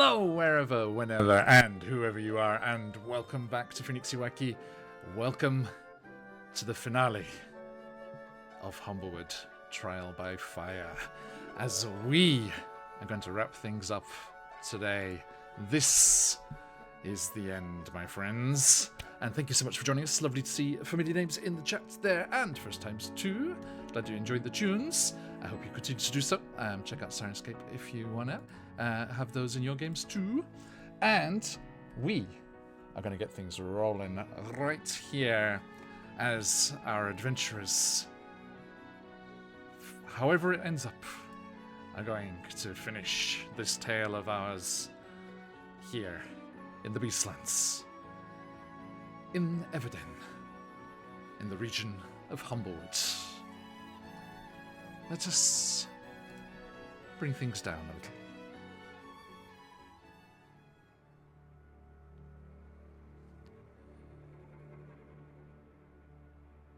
Hello, wherever, whenever, and whoever you are, and welcome back to QuestJunkiesUK. Welcome to the finale of Humblewood Trial by Fire. As we are going to wrap things up today, this is the end, my friends. And thank you so much for joining us. Lovely to see familiar names in the chat there, and first times too. Glad you enjoyed the tunes. I hope you continue to do so. Check out Sirenscape if you want to have those in your games too. And we are going to get things rolling right here as our adventurers, however it ends up, are going to finish this tale of ours here in the Beastlands, in Everden, in the region of Humblewood. Let us bring things down a little.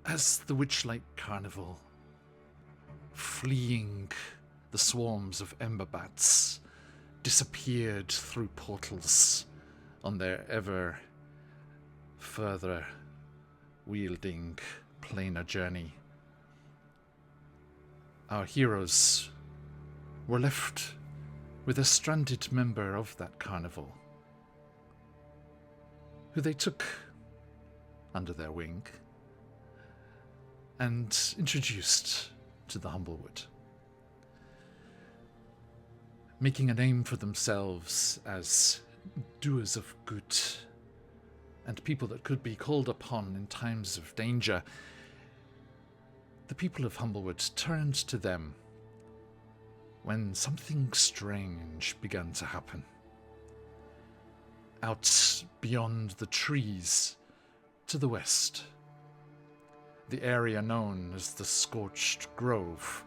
As the Witchlight Carnival, fleeing the swarms of ember bats, disappeared through portals on their ever further wielding planar journey, our heroes were left with a stranded member of that carnival, who they took under their wing and introduced to the Humblewood, making a name for themselves as doers of good and people that could be called upon in times of danger. The people of Humblewood turned to them when something strange began to happen. Out beyond the trees to the west, the area known as the Scorched Grove,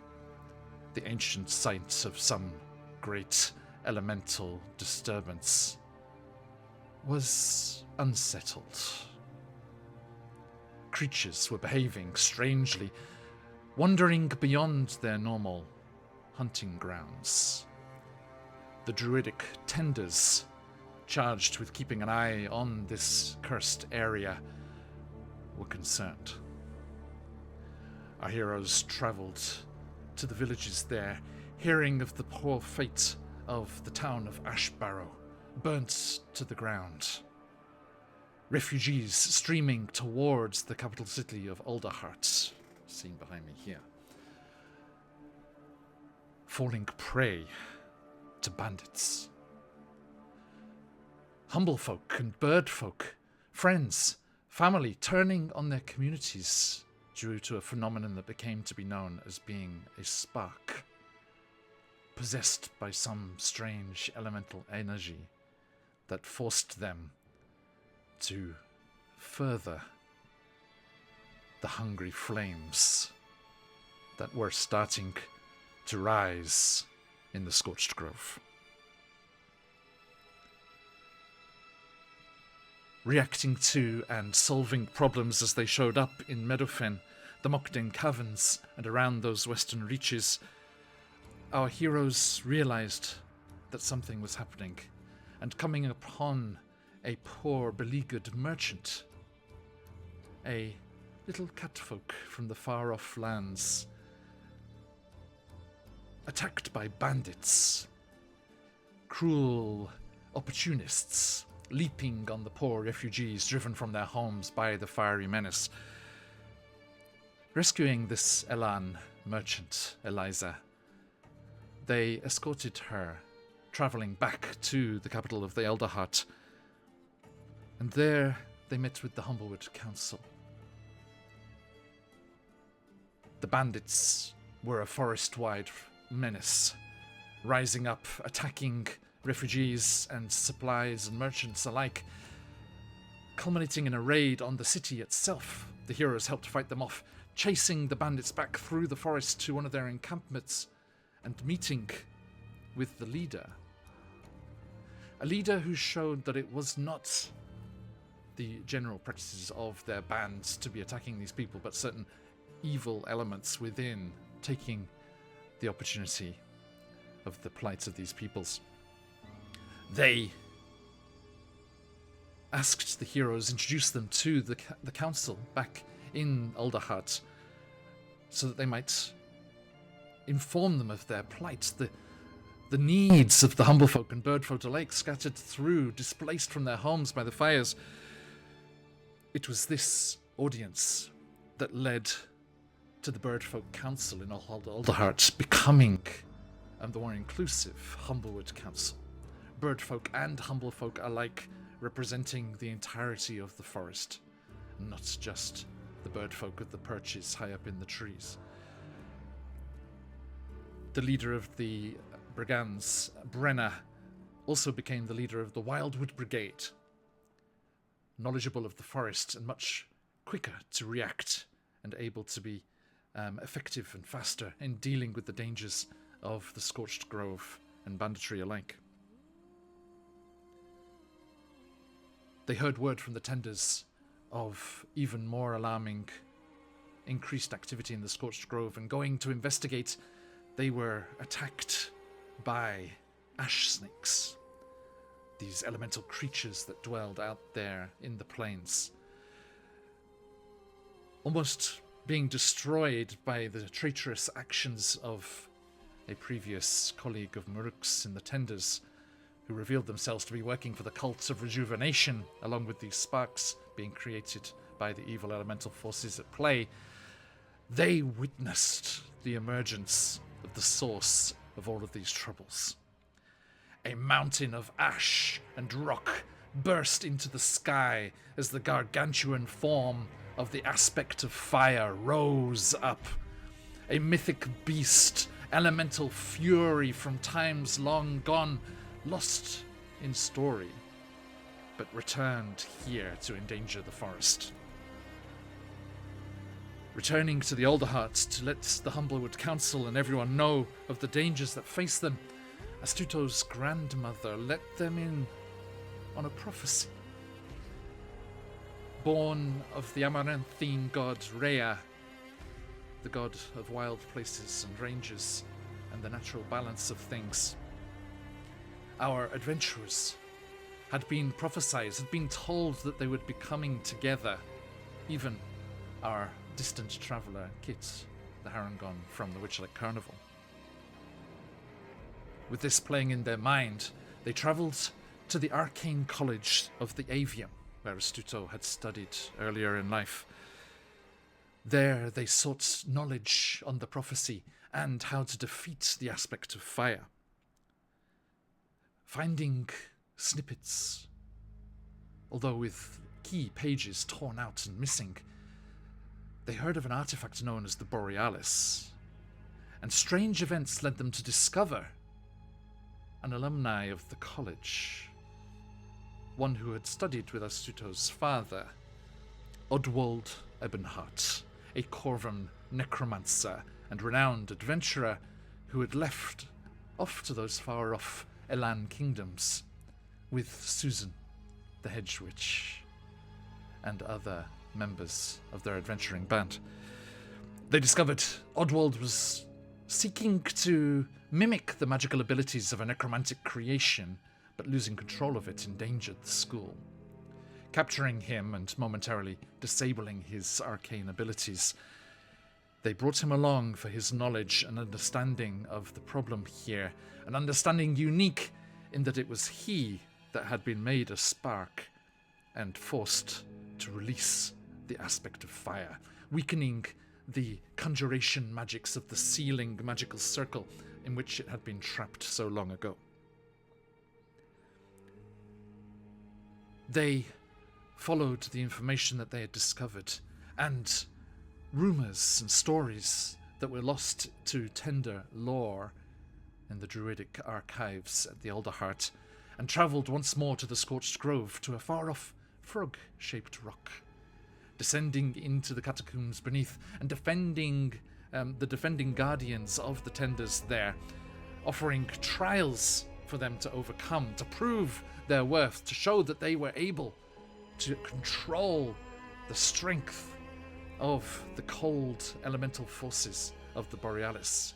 the ancient site of some great elemental disturbance, was unsettled. Creatures were behaving strangely, wandering beyond their normal hunting grounds. The druidic tenders, charged with keeping an eye on this cursed area, were concerned. Our heroes travelled to the villages there, hearing of the poor fate of the town of Ashbarrow, burnt to the ground. Refugees streaming towards the capital city of Alderheart, seen behind me here, falling prey to bandits. Humble folk and bird folk, friends, family, turning on their communities due to a phenomenon that became to be known as being a spark, possessed by some strange elemental energy that forced them to further the hungry flames that were starting to rise in the Scorched Grove. Reacting to and solving problems as they showed up in Meadowfen, the Mockden Caverns, and around those western reaches, our heroes realized that something was happening, and coming upon a poor, beleaguered merchant, a little catfolk from the far-off lands, attacked by bandits, cruel opportunists, leaping on the poor refugees driven from their homes by the fiery menace. Rescuing this Elan merchant, Eliza, they escorted her, travelling back to the capital of the Elderheart, and there they met with the Humblewood Council. The bandits were a forest-wide menace, rising up, attacking refugees and supplies and merchants alike, culminating in a raid on the city itself. The heroes helped fight them off, chasing the bandits back through the forest to one of their encampments and meeting with the leader. A leader who showed that it was not the general practices of their bands to be attacking these people, but certain evil elements within taking the opportunity of the plight of these peoples. They asked the heroes, introduced them to the council back in Alderheart, so that they might inform them of their plight, the needs of the humble folk and bird folk alike, scattered through, displaced from their homes by the fires. It was this audience that led to the bird folk council in Alderheart becoming the more inclusive Humblewood Council. Bird folk and humble folk alike representing the entirety of the forest, not just the bird folk of the perches high up in the trees. The leader of the brigands, Brenna, also became the leader of the Wildwood Brigade, knowledgeable of the forest and much quicker to react and able to be effective and faster in dealing with the dangers of the Scorched Grove and banditry alike. They heard word from the tenders of even more alarming increased activity in the Scorched Grove, and going to investigate, they were attacked by ash snakes, these elemental creatures that dwelled out there in the plains, almost being destroyed by the traitorous actions of a previous colleague of Muruk's in the tenders, who revealed themselves to be working for the cult of rejuvenation, along with these sparks being created by the evil elemental forces at play. They witnessed the emergence of the source of all of these troubles. A mountain of ash and rock burst into the sky as the gargantuan form of the aspect of fire rose up. A mythic beast, elemental fury from times long gone, lost in story, but returned here to endanger the forest. Returning to the Alderheart to let the Humblewood Council and everyone know of the dangers that face them, Astuto's grandmother let them in on a prophecy. Born of the Amaranthine god Rhea, the god of wild places and ranges and the natural balance of things, our adventurers had been prophesied, had been told that they would be coming together. Even our distant traveller, Kit, the Harangon from the Witchlight Carnival. With this playing in their mind, they travelled to the Arcane College of the Avium, where Astuto had studied earlier in life. There they sought knowledge on the prophecy and how to defeat the aspect of fire. Finding snippets, although with key pages torn out and missing, they heard of an artifact known as the Borealis, and strange events led them to discover an alumni of the college, one who had studied with Astuto's father, Odwald Ebenhart, a Corvan necromancer and renowned adventurer who had left off to those far-off Elan kingdoms with Susan, the Hedge Witch, and other members of their adventuring band. They discovered Odwald was seeking to mimic the magical abilities of a necromantic creation, but losing control of it endangered the school. Capturing him and momentarily disabling his arcane abilities, they brought him along for his knowledge and understanding of the problem here, an understanding unique in that it was he that had been made a spark and forced to release the aspect of fire, weakening the conjuration magics of the sealing magical circle in which it had been trapped so long ago. They followed the information that they had discovered, and rumours and stories that were lost to tender lore in the druidic archives at the Alderheart, and travelled once more to the Scorched Grove, to a far-off frog-shaped rock, descending into the catacombs beneath and defending the defending guardians of the tenders there, offering trials for them to overcome, to prove their worth, to show that they were able to control the strength of the cold elemental forces of the Borealis.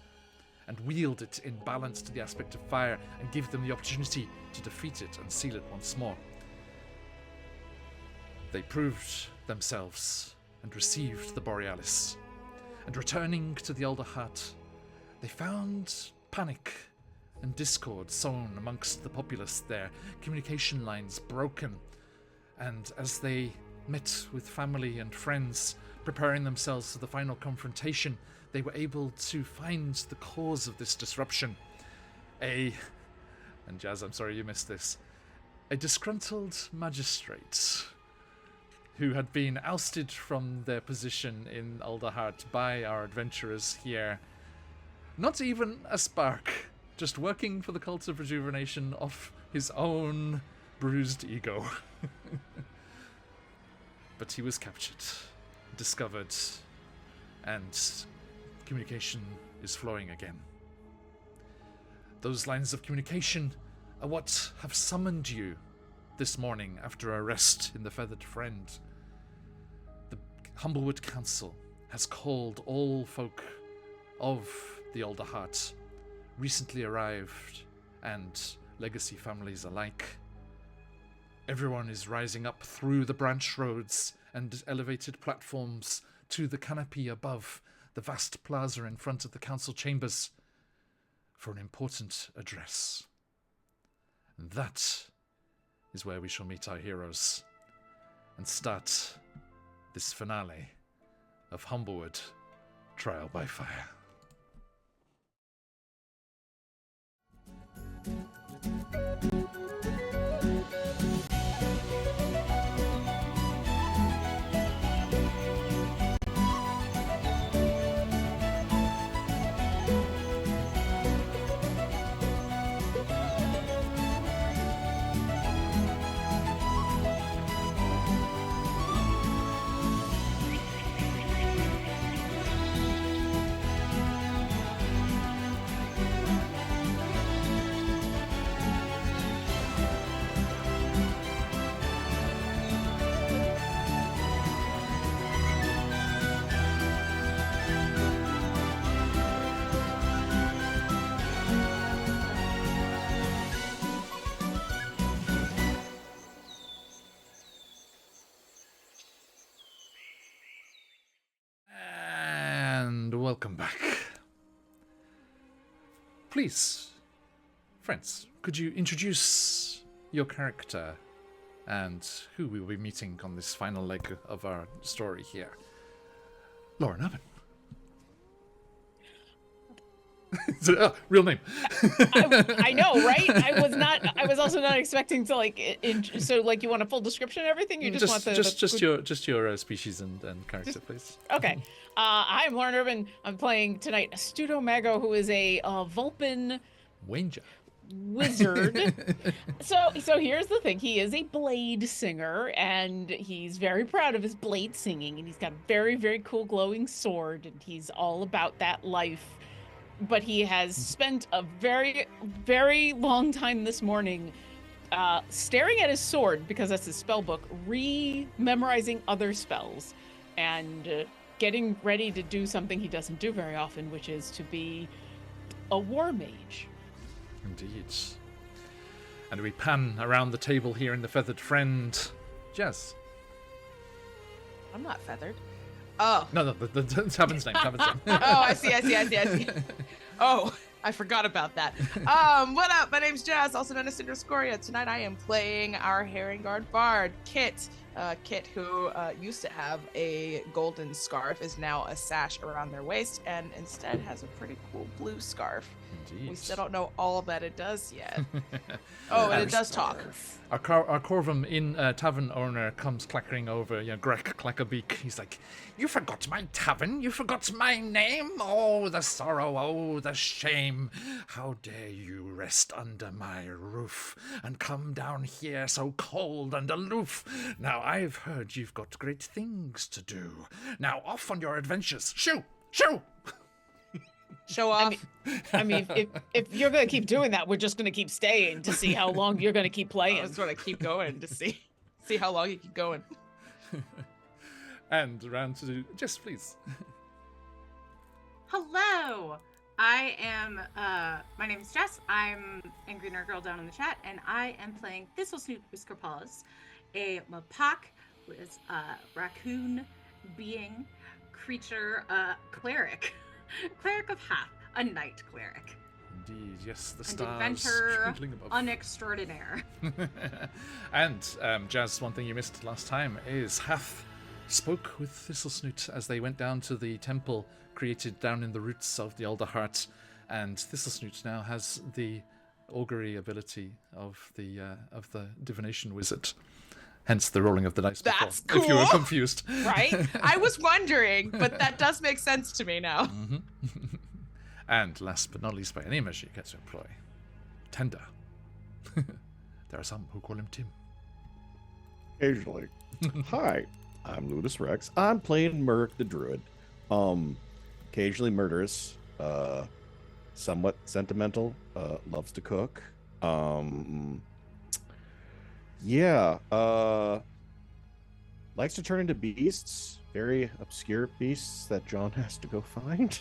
and wield it in balance to the aspect of fire and give them the opportunity to defeat it and seal it once more. They proved themselves and received the Borealis. And returning to the Elder Hut, they found panic and discord sown amongst the populace there, communication lines broken, and as they met with family and friends, preparing themselves for the final confrontation, they were able to find the cause of this disruption. And Jazz, I'm sorry you missed this, a disgruntled magistrate who had been ousted from their position in Alderheart by our adventurers here. Not even a spark, just working for the Cult of Rejuvenation of his own bruised ego. But he was captured, discovered, and communication is flowing again. Those lines of communication are what have summoned you this morning after a rest in the Feathered Friend. The Humblewood Council has called all folk of the Older Heart, recently arrived and legacy families alike. Everyone is rising up through the branch roads and elevated platforms to the canopy above the vast plaza in front of the council chambers for an important address. And that is where we shall meet our heroes and start this finale of Humblewood Trial by Fire. Welcome back. Please, friends, could you introduce your character and who we will be meeting on this final leg of our story here? Lauren Urban. Real name. I know, right? I was also not expecting to so you want a full description of everything? You want your species and character, please. Okay. I'm Lauren Urban. I'm playing tonight Astuto Mago, who is a Vulpin Wanger wizard. So here's the thing. He is a blade singer, and he's very proud of his blade singing, and he's got a very, very cool glowing sword, and he's all about that life. But he has spent a very, very long time this morning staring at his sword, because that's his spell book, re-memorizing other spells, and getting ready to do something he doesn't do very often, which is to be a war mage. Indeed. And we pan around the table here in the Feathered Friend. Jess. I'm not feathered. Oh. No, the Tavern's name. Oh, I see. Oh, I forgot about that. What up? My name's Jazz, also known as Cinder Scoria. Tonight I am playing our Herring Guard Bard, Kit. Kit, who used to have a golden scarf, is now a sash around their waist, and instead has a pretty cool blue scarf. Indeed. We still don't know all that it does yet. Oh, and it does talk. Our Corvum in tavern owner comes clattering over, Grek Clackabeak. He's like, "You forgot my tavern? You forgot my name? Oh, the sorrow, oh, the shame. How dare you rest under my roof and come down here so cold and aloof? Now, I've heard you've got great things to do. Now, off on your adventures. Shoo! Shoo!" Show off. I mean, if you're going to keep doing that, we're just going to keep staying to see how long you're going to keep playing. I just want to keep going to see how long you keep going. And round to Jess, please. Hello, I am, my name is Jess. I'm Angry Nerd Girl down in the chat, and I am playing Thistlesnoot Whiskerpaws, a Mapak, who is a raccoon being, creature, cleric. Cleric of Hath, a knight cleric. Indeed, yes, the An stars adventurer twinkling above. unextraordinaire. And, Jazz, one thing you missed last time is Hath spoke with Thistlesnoot as they went down to the temple created down in the roots of the Elder Heart, and Thistlesnoot now has the augury ability of the divination wizard. Hence the rolling of the dice. That's before, if you were cool. confused. Right? I was wondering, but that does make sense to me now. Mm-hmm. And last but not least, by any measure you get to employ, Tender. There are some who call him Tim. Occasionally. Hi, I'm Ludus Rex. I'm playing Murk the Druid. Occasionally murderous, somewhat sentimental, loves to cook. Likes to turn into beasts, very obscure beasts that John has to go find.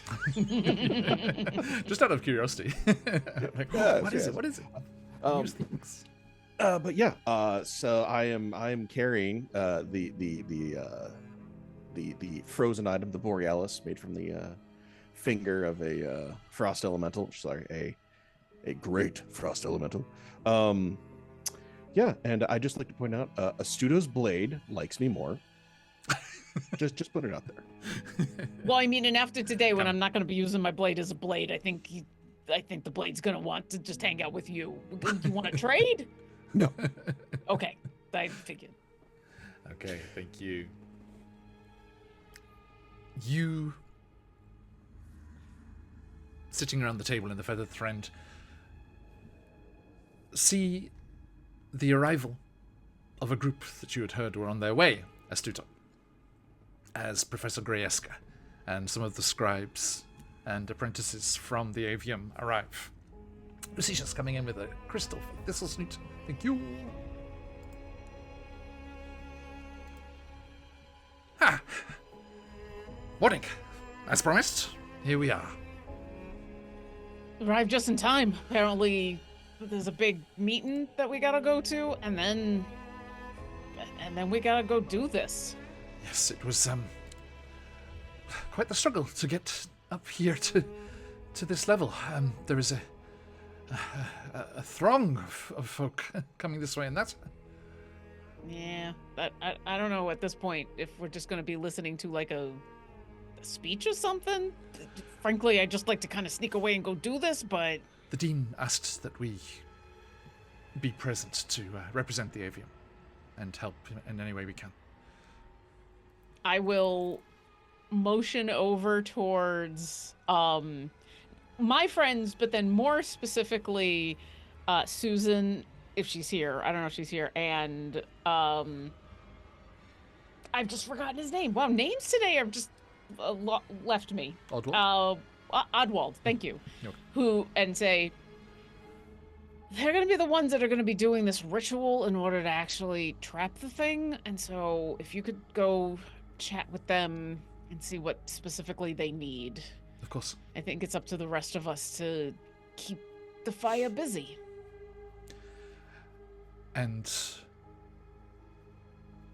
Just out of curiosity. Like, Yes, what is yes. it? What is it? Um, Use things. But yeah, so I am carrying the frozen item, the Borealis, made from the finger of a frost elemental. Sorry, a great frost elemental. Yeah, and I just like to point out, Astuto's blade likes me more. just put it out there. Well, I mean, and after today, when I'm not going to be using my blade as a blade, I think the blade's going to want to just hang out with you. You want to trade? No. Okay, I figured. Okay, thank you. You, sitting around the table in the Feathered Friend, see the arrival of a group that you had heard were on their way, Astuto, as Professor Grayeska and some of the scribes and apprentices from the Avium arrive. Lucia's coming in with a crystal for Thistlesnoot. Thank you. Ha! Morning. As promised, here we are. Arrived just in time. Apparently, there's a big meeting that we gotta go to, and then we gotta go do this. Yes, it was quite the struggle to get up here to this level. There is a throng of folk coming this way, and that. Yeah, but I don't know at this point if we're just gonna be listening to like a speech or something. Frankly, I'd just like to kind of sneak away and go do this, but The Dean asked that we be present to represent the Avium and help in any way we can. I will motion over towards my friends, but then more specifically Susan, if she's here. I don't know if she's here, and I've just forgotten his name. Wow, names today have just left me. Oddwald? Oddwald, thank you. Okay. Who, and say, they're going to be the ones that are going to be doing this ritual in order to actually trap the thing. And so if you could go chat with them and see what specifically they need. Of course. I think it's up to the rest of us to keep the fire busy. And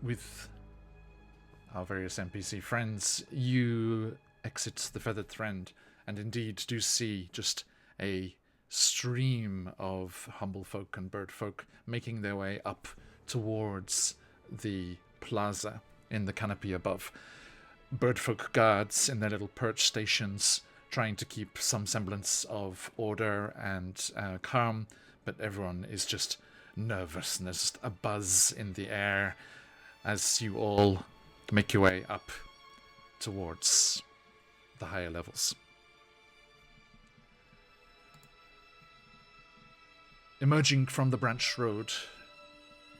with our various NPC friends, you exit the Feathered Friend and indeed do see just a stream of humble folk and bird folk making their way up towards the plaza in the canopy above. Birdfolk guards in their little perch stations trying to keep some semblance of order and calm, but everyone is just nervous and there's just a buzz in the air as you all make your way up towards the higher levels. Emerging from the branch road,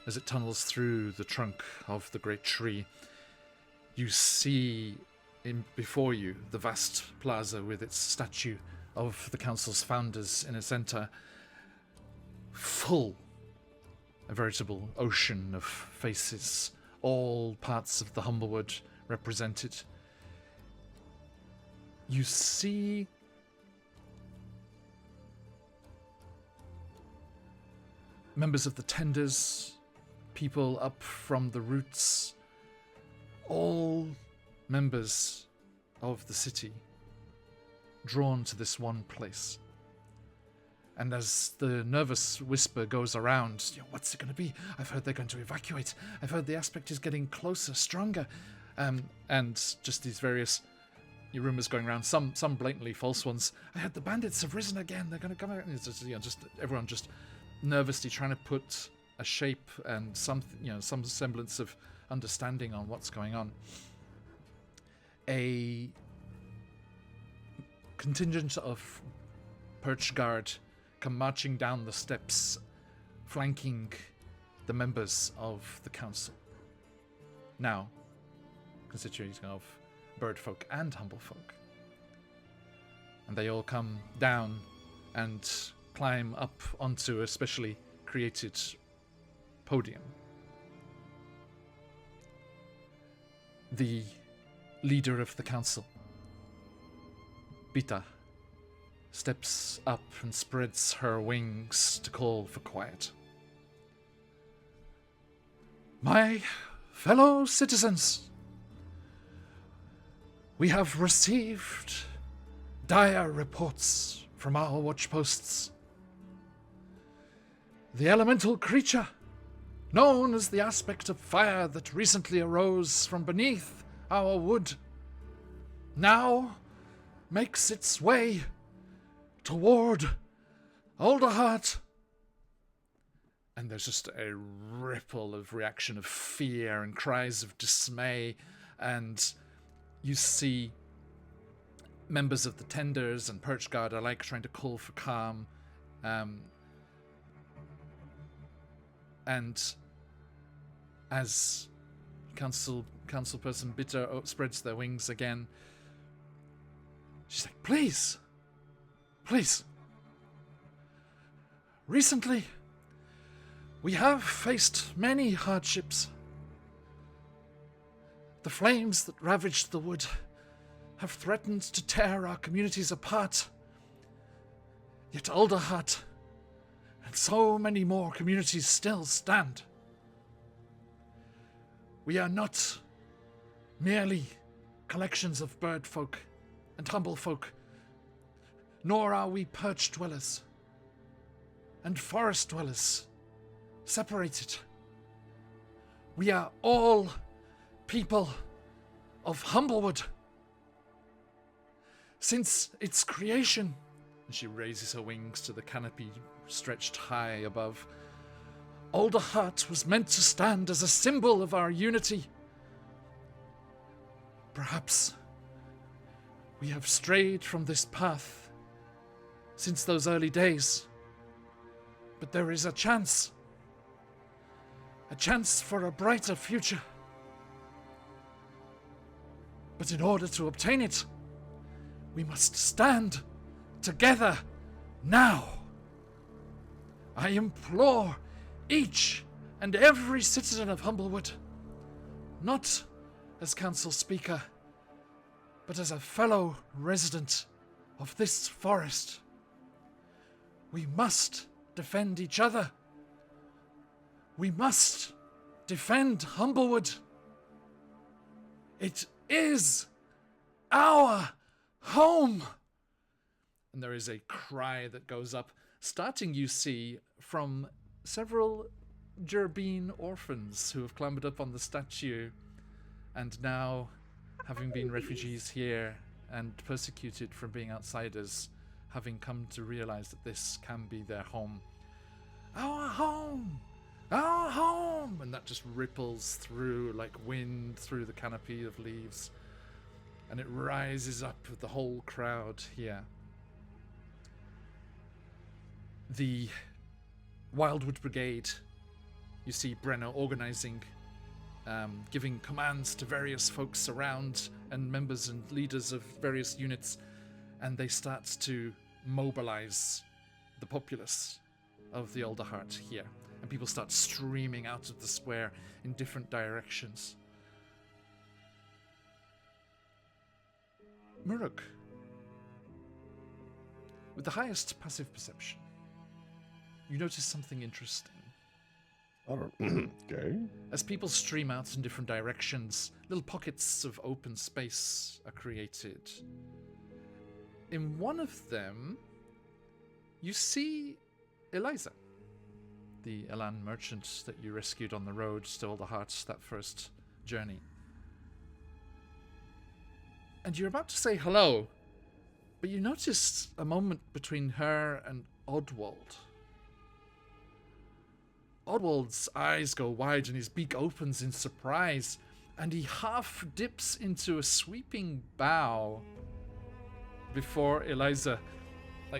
as it tunnels through the trunk of the great tree, you see before you the vast plaza with its statue of the council's founders in a center, full, a veritable ocean of faces, all parts of the Humblewood represented. You see members of the tenders, people up from the roots, all members of the city drawn to this one place. And as the nervous whisper goes around, what's it going to be? I've heard they're going to evacuate. I've heard the aspect is getting closer, stronger. And just these various rumors going around, some blatantly false ones. I heard the bandits have risen again. They're going to come out. And it's just everyone just nervously trying to put a shape and some semblance of understanding on what's going on. A contingent of Perch Guard come marching down the steps, flanking the members of the council. Now, constituting of birdfolk and humblefolk. And they all come down and climb up onto a specially created podium. The leader of the council, Bita, steps up and spreads her wings to call for quiet. My fellow citizens, we have received dire reports from our watchposts. The elemental creature, known as the aspect of fire that recently arose from beneath our wood, now makes its way toward Alderheart. And there's just a ripple of reaction of fear and cries of dismay, and you see members of the tenders and Perch Guard alike trying to call for calm. And as councilperson Bitter spreads their wings again, she's like, please. Recently, we have faced many hardships. The flames that ravaged the wood have threatened to tear our communities apart. Yet Alderheart and so many more communities still stand. We are not merely collections of bird folk and humble folk, nor are we perch dwellers and forest dwellers separated. We are all people of Humblewood. Since its creation, and she raises her wings to the canopy stretched high above, Alderheart was meant to stand as a symbol of our unity. Perhaps we have strayed from this path since those early days, but there is a chance for a brighter future. But in order to obtain it, we must stand together now. I implore each and every citizen of Humblewood, not as council speaker, but as a fellow resident of this forest. We must defend each other. We must defend Humblewood. It is our home. And there is a cry that goes up, starting, you see, from several Gerbine orphans who have clambered up on the statue and now, having been refugees here and persecuted from being outsiders, having come to realize that this can be their home. Our home! Our home! And that just ripples through like wind through the canopy of leaves. And it rises up with the whole crowd here. The Wildwood Brigade, you see Brenner organizing, giving commands to various folks around and members and leaders of various units, and they start to mobilize the populace of the Alderheart here. And people start streaming out of the square in different directions. Muruk, with the highest passive perception, you notice something interesting. I don't. Okay. As people stream out in different directions, little pockets of open space are created. In one of them, you see Eliza, the Elan merchant that you rescued on the road to all the hearts that first journey. And you're about to say hello, but you notice a moment between her and Oddwald. Oddwald's eyes go wide and his beak opens in surprise, and he half dips into a sweeping bow before Eliza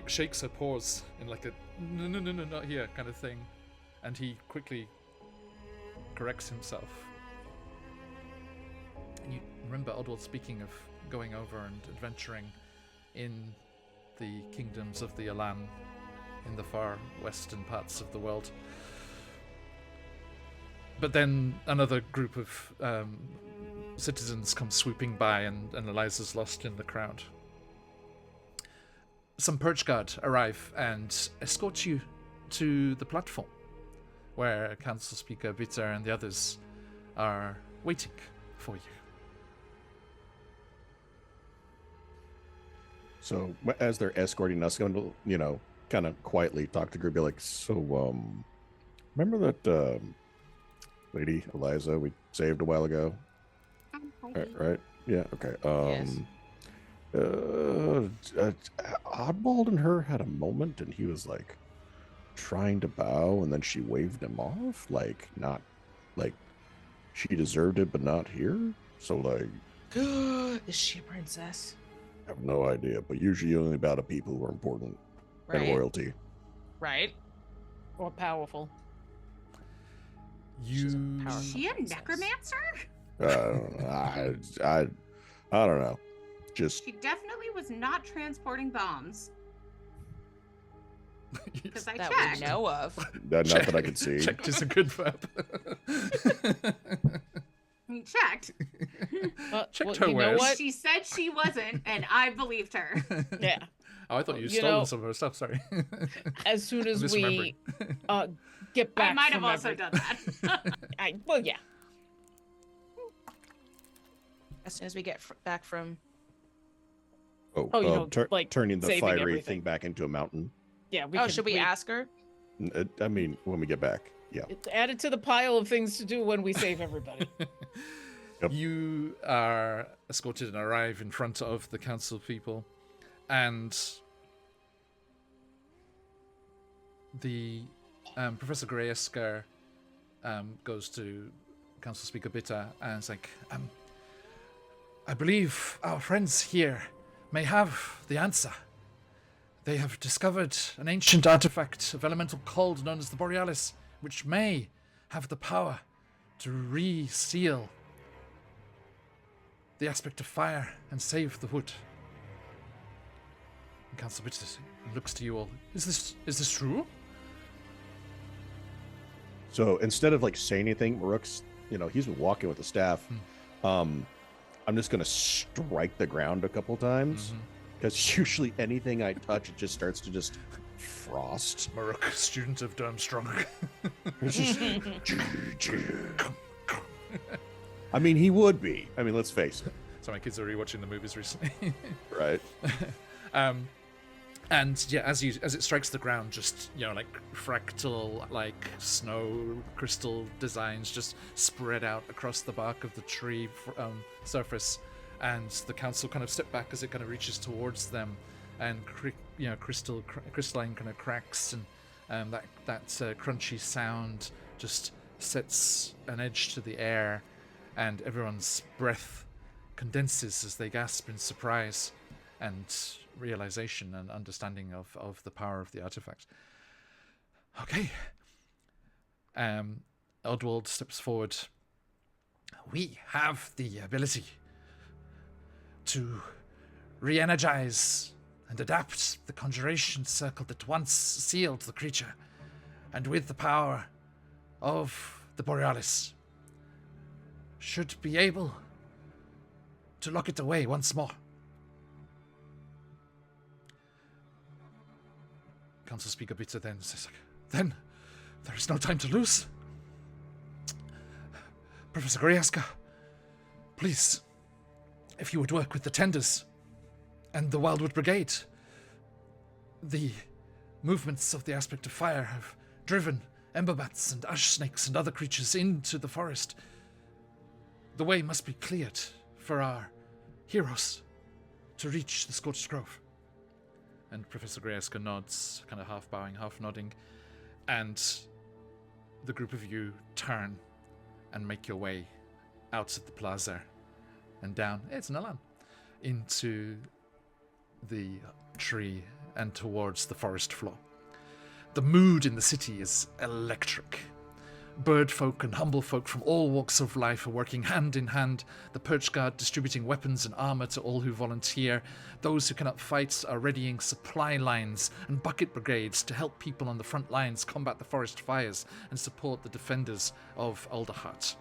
shakes her paws in like a no, not here kind of thing, and he quickly corrects himself. And you remember Oddwald speaking of going over and adventuring in the kingdoms of the Elan in the far western parts of the world. But then another group of citizens come swooping by, and Eliza's lost in the crowd. Some perch guard arrive and escort you to the platform, where Council Speaker Bitter and the others are waiting for you. So as they're escorting us, going to, kind of quietly talk to the group, be like, so, remember that lady Eliza we saved a while ago? Right? Yeah. Okay. Yes. Oddbald and her had a moment, and he was trying to bow, and then she waved him off, not she deserved it, but not here. So Is she a princess? I have no idea, but usually only bow to people who are important and royalty. Right. Or powerful. Is she a necromancer? I don't know. Just She definitely was not transporting bombs. Because I That checked. we know of. not that I could see. Checked is a good verb. I checked. Checked her you know wares. what? She said she wasn't, and I believed her. Yeah. Oh, I thought you You stolen know- some of her stuff. Sorry. As soon as I'm we get back I might have from also done that. yeah. As soon as we get back from. Turning the saving fiery everything. thing back into a mountain. Yeah. Should we ask her? I mean, when we get back, yeah. It's added to the pile of things to do when we save everybody. Yep. You are escorted and arrive in front of the council people, and the Professor Grayesker goes to Council Speaker Bitter and is like, I believe our friends here may have the answer. They have discovered an ancient artifact of elemental cold known as the Borealis, which may have the power to reseal the aspect of fire and save the wood. And Council Bitter looks to you all. Is this true? So instead of saying anything, Maruk's, he's been walking with the staff. I'm just gonna strike the ground a couple times, because usually anything I touch, it just starts to just frost. Maruk, student of Durmstrong. It's just, I mean, he would be. I mean, let's face it, So my kids are rewatching the movies recently. right? And yeah, as it strikes the ground, just fractal snow crystal designs just spread out across the bark of the tree surface, and the council kind of step back as it kind of reaches towards them, and crystalline kind of cracks, and that crunchy sound just sets an edge to the air, and everyone's breath condenses as they gasp in surprise and realization and understanding of the power of the artifact. Okay. Oddwald steps forward. We have the ability to re-energize and adapt the conjuration circle that once sealed the creature, and with the power of the Borealis, should be able to lock it away once more. Council Speaker Bitter then says, then there is no time to lose. Professor Goryaska, please, if you would work with the tenders and the Wildwood Brigade. The movements of the aspect of fire have driven ember bats and ash snakes and other creatures into the forest. The way must be cleared for our heroes to reach the Scorched Grove. And Professor Goryaska nods, kind of half bowing, half nodding, and the group of you turn and make your way out of the plaza and down, it's Nalan, into the tree and towards the forest floor. The mood in the city is electric. Bird folk and humble folk from all walks of life are working hand in hand, the Perch Guard distributing weapons and armor to all who volunteer. Those who cannot fight are readying supply lines and bucket brigades to help people on the front lines combat the forest fires and support the defenders of Alderheart.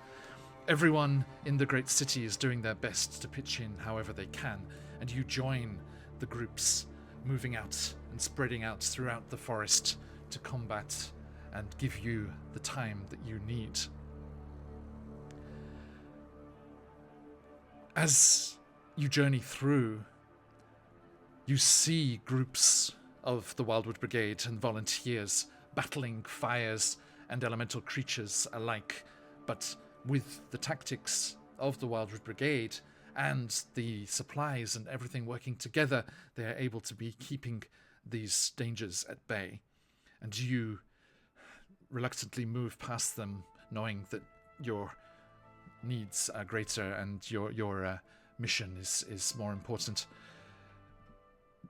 Everyone in the great city is doing their best to pitch in however they can, and you join the groups moving out and spreading out throughout the forest to combat and give you the time that you need. As you journey through, you see groups of the Wildwood Brigade and volunteers battling fires and elemental creatures alike, but with the tactics of the Wildwood Brigade and the supplies and everything working together, they are able to be keeping these dangers at bay. And you reluctantly move past them, knowing that your needs are greater and your mission is more important.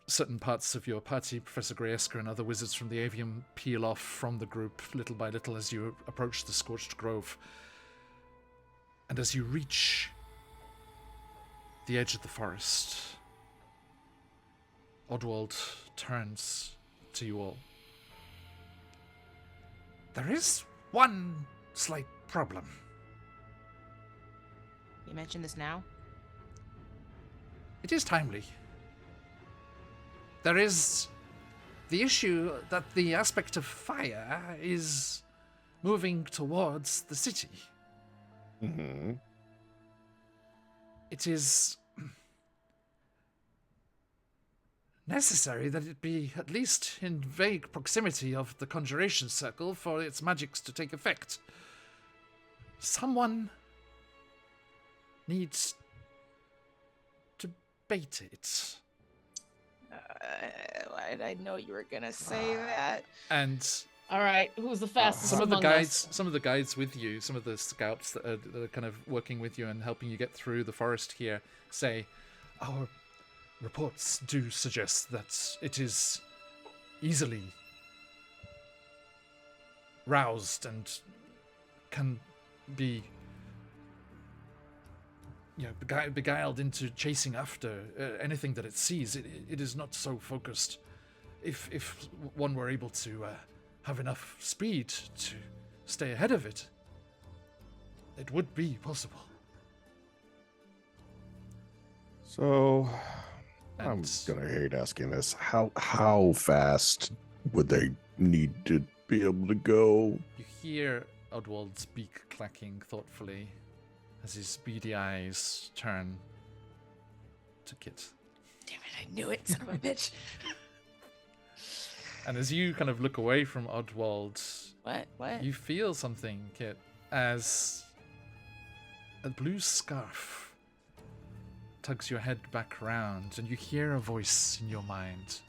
Certain parts of your party, Professor Goryaska and other wizards from the Avium, peel off from the group little by little as you approach the Scorched Grove. And as you reach the edge of the forest, Oddwald turns to you all. There is one slight problem. You mentioned this now? It is timely. There is the issue that the aspect of fire is moving towards the city. Mm-hmm. It is necessary that it be at least in vague proximity of the conjuration circle for its magics to take effect. Someone needs to bait it. Why did I know you were gonna say that? And All right, who's the fastest some of the among guides, us? some of the guides with you, some of the scouts that are kind of working with you and helping you get through the forest here, say, our reports do suggest that it is easily roused and can be, beguiled into chasing after anything that it sees. It is not so focused. If one were able to have enough speed to stay ahead of it, it would be possible. So, I'm And gonna hate asking this. How fast would they need to be able to go? you hear Oddwald's beak clacking thoughtfully as his beady eyes turn to Kit. Damn it, I knew it, son of a bitch. And as you kind of look away from Oddwald, What? you feel something, Kit, as a blue scarf tugs your head back round, and you hear a voice in your mind.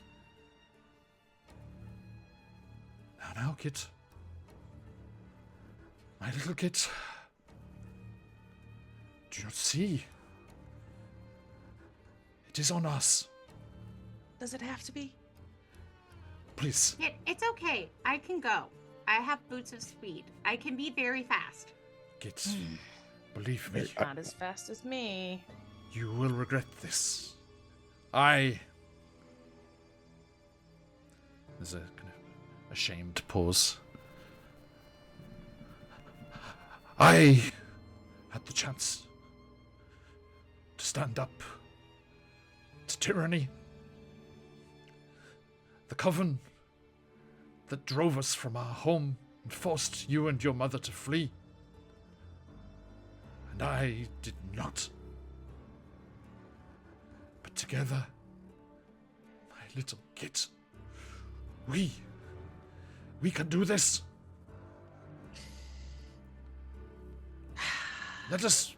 Now, Kit. My little Kit. Do you not see? It is on us. Does it have to be? Please. It's okay. I can go. I have boots of speed. I can be very fast. Kit, believe me, Not as fast as me. you will regret this. There's a kind of ashamed pause. I had the chance to stand up to tyranny. The coven that drove us from our home and forced you and your mother to flee. and I did not. But together, my little Kit, we can do this. Let us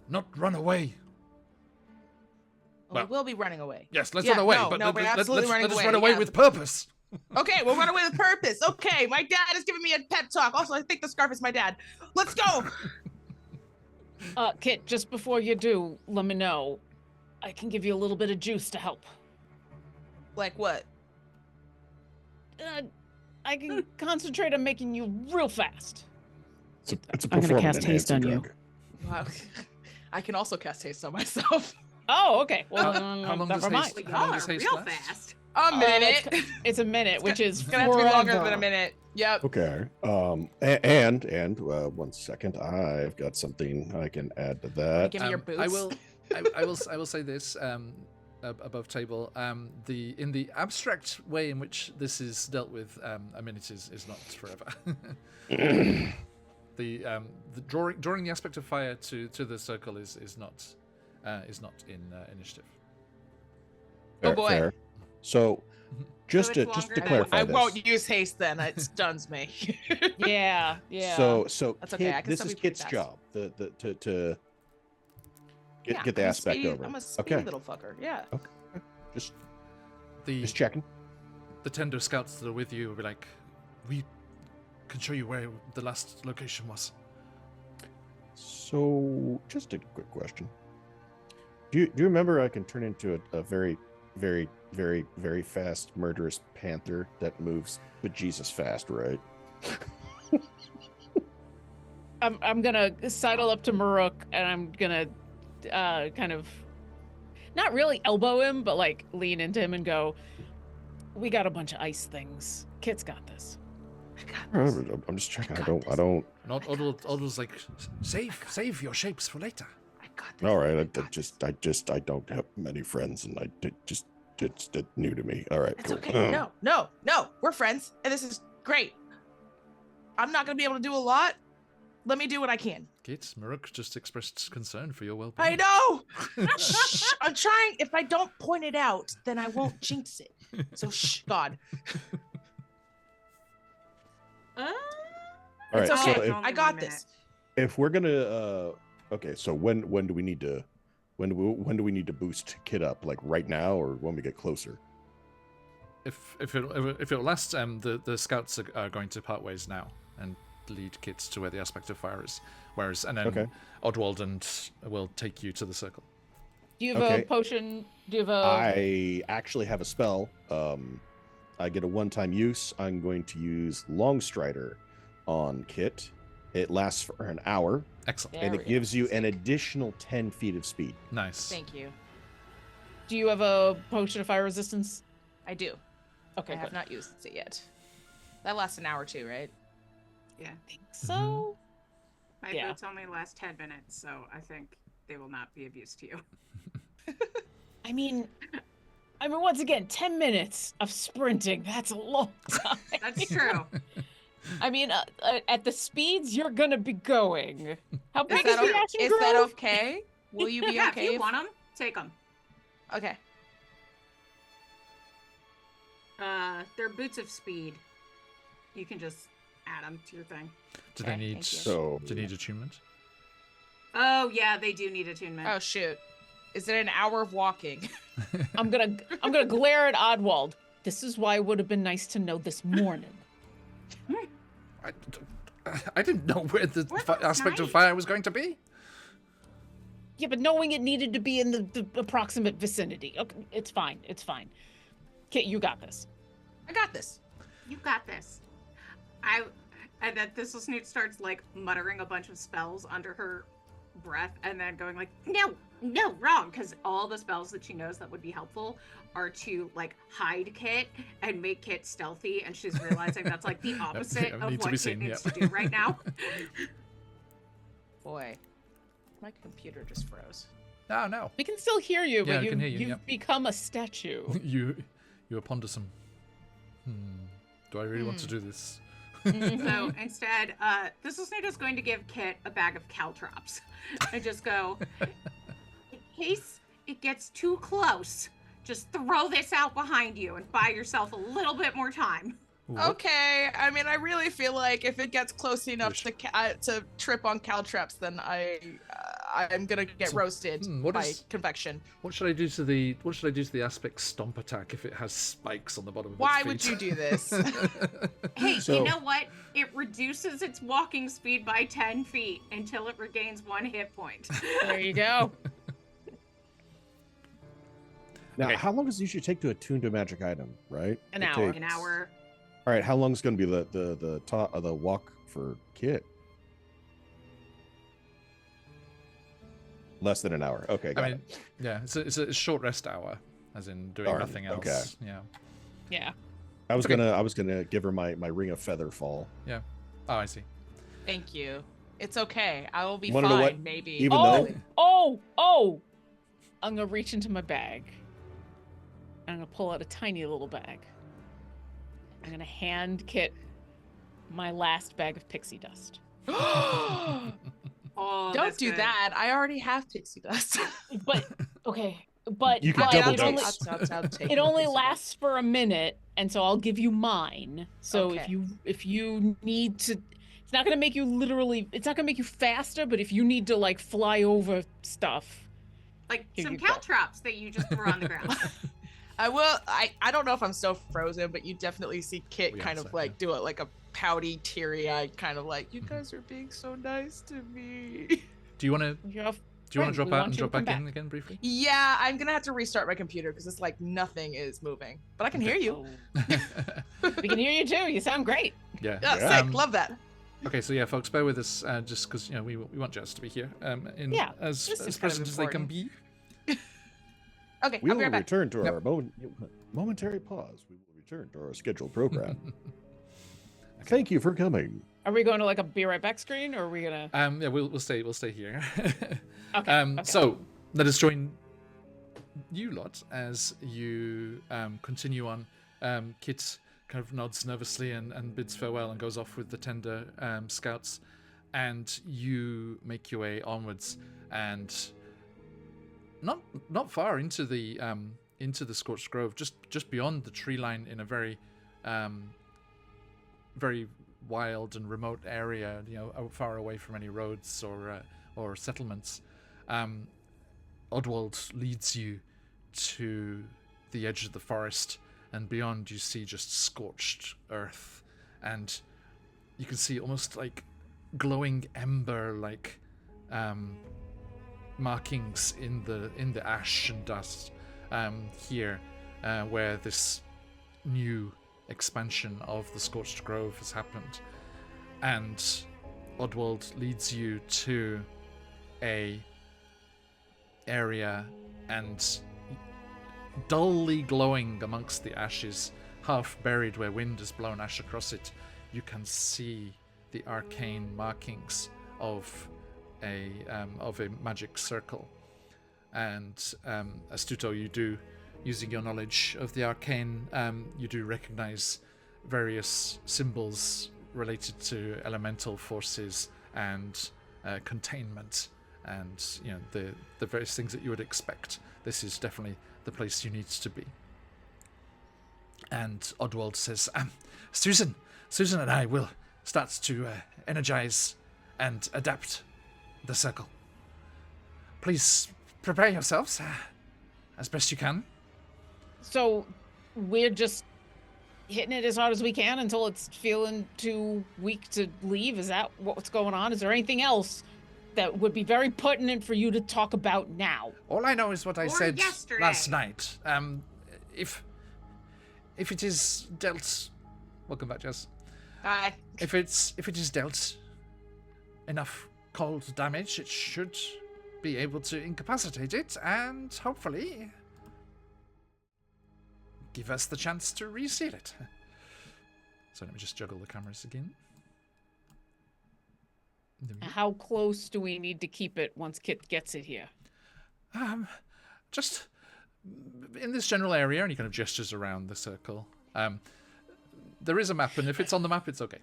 not run away. Well, we will be running away. Yes, let's Yeah, run away. no, but no, we're absolutely running let us away, run away yeah. with purpose. Okay, we'll run away with purpose. Okay, my dad is giving me a pep talk. Also, I think the scarf is my dad. Let's go. Kit, just before you do, let me know. I can give you a little bit of juice to help. Like what? I can concentrate on making you real fast. It's a I'm gonna cast performance haste on enhancing you. drug. Wow. I can also cast haste on myself. Oh, okay. Well, How long does never mind. haste? Well, you How long are does haste real last? fast. A minute. It's a minute, which is It's gonna have to be longer than a forever. minute. Yep. Okay. And 1 second, I've got something I can add to that. Give me your boots. I will say this above table. In the abstract way in which this is dealt with, a minute is not forever. the drawing the aspect of fire to the circle is not in initiative. Oh, boy. Fair. So, just it's to longer than- clarify I this. won't use haste then. It stuns me. Yeah. So That's okay, I can this still is be pretty Kit's fast. job. To Yeah, get the I'm a aspect speedy- over. I'm a speedy Okay. little fucker. Yeah. Just The checking. the tender scouts that are with you will be like, we can show you where the last location was. So, just a quick question. Do you remember I can turn into a very, very, very, very fast murderous panther that moves bejesus fast, right? I'm gonna sidle up to Maruk and I'm gonna kind of not really elbow him, but like lean into him and go, "We got a bunch of ice things. Kit's got this." I'm just checking. I don't. Not Odal's like, save your shapes for later. I got this. All right. I got this. I don't have many friends, and it's new to me. All right. It's Cool. okay. No. We're friends, and this is great. I'm not gonna be able to do a lot. Let me do what I can. Kit, Maruk just expressed concern for your well-being. I know. Shh. I'm trying. If I don't point it out, then I won't jinx it. So shh, God. All right. It's So okay. if, I got this. if we're gonna, okay. So when do we need to, when do we need to boost Kit up? Like right now, or when we get closer? If it lasts, the scouts are going to part ways now and lead Kit to where the aspect of fire is. And then Okay. Oddwald will take you to the circle. Do you have Okay. a potion? Do you have a? I actually have a spell. I get a one-time use. I'm going to use Longstrider on Kit. It lasts for an hour, Excellent. There and we it go. gives you an additional 10 feet of speed. Nice. Thank you. Do you have a potion of fire resistance? I do. Okay, I have good. not used it yet. That lasts an hour too, right? Yeah. So My Yeah. boots only last 10 minutes, so I think they will not be of use to you. I mean, once again, 10 minutes of sprinting—that's a long time. That's true. I mean, at the speeds you're gonna be going. How big Is is that, the Ashen is Grove? that okay? Will you be Yeah, okay? if you want them, take them. Okay. They're boots of speed. You can just add them to your thing. Do they Okay, need thank you. So do they need attunement? Oh yeah, they do need attunement. Oh shoot. Is it an hour of walking? I'm gonna glare at Oddwald. This is why it would have been nice to know this morning. I didn't know where the Well, that's aspect of nice. fire was going to be. Yeah, but knowing it needed to be in the approximate vicinity. Okay, it's fine. It's fine. Kit, you got this. I got this. You got this. And then Thistle Snoot starts like muttering a bunch of spells under her breath and then going like, no, wrong. Because all the spells that she knows that would be helpful are to like hide Kit and make Kit stealthy. And she's realizing that's like the opposite Need of to what be Kit seen, needs yep. to do right now. Boy, my computer just froze. Oh no. We can still hear you, Yeah, but I can hear you, you've yep. become a statue. You are pondersome. Do I really want to do this? So instead, Thistle Snoot is going to give Kit a bag of caltrops. And just go, in case it gets too close, just throw this out behind you and buy yourself a little bit more time. Okay, I mean, I really feel like if it gets close enough to trip on caltraps, then I'm gonna get roasted by convection. What should I do to the aspect stomp attack if it has spikes on the bottom of Why its would feet? you do this? Hey, So- you know what? It reduces its walking speed by 10 feet until it regains 1 hit point. There you go. Now, Okay. how long does it usually take to attune to a magic item, right? An It hour. takes- An hour. All right, how long is going to be the walk for Kit? Less than an hour. Okay, got I mean, yeah, it's a short rest hour, as in doing Darn, nothing else. okay. Yeah. Yeah. I was okay. gonna give her my ring of feather fall. Oh, I see. Thank you. It's okay. I will be Wanna know fine, what? maybe. Even Oh! I'm gonna reach into my bag. I'm gonna pull out a tiny little bag. I'm gonna hand Kit my last bag of pixie dust. Oh, Don't that's do good. that. I already have pixie dust. But okay, but You can but double it only, dose. it only lasts for a minute, and so I'll give you mine. So Okay. if you need to, it's not gonna make you literally. It's not gonna make you faster, but if you need to like fly over stuff, Like Here some you go. caltrops that you just threw on the ground. I will. I don't know if I'm still frozen, but you definitely see Kit We kind outside, of like do it like a pouty, teary-eyed kind of like, you guys are being so nice to me. Do you want to you're off. do you want to Friend, drop we out want and you to drop come back in back. again briefly? Yeah, I'm gonna have to restart my computer because it's like nothing is moving, but I can hear you. We can hear you too. You sound great. Yeah. Yeah, Yeah. sick. Love that. Okay, so yeah, folks, bear with us, just because we want Jess to be here, Yeah, as this is kind of present as they can important. be. Okay, We I'll will be right back. return to Yep. our momentary pause. We will return to our scheduled program. Thank you for coming. Are we going to like a be right back screen, or are we gonna? Yeah, we'll stay here. Okay. okay. So let us join you lot as you continue on. Kit kind of nods nervously and bids farewell and goes off with the tender scouts, and you make your way onwards and not far into the scorched grove, just beyond the tree line in a very very wild and remote area, far away from any roads or settlements. Oddwald leads you to the edge of the forest, and beyond you see just scorched earth, and you can see almost like glowing ember like markings in the ash and dust here, where this new expansion of the scorched grove has happened. And Oddwald leads you to a area, and dully glowing amongst the ashes, half buried where wind has blown ash across it, you can see the arcane markings of a magic circle. And Astuto, you do, using your knowledge of the arcane, you do recognize various symbols related to elemental forces and containment, and the various things that you would expect. This is definitely the place you need to be. And Oddwald says, Susan and I will start to energize and adapt the circle. Please prepare yourselves as best you can. So we're just hitting it as hard as we can until it's feeling too weak to leave. Is that what's going on? Is there anything else that would be very pertinent for you to talk about now? All I know is what I Or said yesterday. last night. If it is dealt, welcome back, Jess. If it is dealt enough cold damage, it should be able to incapacitate it and hopefully give us the chance to reseal it. So let me just juggle the cameras again. There we go. How close do we need to keep it once Kit gets it here? Just in this general area, and he kind of gestures around the circle. There is a map, and if it's on the map, it's okay.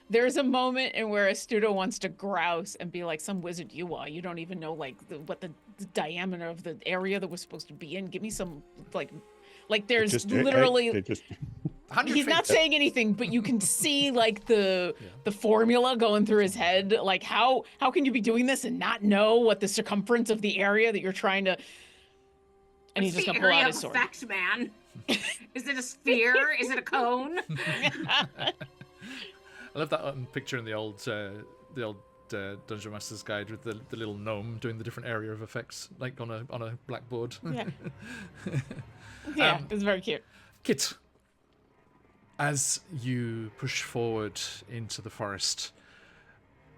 There's a moment in where Astuto wants to grouse and be like, some wizard you are. You don't even know like what the diameter of the area that we're supposed to be in. Give me some like there's literally. He's not saying anything, but you can see like the formula going through his head. Like how can you be doing this and not know what the circumference of the area that you're trying to? And he's just gonna pull out his sword. Effect, man. Is it a sphere? Is it a cone? I love that picture in the old Dungeon Master's Guide with the little gnome doing the different area of effects, like on a blackboard. Yeah, yeah, it's very cute. Kit, as you push forward into the forest,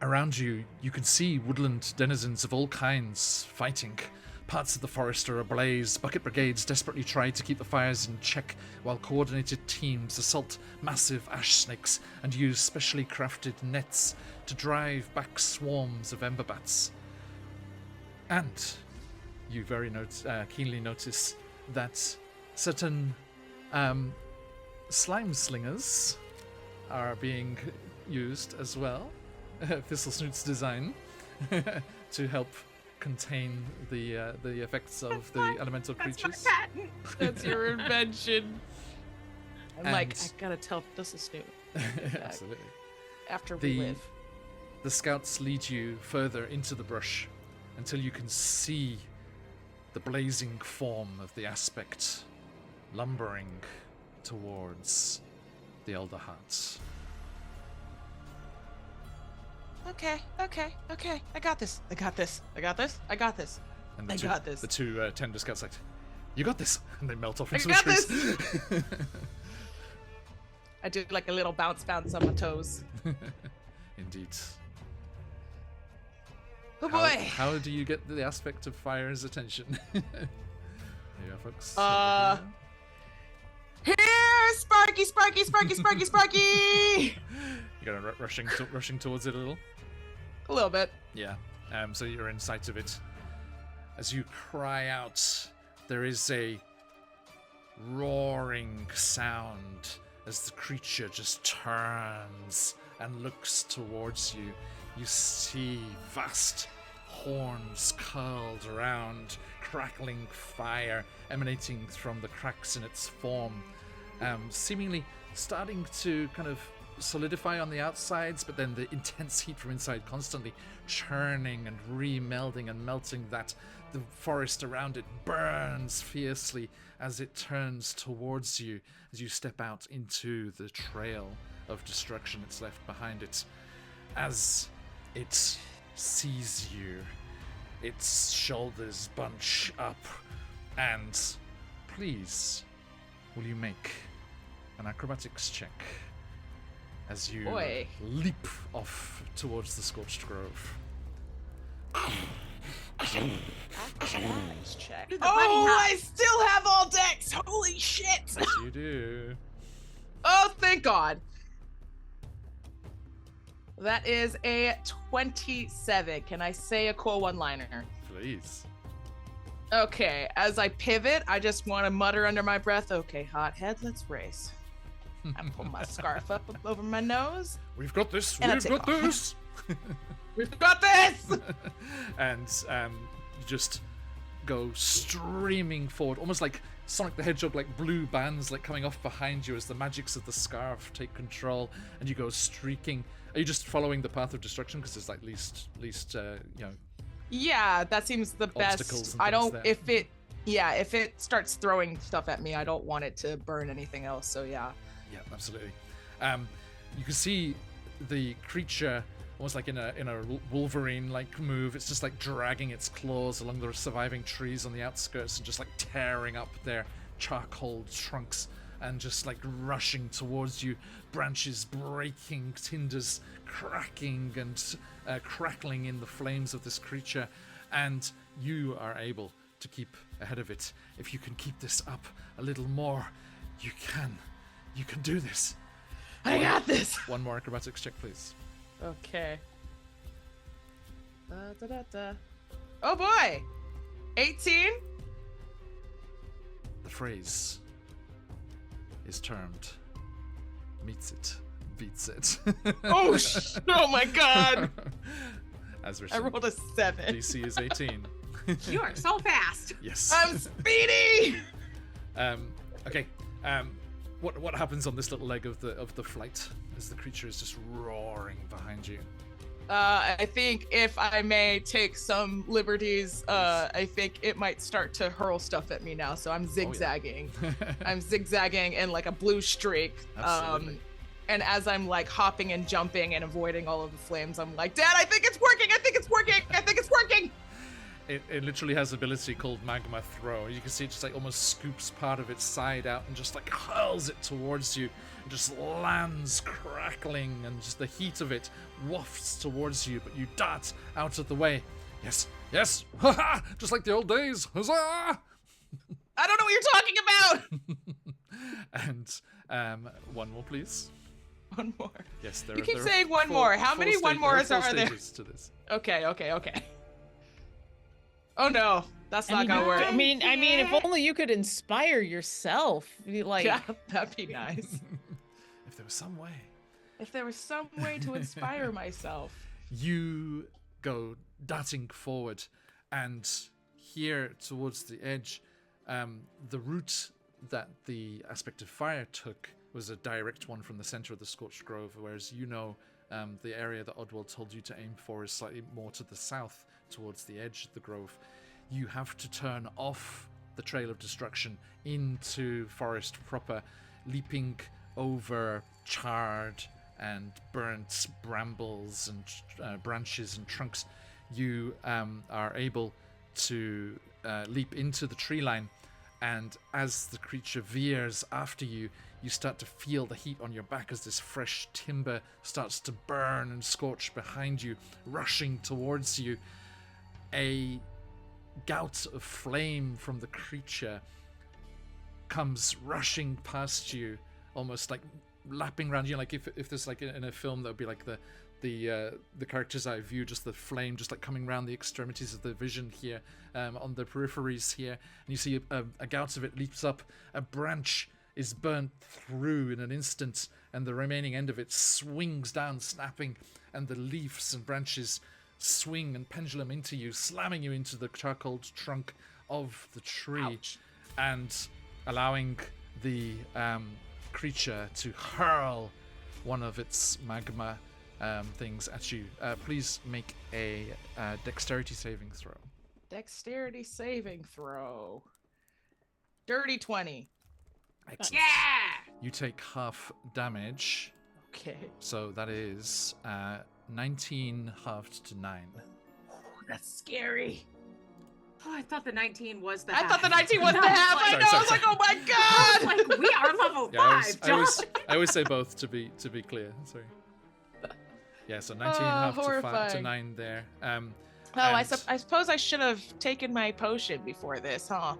around you can see woodland denizens of all kinds fighting. Parts of the forest are ablaze. Bucket brigades desperately try to keep the fires in check, while coordinated teams assault massive ash snakes and use specially crafted nets to drive back swarms of ember bats. And you very keenly notice that certain slime slingers are being used as well. Thistlesnoot's design to help contain the effects of the elemental creatures. That's your invention. I'm like, I gotta tell Thistlesnoot. Absolutely. After we live. The scouts lead you further into the brush until you can see the blazing form of the aspect lumbering towards the Elder Hearts. Okay. I got this. And the two tender scouts like, you got this, and they melt off into the trees. I do like a little bounce on my toes. Indeed. Oh boy. How do you get the aspect of fire's attention? Here you are, folks. Here, Sparky! You're gonna rushing towards it a little. A little bit. Yeah. So you're in sight of it. As you cry out, there is a roaring sound as the creature just turns and looks towards you. You see vast horns curled around, crackling fire emanating from the cracks in its form, seemingly starting to kind of solidify on the outsides, but then the intense heat from inside constantly churning and remelding and melting that the forest around it burns fiercely as it turns towards you as you step out into the trail of destruction that's left behind it. As it sees you, its shoulders bunch up, and please, will you make an acrobatics check as you leap off towards the Scorched Grove. Acrobatics check. I still have all decks! Holy shit! Yes, you do. Oh, thank God. That is a 27. Can I say a cool one-liner? Please. Okay, as I pivot, I just want to mutter under my breath, okay, hothead, let's race. I pull my scarf up over my nose. We've got this. And We've got this. We've got this! And you just go streaming forward, almost like Sonic the Hedgehog, like blue bands like coming off behind you as the magics of the scarf take control, and you go streaking. Are you just following the path of destruction because there's like least Yeah, that seems the best. I don't there. If it starts throwing stuff at me, I don't want it to burn anything else. So yeah. Yeah, absolutely. You can see the creature almost like in a Wolverine-like move. It's just like dragging its claws along the surviving trees on the outskirts and just like tearing up their charcoal trunks and just like rushing towards you, branches breaking, tinders cracking and crackling in the flames of this creature, and you are able to keep ahead of it. If you can keep this up a little more, you can do this. I got this. One more acrobatics check, please. Okay. Oh boy! 18? The phrase is termed Meets It, Beats It. Oh my god! As we're I rolled a 7. DC is 18. You are so fast. Yes. I'm speedy! Okay. What happens on this little leg of the flight as the creature is just roaring behind you? I think if I may take some liberties, I think it might start to hurl stuff at me now. So I'm zigzagging. I'm zigzagging in like a blue streak. Absolutely. And as I'm like hopping and jumping and avoiding all of the flames, I'm like, Dad, I think it's working. I think it's working. I think it's working. It literally has an ability called Magma Throw. You can see it just like almost scoops part of its side out and just like hurls it towards you. It just lands crackling and just the heat of it wafts towards you, but you dart out of the way. Yes, yes, haha! Just like the old days, huzzah! I don't know what you're talking about. And one more, please. One more. Yes, there. You keep there saying are one more. How many one mores there are there? stages to this. Okay. Oh no, that's not gonna work. I mean, if only you could inspire yourself. Like, Yeah, that'd be nice. If there was some way. If there was some way to inspire myself. You go darting forward, and here towards the edge, the route that the aspect of fire took was a direct one from the center of the scorched grove, whereas the area that Odwald told you to aim for is slightly more to the south, towards the edge of the grove. You have to turn off the trail of destruction into forest proper, leaping over charred and burnt brambles and branches and trunks. You are able to leap into the tree line, and as the creature veers after you, you start to feel the heat on your back as this fresh timber starts to burn and scorch behind you, rushing towards you. A gout of flame from the creature comes rushing past you, almost like lapping around you. Like if there's like in a film, that would be like the character's eye view, just the flame just like coming around the extremities of the vision here, on the peripheries here, and you see a gout of it leaps up. A branch is burnt through in an instant, and the remaining end of it swings down, snapping, and the leaves and branches swing and pendulum into you, slamming you into the charcoal trunk of the tree. Ouch. And allowing the creature to hurl one of its magma things at you. Please make a dexterity saving throw. Dexterity saving throw. Dirty 20. Excellent. Yeah. You take half damage, Okay. so that is 19 halved to 9. That's scary. Oh, I thought the 19 was the I half. thought the 19 was the half. I Sorry, know. I sorry, was like, oh my I god. was like, we are level Yeah, 5, I always say both to be clear. Sorry. Yeah, so 19 half to horrifying. 9 there. Oh, I and- suppose I should have taken my potion before this, huh?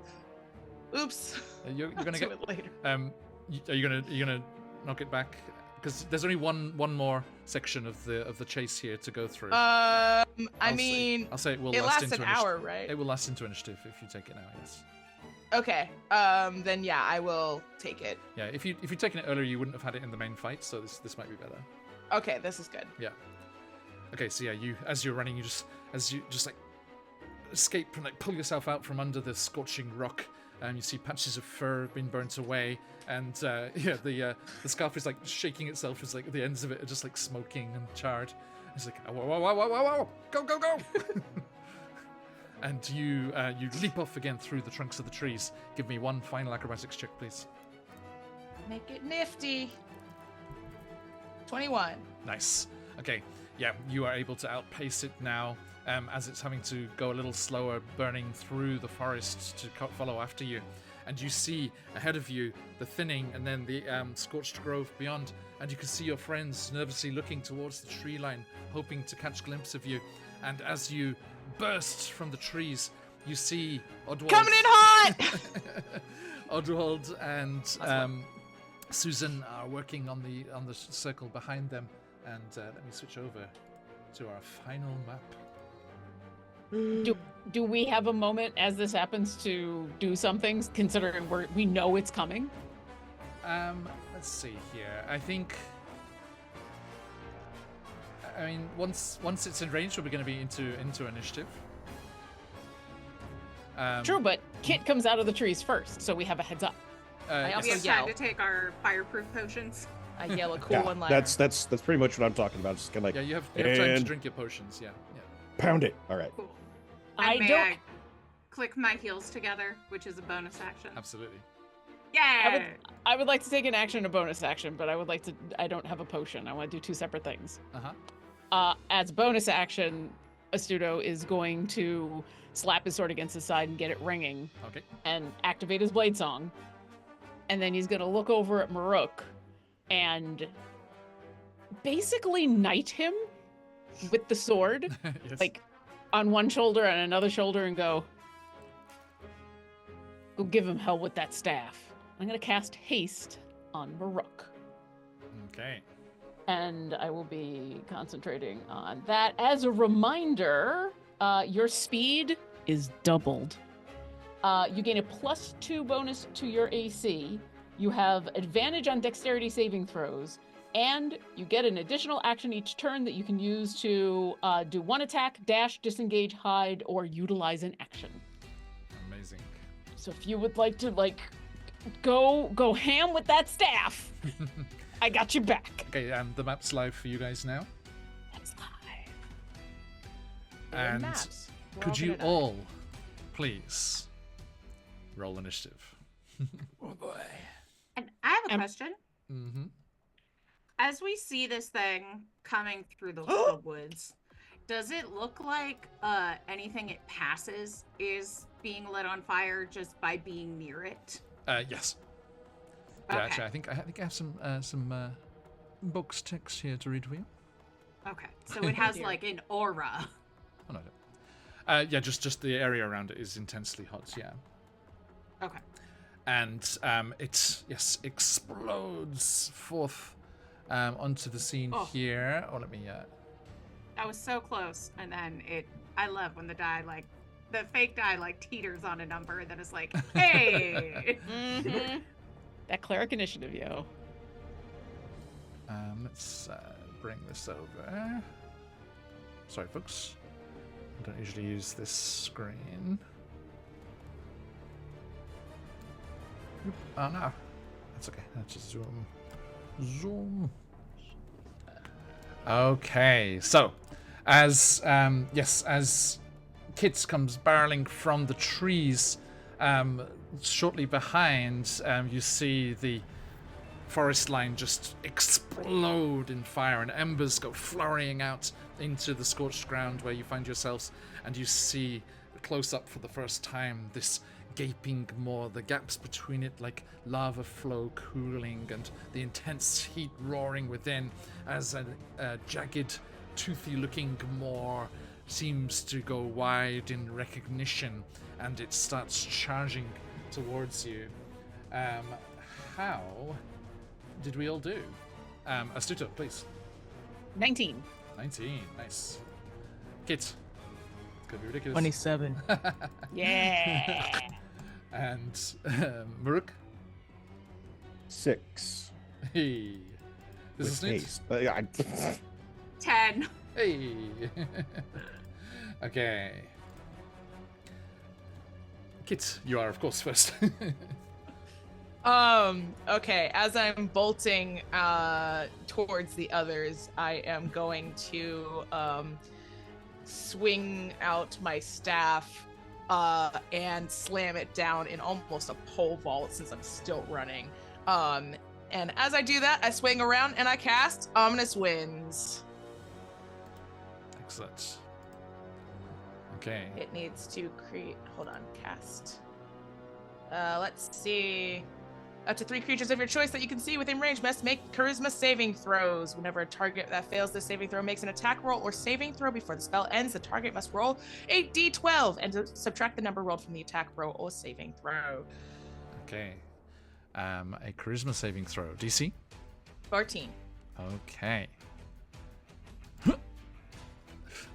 Oops. You're I'll gonna do get. it later. Are you gonna knock it back? Because there's only one more section of the chase here to go through. I I'll mean, say it will it last lasts into an hour, right? It will last into initiative if you take it now. Yes. Okay. Then yeah, I will take it. Yeah. If you'd taken it earlier, you wouldn't have had it in the main fight. So this might be better. Okay, this is good. Yeah. Okay. So yeah, as you're running, you just like escape and like pull yourself out from under the scorching rock. And you see patches of fur being burnt away, and the scarf is like shaking itself as like the ends of it are just like smoking and charred. It's like whoa, go! And you leap off again through the trunks of the trees. Give me one final acrobatics check, please. Make it nifty. 21. Nice. Okay. Yeah, you are able to outpace it now. As it's having to go a little slower, burning through the forest to follow after you. And you see ahead of you the thinning and then the scorched grove beyond. And you can see your friends nervously looking towards the tree line, hoping to catch a glimpse of you. And as you burst from the trees, you see Odwald. Coming in hot! Odwald and Susan are working on the circle behind them. And let me switch over to our final map. Do we have a moment as this happens to do something, considering we know it's coming? Let's see here. I think. I mean, once it's in range, we're going to be into initiative. True, but Kit comes out of the trees first, so we have a heads up. I We also have yell. time to take our fireproof potions. I yell a cool Yeah, one-liner. that's pretty much what I'm talking about. Just kind of like, Yeah, you have time to and drink your potions. Yeah. pound it. All right. Cool. I And may don't- I click my heels together, which is a bonus action. Absolutely. Yeah. I would like to take an action, a bonus action, but I don't have a potion. I want to do two separate things. As bonus action, Astuto is going to slap his sword against his side and get it ringing. Okay. And activate his blade song. And then he's going to look over at Maruk and basically knight him with the sword, Yes. like on one shoulder and another shoulder, and go give him hell with that staff. I'm going to cast haste on Maruk. Okay. And I will be concentrating on that. As a reminder, your speed is doubled. You gain a +2 bonus to your AC. You have advantage on dexterity saving throws. And you get an additional action each turn that you can use to do one attack, dash, disengage, hide, or utilize an action. Amazing. So if you would like to go ham with that staff, I got your back. Okay, the map's live for you guys now. That's live. And maps. We're could all you gonna die. all please roll initiative? Oh boy. And I have a Um, question. Mm-hmm. As we see this thing coming through the woods, does it look like anything it passes is being lit on fire just by being near it? Yes. Yeah, Okay. actually, I think I have some box text here to read for you. Okay. So it has dear. like an aura. Oh no. No. Yeah, just the area around it is intensely hot. Yeah. Okay. And it explodes forth onto the scene Oh. here. Oh, let me. That was so close. And then I love when the fake die teeters on a number and then it's like, hey. Mm-hmm. That cleric initiative, yo. Let's bring this over. Sorry, folks. I don't usually use this screen. Oop. Oh no, that's okay. Let's just zoom. Okay, so as Kit comes barreling from the trees, shortly behind, you see the forest line just explode in fire, and embers go flurrying out into the scorched ground where you find yourselves, and you see close up for the first time this gaping maw, the gaps between it like lava flow cooling, and the intense heat roaring within as a jagged, toothy-looking maw seems to go wide in recognition, and it starts charging towards you. How did we all do? Astuto, please. 19. 19, nice. Kit, could be ridiculous. 27. Yeah. And Maruk. 6. Hey. This is with neat. haste. But yeah, 10. Hey. Okay. Kit, you are of course first. Okay, as I'm bolting towards the others, I am going to swing out my staff and slam it down in almost a pole vault since I'm still running. And as I do that, I swing around and I cast Ominous Winds. Excellent. Okay. It needs to create. Hold on, cast. Let's see. Up to 3 creatures of your choice that you can see within range must make charisma saving throws. Whenever a target that fails this saving throw makes an attack roll or saving throw before the spell ends, the target must roll a d12 and subtract the number rolled from the attack roll or saving throw. Okay. A charisma saving throw. DC? 14. Okay.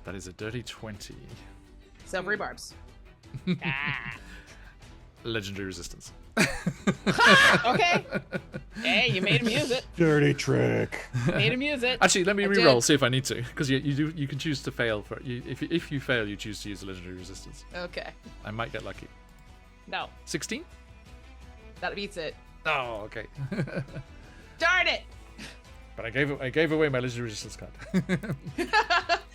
That is a dirty 20. Silvery barbs. Ah. Legendary resistance. Okay. Hey, you made him use it. Dirty trick. Made him use it. Actually, let me I re-roll, did. see if I need to, because you can choose to fail for if you fail, you choose to use a legendary resistance. Okay. I might get lucky. No. 16? That beats it. Oh, okay. Darn it! But I gave away my legendary resistance card.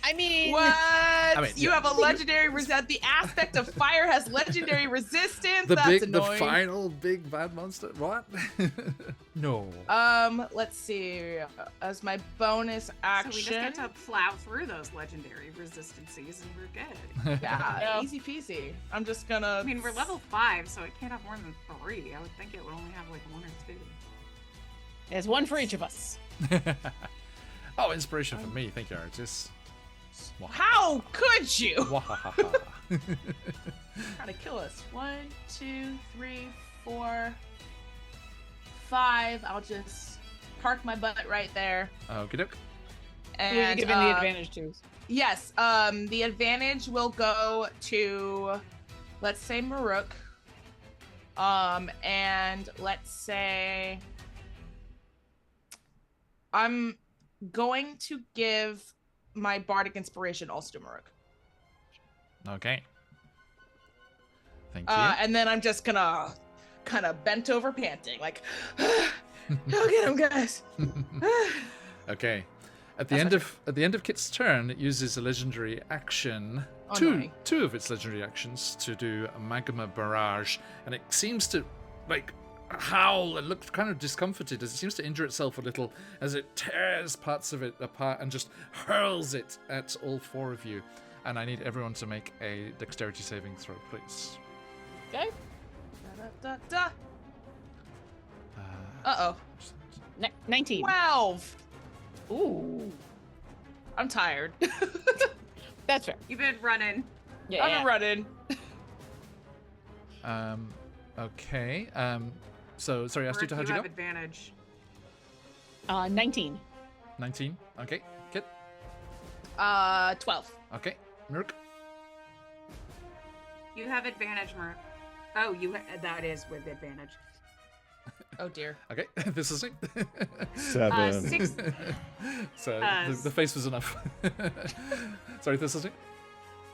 I mean, What? You yeah. have a legendary resist. The aspect of fire has legendary resistance. the That's annoying. the final big bad monster. What? No. Let's see. As my bonus So action. we just get to plow through those legendary resistances and we're good. Yeah, Yeah. easy peasy. I'm just gonna. I mean, we're level 5, so it can't have more than 3. I would think it would only have like 1 or 2. there's one for each of us. Oh, inspiration for me. Thank you, Artis. How could you? Wahahaha. Trying to kill us. 1, 2, 3, 4, 5. I'll just park my butt right there. Okie doke. Who are you And giving the advantage to? yes, the advantage will go to, let's say Maruk. And let's say I'm going to give my bardic inspiration also to Maruk. Okay. Thank you. And then I'm just gonna kind of bent over panting, like, go get him, guys. Okay. At the That's end of Kit's turn, it uses a legendary action. Oh, Two of its legendary actions to do a magma barrage, and it seems to like howl and look kind of discomforted as it seems to injure itself a little as it tears parts of it apart and just hurls it at all 4 of you. And I need everyone to make a dexterity saving throw, please. Okay. Da, da, da. Uh-oh. 19. 12. Ooh. I'm tired. That's fair. You've been running. Yeah. I'm running. Okay. So sorry, Mark, Astuta, how'd you you have go? advantage. 19. 19. Okay. Kit. 12. Okay. Nurk. You have advantage, Mark. Oh, that is with advantage. Oh dear. Okay. This is it. 7. 6. So Uh, the face was enough. Sorry, this is it.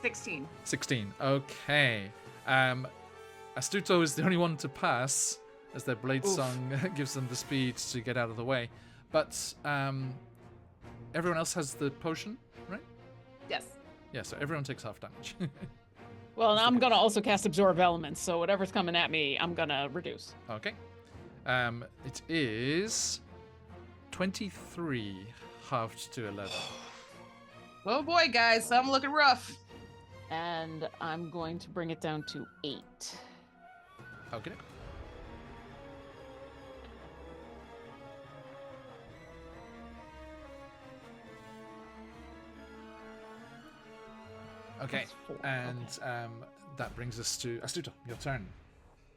16. 16. Okay. Astuto is the only one to pass, as their blade song gives them the speed to get out of the way. But everyone else has the potion, right? Yes. Yeah, so everyone takes half damage. Well, and I'm going to also cast Absorb Elements, so whatever's coming at me, I'm going to reduce. Okay. It is 23 halved to 11. Oh boy, guys, I'm looking rough. And I'm going to bring it down to 8. Okay. Okay, That's 4, and okay. that brings us to Astuto. Your turn.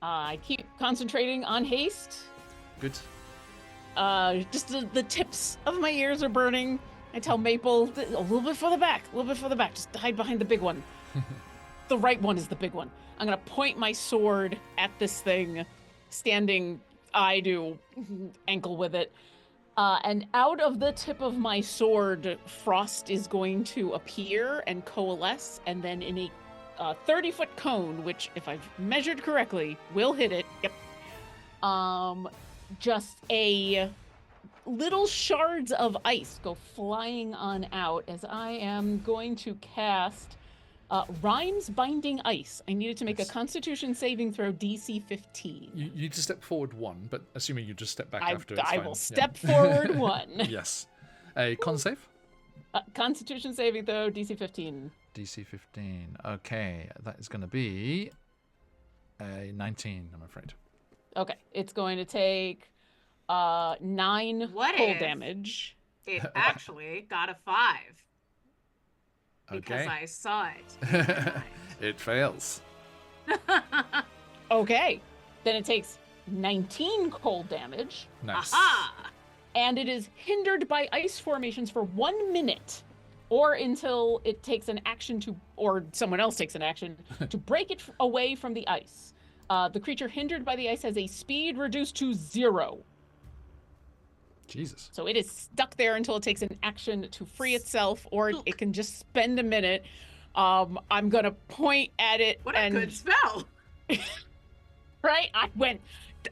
I keep concentrating on haste. Good. Just the tips of my ears are burning. I tell Maple, a little bit further back, just hide behind the big one. The right one is the big one. I'm gonna point my sword at this thing, standing ankle with it. And out of the tip of my sword, frost is going to appear and coalesce, and then in a 30-foot cone, which, if I've measured correctly, will hit it. Yep. Just a little shards of ice go flying on out as I am going to cast Rhymes Binding Ice. I needed to make a Constitution saving throw DC 15. You need to step forward 1, but assuming you just step back after, it's I fine. will Yeah. step forward 1. Yes. A con save? Constitution saving throw DC 15. DC 15. Okay, that is going to be a 19, I'm afraid. Okay, it's going to take 9 What cold if- damage. It actually got a 5. Because Okay. I saw it. It fails. Okay, then it takes 19 cold damage, Nice. Aha! and it is hindered by ice formations for 1 minute, or until it takes an action to, or someone else takes an action to break it away from the ice. The creature hindered by the ice has a speed reduced to 0. Jesus. So it is stuck there until it takes an action to free itself, or it can just spend a minute. I'm gonna point at it. What a good spell! Right? I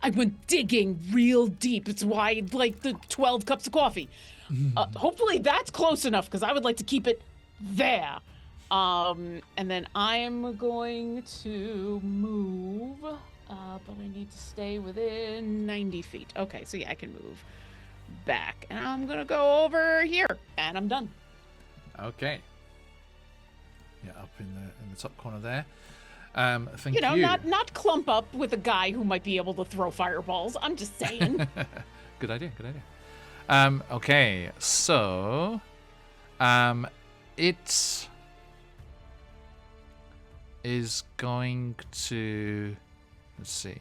went digging real deep. It's why like the 12 cups of coffee. Hopefully that's close enough, because I would like to keep it there. And then I am going to move, but I need to stay within 90 feet. Okay, so yeah, I can move back. And I'm gonna go over here, and I'm done. Okay. Yeah, up in the top corner there. Thank you. Not clump up with a guy who might be able to throw fireballs. I'm just saying. Good idea. Okay, so it is going to, let's see.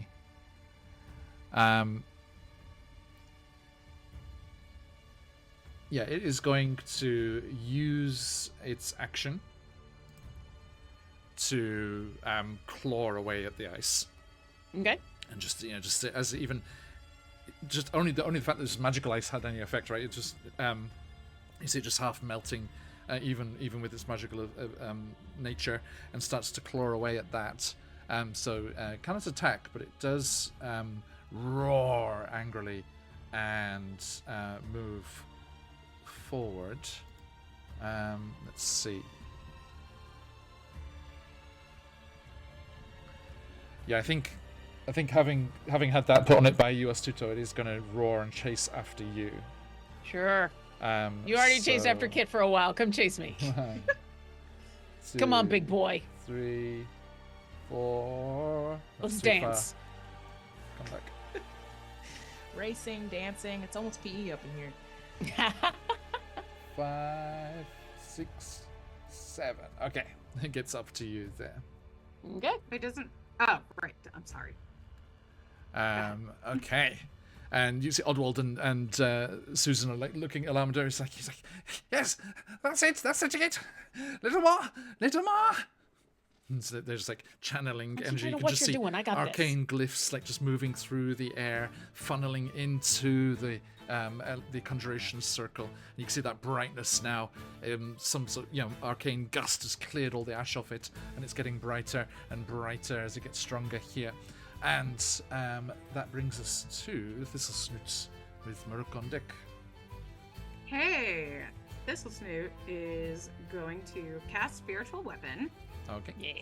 Yeah, it is going to use its action to claw away at the ice. Okay. And just as even just only the fact that this magical ice had any effect, right? It just you see it just half melting, even with its magical nature, and starts to claw away at that. So cannot attack, but it does roar angrily and move forward. Let's see. Yeah, I think having had that put on it by you, Astuto, it is going to roar and chase after you. Sure. You already chased after Kit for a while. Come chase me. 1, 2, Come on, big boy. 3, 4. Let's That's too dance. far. Come back. Racing, dancing. It's almost PE up in here. 5, 6, 7. Okay, it gets up to you there. Okay. It doesn't. Oh, right. I'm sorry. Okay. And you see Oddwald and Susan are like looking at Alameda. He's like, yes, that's it, Kit. Little more. And so they're just like channeling energy. You can just see arcane glyphs like just moving through the air, funneling into the conjuration circle. And you can see that brightness now. Some sort of, arcane gust has cleared all the ash off it, and it's getting brighter and brighter as it gets stronger here. And that brings us to Thistlesnoot with Maruk on deck. Hey, Thistlesnoot is going to cast Spiritual Weapon. Okay. Yeah.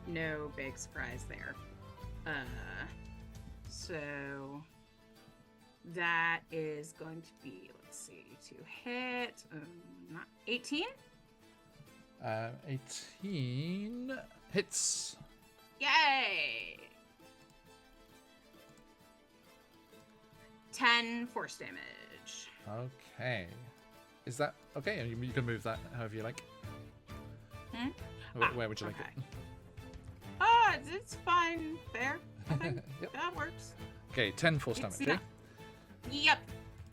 No big surprise there. So that is going to be, let's see, to hit, not 18? 18 hits. Yay! 10 force damage. Okay. Is that okay? You can move that however you like. Where would you like it? It's fine there. I think Yep. that works. Okay, 10 force damage. It's not- Yep.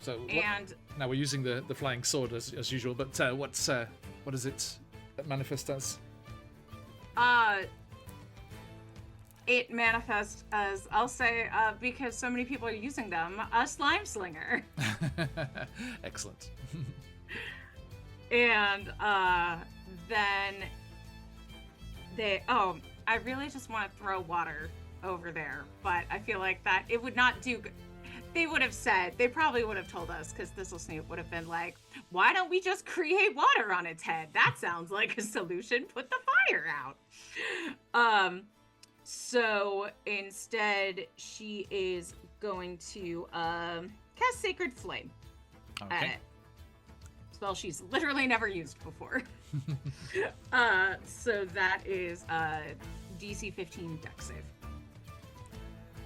So And now we're using the flying sword as usual, but what does it manifest as? It manifests as, I'll say, because so many people are using them, a slime slinger. Excellent. And then I really just want to throw water over there, but I feel like that it would not do. They would have said, they probably would have told us, because Thistlesnoot would have been like, why don't we just create water on its head? That sounds like a solution. Put the fire out. So instead, she is going to cast Sacred Flame. Okay. Spell she's literally never used before. So that is DC 15 Dex save.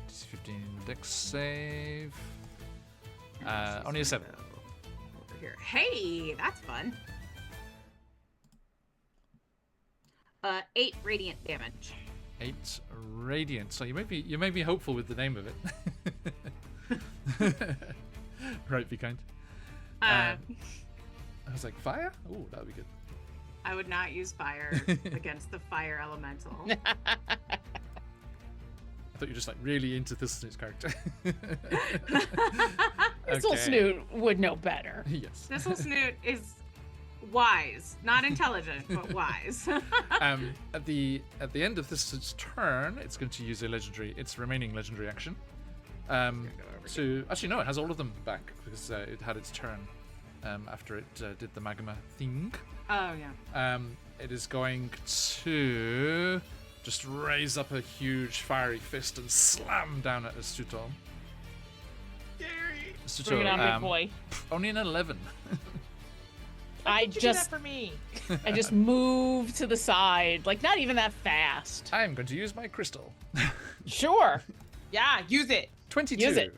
DC 15 dex save. Only a 7. Over here. Hey, that's fun. 8 radiant damage. 8 radiant. So you may be hopeful with the name of it. Right, be kind. I was like, fire? Oh, that would be good. I would not use fire against the fire elemental. I thought you were just like really into Thistlesnoot's character. Thistle Snoot would know better. Yes. Thistlesnoot is wise, not intelligent, but wise. At the end of this turn, it's going to use its remaining legendary action. Actually no, it has all of them back because it had its turn after it did the magma thing. Oh yeah. It is going to just raise up a huge fiery fist and slam down at Astuto. Bring it on, big boy. Only an 11. I do just that for me. I just move to the side, like not even that fast. I'm going to use my crystal. Sure. Yeah, use it. 22. Use it.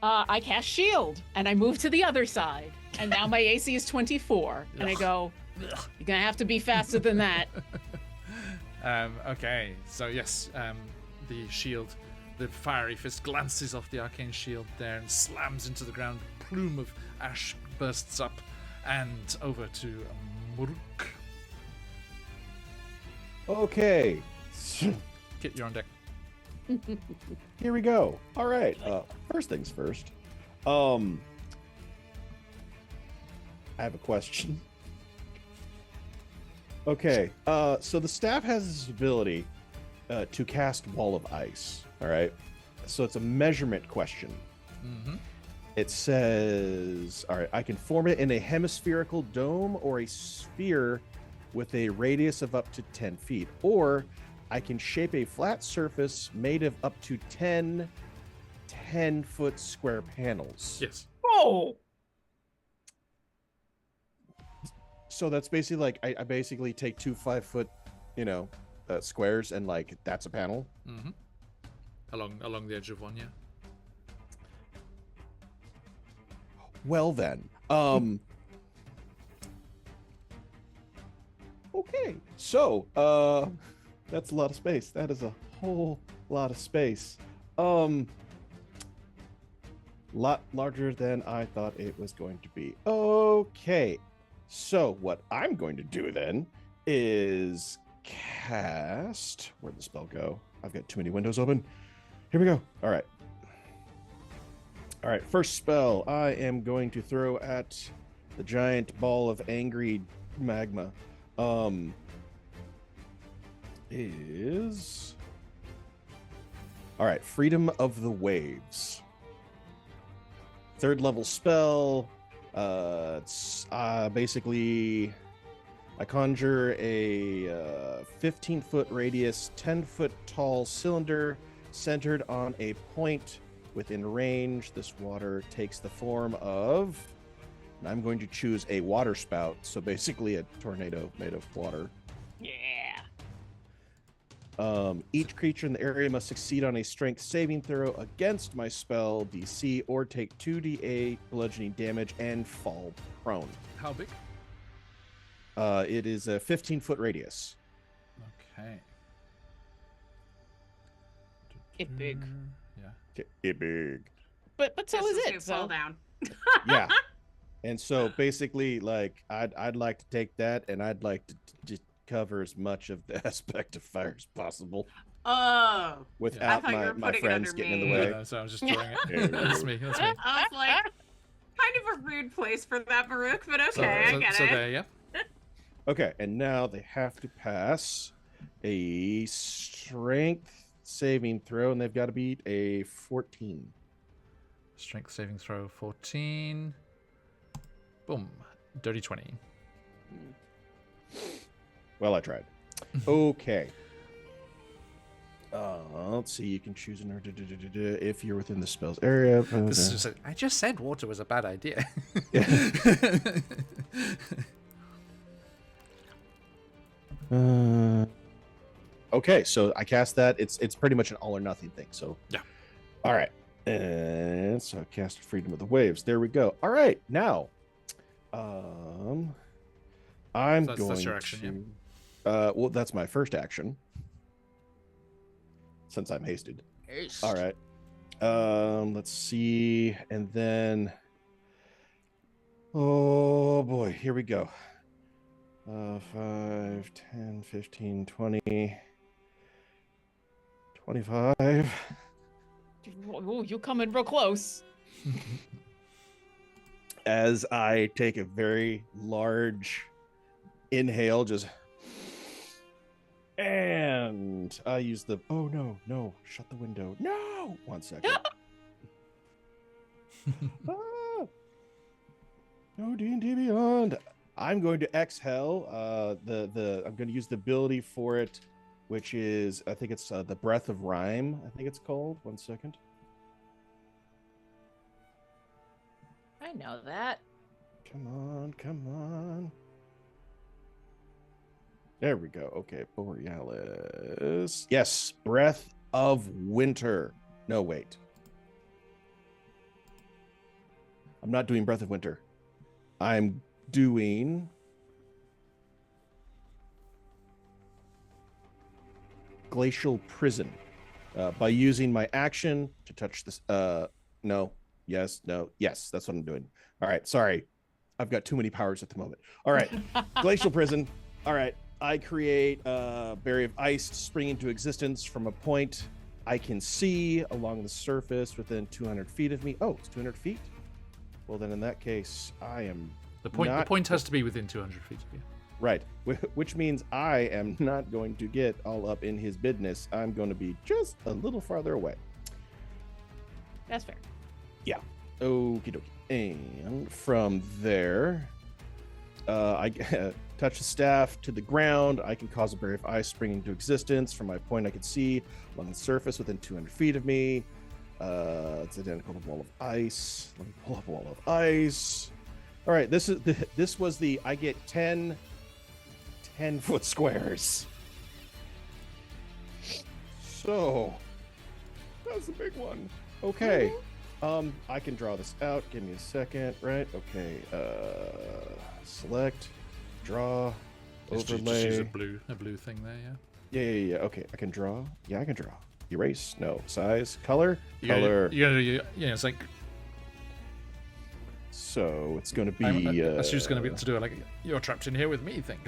I cast shield and I move to the other side, and now my AC is 24, and I go, you're gonna have to be faster than that. Okay, so yes, the shield, the fiery fist glances off the arcane shield there and slams into the ground. A plume of ash bursts up and over to Muruk. Okay. Kit, you're on deck. Here we go. All right. First things first. I have a question. Okay. So the staff has this ability to cast Wall of Ice. All right. So it's a measurement question. Mm-hmm. It says, all right, I can form it in a hemispherical dome or a sphere with a radius of up to 10 feet, or I can shape a flat surface made of up to 10 10-foot square panels. Yes. Oh. So that's basically like I basically take 2 5-foot, squares, and like that's a panel. Mm-hmm. Along the edge of one, yeah. Well then, okay. So that's a lot of space. That is a whole lot of space. Lot larger than I thought it was going to be. Okay. So what I'm going to do then is cast. Where'd the spell go? I've got too many windows open. Here we go. All right. All right. First spell I am going to throw at the giant ball of angry magma. Is all right. Freedom of the Waves. 3rd level spell. It's basically I conjure a 15-foot radius, 10-foot tall cylinder centered on a point within range. This water takes the form of, and I'm going to choose a water spout, so basically a tornado made of water. Yeah. Each creature in the area must succeed on a strength saving throw against my spell DC or take 2d8 bludgeoning damage and fall prone. How big? It is a 15-foot radius. Okay. It big. Yeah. It big. But so is it. Fall So down. Yeah. And so basically, like, I'd like to take that, and I'd like to just cover as much of the aspect of fire as possible Oh. without I thought you were my putting it friends under getting in me. the way. No, so I was just throwing it. That's me. That's me. I was like, kind of a rude place for that, Maruk, but okay, I get so it. there, yeah. Okay, and now they have to pass a strength saving throw, and they've got to beat a 14. Strength saving throw 14. Boom. Dirty 20. Well, I tried. Okay. Let's see. You can choose an if you're within the spell's area. This is just I just said water was a bad idea. Okay, so I cast that. It's pretty much an all or nothing thing. So Yeah. All right. And so I cast Freedom of the Waves. There we go. All right. Now, I'm So going that's your action, to. Well, that's my first action. Since I'm hasted. All right. Let's see, and then. Oh boy, here we go. 5, 10, 15, 20, 25. Ooh, you coming real close. As I take a very large inhale, just and I use the oh no, shut the window. No, 1 second. Ah, no D&D Beyond. I'm going to exhale. I'm going to use the ability for it, which is I think it's the Breath of Rhyme. I think it's called. 1 second. I know that. Come on. There we go. Okay, Borealis. Yes, Breath of Winter. No, wait. I'm not doing Breath of Winter. I'm doing Glacial Prison by using my action to touch this. No, yes, that's what I'm doing. All right, sorry. I've got too many powers at the moment. All right, Glacial Prison. All right, I create a barrier of ice to spring into existence from a point I can see along the surface within 200 feet of me. Oh, it's 200 feet? Well, then in that case, I am The point has to be within 200 feet of you. right, which means I am not going to get all up in his business. I'm going to be just a little farther away. That's fair. Yeah. Okie dokie. And from there, I touch the staff to the ground. I can cause a barrier of ice spring into existence from my point I can see along the surface within 200 feet of me. It's identical to wall of ice. Let me pull up wall of ice. All right, this was the I get 10 10-foot squares. So that's a big one. Okay. I can draw this out. Give me a second, right? Okay. Select, draw, overlay. Just use a blue thing there, yeah. Yeah. Okay, I can draw. Yeah, I can draw. Erase. No. Size. Color. You Color. gotta, it's like. So it's going to be. That's just going to be able to do it like you're trapped in here with me thing.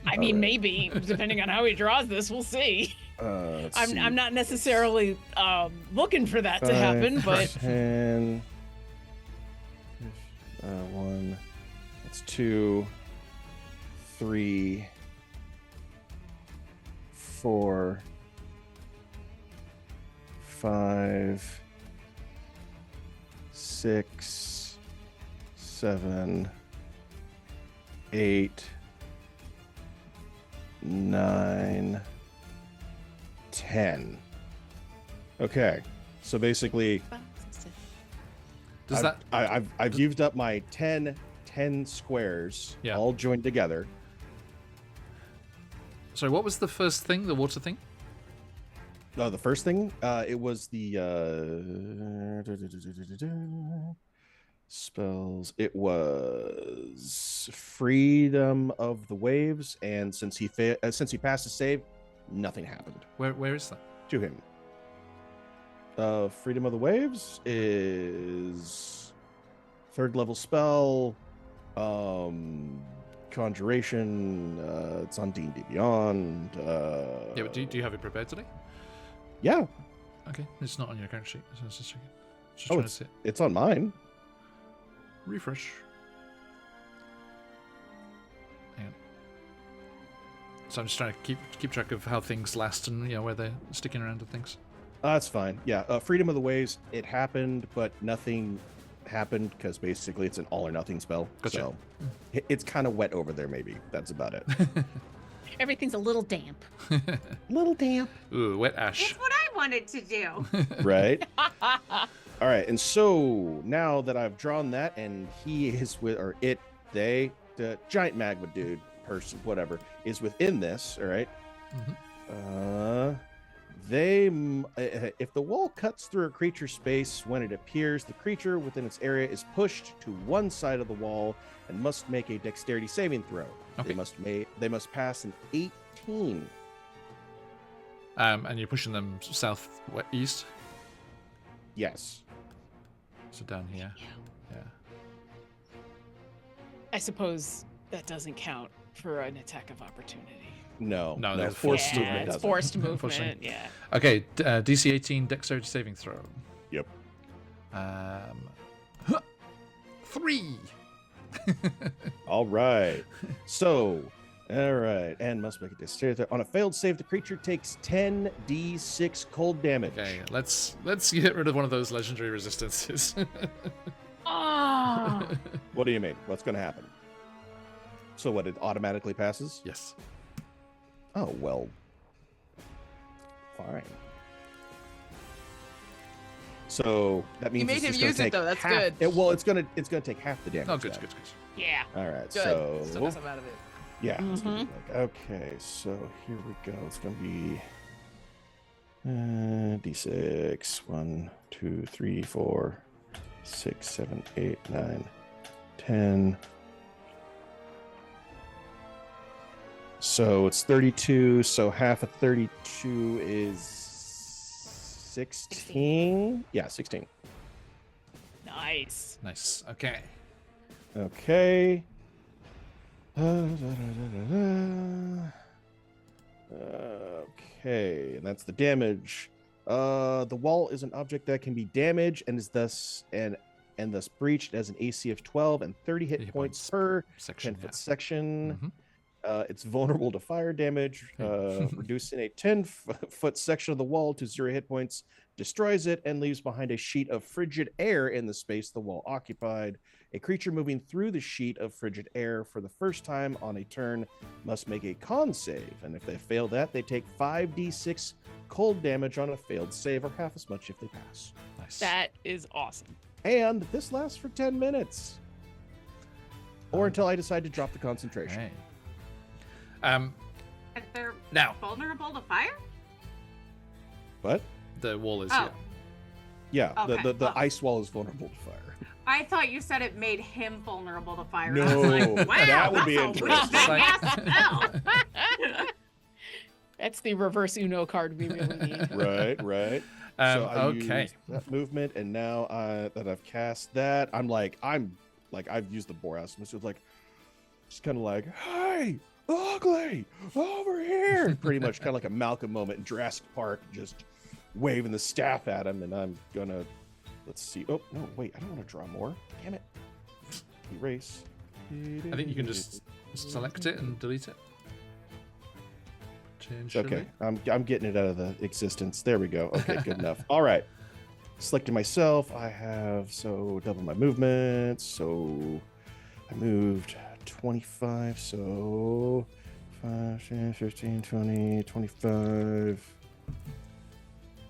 I mean, maybe depending on how he draws this, we'll see. I'm not necessarily looking for that to happen, but 10, 1. That's 2, 3, 4, 5, 6, 7, 8, 9, 10. Okay, so basically, Does I've used up my 10 squares, Yeah. all joined together. Sorry, what was the first thing? The water thing? The first thing, it was the spells. It was Freedom of the Waves, and since he passed his save, nothing happened Where is that? to him. Freedom of the Waves is 3rd level spell. Conjuration. It's on D&D Beyond. Yeah, but do you have it prepared today? Yeah. Okay, it's not on your character sheet. So just checking. Just Oh, trying to see it. it's on mine. Refresh. Hang on. So I'm just trying to keep track of how things last and where they're sticking around and things. That's fine. Yeah, Freedom of the Waves. It happened, but nothing happened because basically it's an all or nothing spell. Gotcha. So it's kind of wet over there. Maybe that's about it. everything's a little damp. Little damp. Ooh, wet ash. That's what I wanted to do. Right. All right, and so now that I've drawn that, and he is with, or it, they, the giant magma dude, person, whatever, is within this. All right. If the wall cuts through a creature's space when it appears, the creature within its area is pushed to one side of the wall and must make a dexterity saving throw. Okay. They must pass an 18. And you're pushing them south, east. Yes. So down here. Yeah. I suppose That doesn't count for an attack of opportunity. No, that's forced Yeah, movement it's doesn't. forced movement. Unfortunately. Yeah. Okay, DC 18 dexterity saving throw. Yep. 3. All right. So, all right, and must make a dexterity. On a failed save, the creature takes 10d6 cold damage. Okay, let's get rid of one of those legendary resistances. Ah. What do you mean? What's going to happen? So what? It automatically passes? Yes. Oh well. Fine. So that means You made it's him just gonna use it take though. That's half- good. it's gonna take half the damage. Oh, good, then. good, good. Yeah. All right. Good. So Still got some out of it. yeah. It's gonna Mhm. be like, okay. So here we go. It's gonna be d6. 1, 2, 3, 4, 6, 7, 8, 9, 10. So it's 32. So half of 32 is 16. Yeah, 16. Nice. Nice. Okay. Okay. Okay, and that's the damage. The wall is an object that can be damaged and is thus breached as an AC of 12 and 30 hit 30 points points per Section. 10-foot section. Mhm. It's vulnerable to fire damage, reducing a 10-foot section of the wall to 0 hit points, destroys it, and leaves behind a sheet of frigid air in the space the wall occupied. A creature moving through the sheet of frigid air for the first time on a turn must make a con save, and if they fail that, they take 5d6 cold damage on a failed save, or half as much if they pass. Nice. That is awesome. And this lasts for 10 minutes, or until I decide to drop the concentration. Okay. And they're Now vulnerable to fire? What? the wall is Oh. Yeah, Okay, the well- ice wall is vulnerable to fire. I thought you said it made him vulnerable to fire. No, I was like, wow, that would be that's a weak interesting. badass spell. That's the reverse Uno card we really need. Right. Um, So I okay. used that movement, and now that I've cast that, I'm like I've used the Boreas, and it's just like, just kind of like, hey, ugly, over here, pretty much kind of like a Malcolm moment in Jurassic Park, just waving the staff at him, and I'm gonna, let's see. Oh no, wait, I don't want to draw more. Damn it. Erase. I think you can just select it and delete it. Change. Okay, I'm getting it out of the existence. There we go. Okay, good enough. All right. Selecting myself, I have double my movement. So I moved 25. So 5, 10, 15, 20, 25.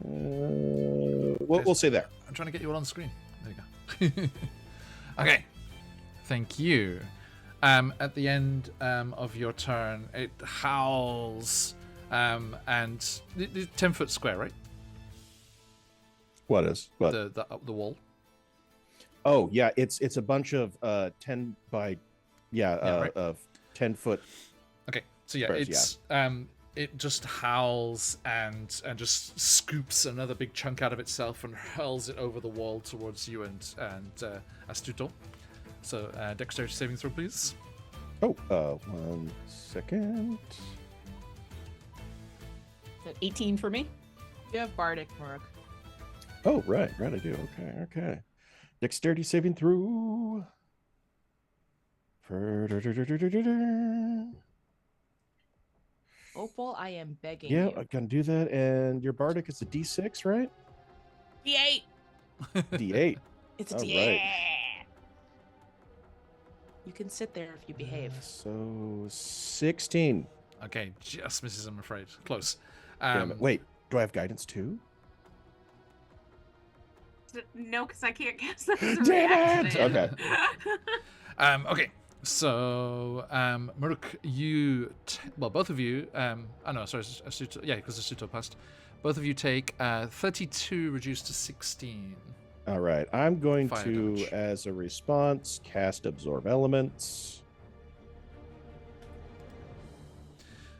We'll say there. I'm trying to get you all on screen. There you go. Okay. Thank you. At the end of your turn, it howls, and the 10-foot square, right? What is? What? The wall. Oh yeah, it's a bunch of 10 by right. of 10-foot. Okay, so yeah, Squares, it's it just howls and just scoops another big chunk out of itself and hurls it over the wall towards you and Astuto. So dexterity saving throw, please. Oh, 1 second. Is that 18 for me? You have Bardic, Mark. Oh, right, I do. Okay. Dexterity saving through. Opal, I am begging Yeah, you. I'm gonna do that. And your bardic is a D6, right? D8. D8. It's a All D8. right. You can sit there if you behave. So 16. Okay, just misses, I'm afraid. Close. Damn it. Wait, do I have guidance too? No, because I can't cast that as a Damn it! reaction. Okay. Okay. So, Muruk, both of you. Astuto. Yeah, because Astuto passed. Both of you take 32 reduced to 16. All right. I'm going Fire to, damage. as a response, cast Absorb Elements.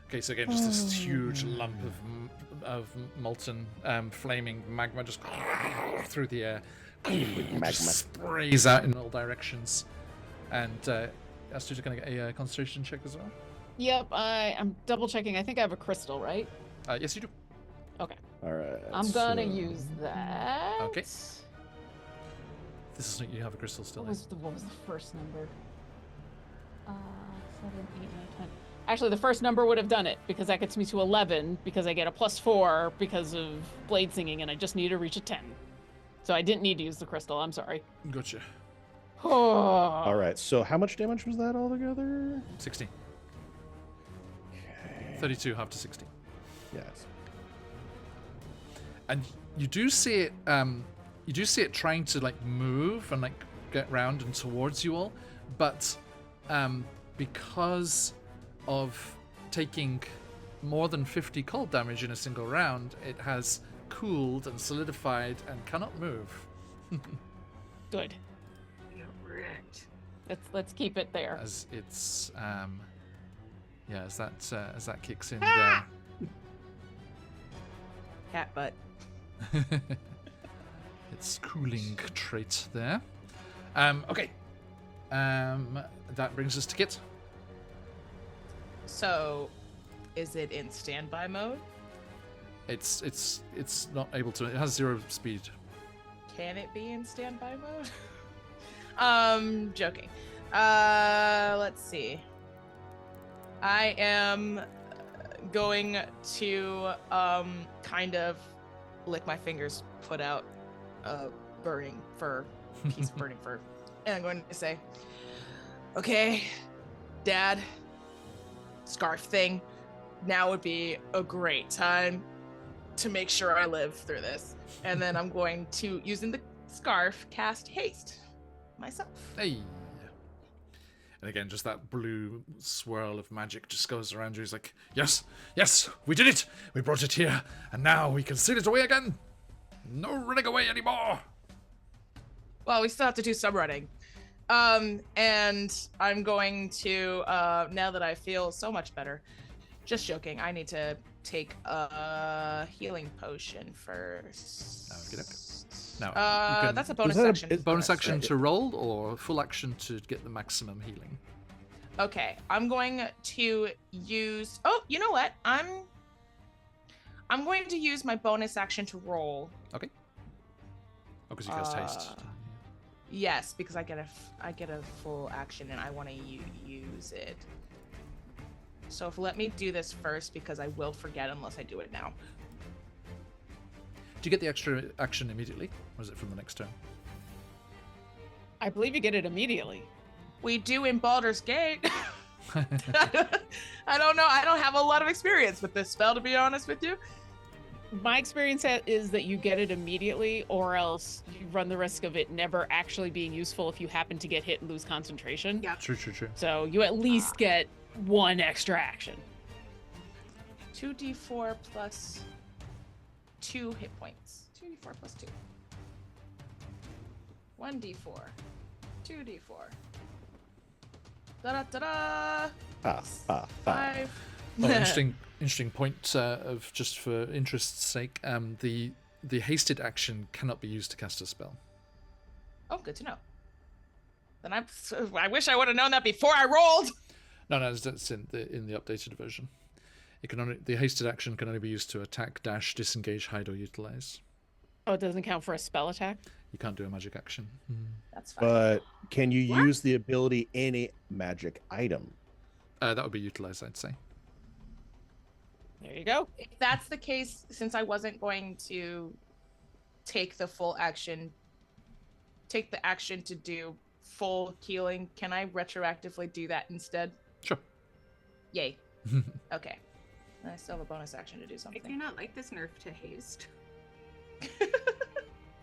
Okay, so again, just this huge lump of molten, flaming magma just through the air, Magma. just sprays out in all directions, and Astuta, can I get a concentration check as well? Yep, I'm double checking. I think I have a crystal, right? Yes, you do. Okay. All right. I'm gonna use that. Okay. This is you have a crystal still. What was the first number? 7, 8, 9, 10. Actually, the first number would have done it because that gets me to 11 because I get a +4 because of blade singing, and I just need to reach a 10. So I didn't need to use the crystal. I'm sorry. Gotcha. All right. So how much damage was that altogether? 16. Okay. 32 half to 16. Yes. And you do see it. You do see it trying to like move and like get round and towards you all, but because of taking more than 50 cold damage in a single round, it has cooled and solidified and cannot move. Good. Let's keep it there. As it's as that kicks in there. Cat butt. It's cooling trait there. Okay. That brings us to Kit. So, is it in standby mode? It's not able to. It has 0 speed. Can it be in standby mode? Joking. Let's see. I am going to kind of lick my fingers, put out burning fur, piece of burning fur, and I'm going to say, "Okay, Dad, scarf thing. Now would be a great time to make sure I live through this." And then I'm going to, using the scarf, cast haste myself. Hey. And again, just that blue swirl of magic just goes around you. He's like, yes, we did it. We brought it here, and now we can seal it away again. No running away anymore. Well, we still have to do some running. And I'm going to, now that I feel so much better, just joking, I need to take a healing potion first. Now, you can, that's a bonus Is that action. bonus action to roll or full action to get the maximum healing? Okay, I'm going to use, oh, you know what? I'm going to use my bonus action to roll. Okay. Oh, because you cast haste. Yes, because I get a full action and I want to use it. So let me do this first because I will forget unless I do it now. Do you get the extra action immediately, or is it from the next turn? I believe you get it immediately. We do in Baldur's Gate. I don't know. I don't have a lot of experience with this spell, to be honest with you. My experience is that you get it immediately, or else you run the risk of it never actually being useful if you happen to get hit and lose concentration. Yeah. True. So you at least get 1 extra action. 2d4 plus 2 hit points. 2d4 plus 2. 1d4. 2d4. Da-da-da-da! 5. Well, interesting point of just for interest's sake. The hasted action cannot be used to cast a spell. Oh, good to know. Then I wish I would have known that before I rolled. No, that's in the updated version. The hasted action can only be used to attack, dash, disengage, hide, or utilize. Oh, it doesn't count for a spell attack? You can't do a magic action. That's fine. But can you use the ability in a magic item? That would be utilized, I'd say. There you go. If that's the case, since I wasn't going to take the action to do full healing, can I retroactively do that instead? Sure. Yay. Okay. I still have a bonus action to do I do something. not like this nerf to haste.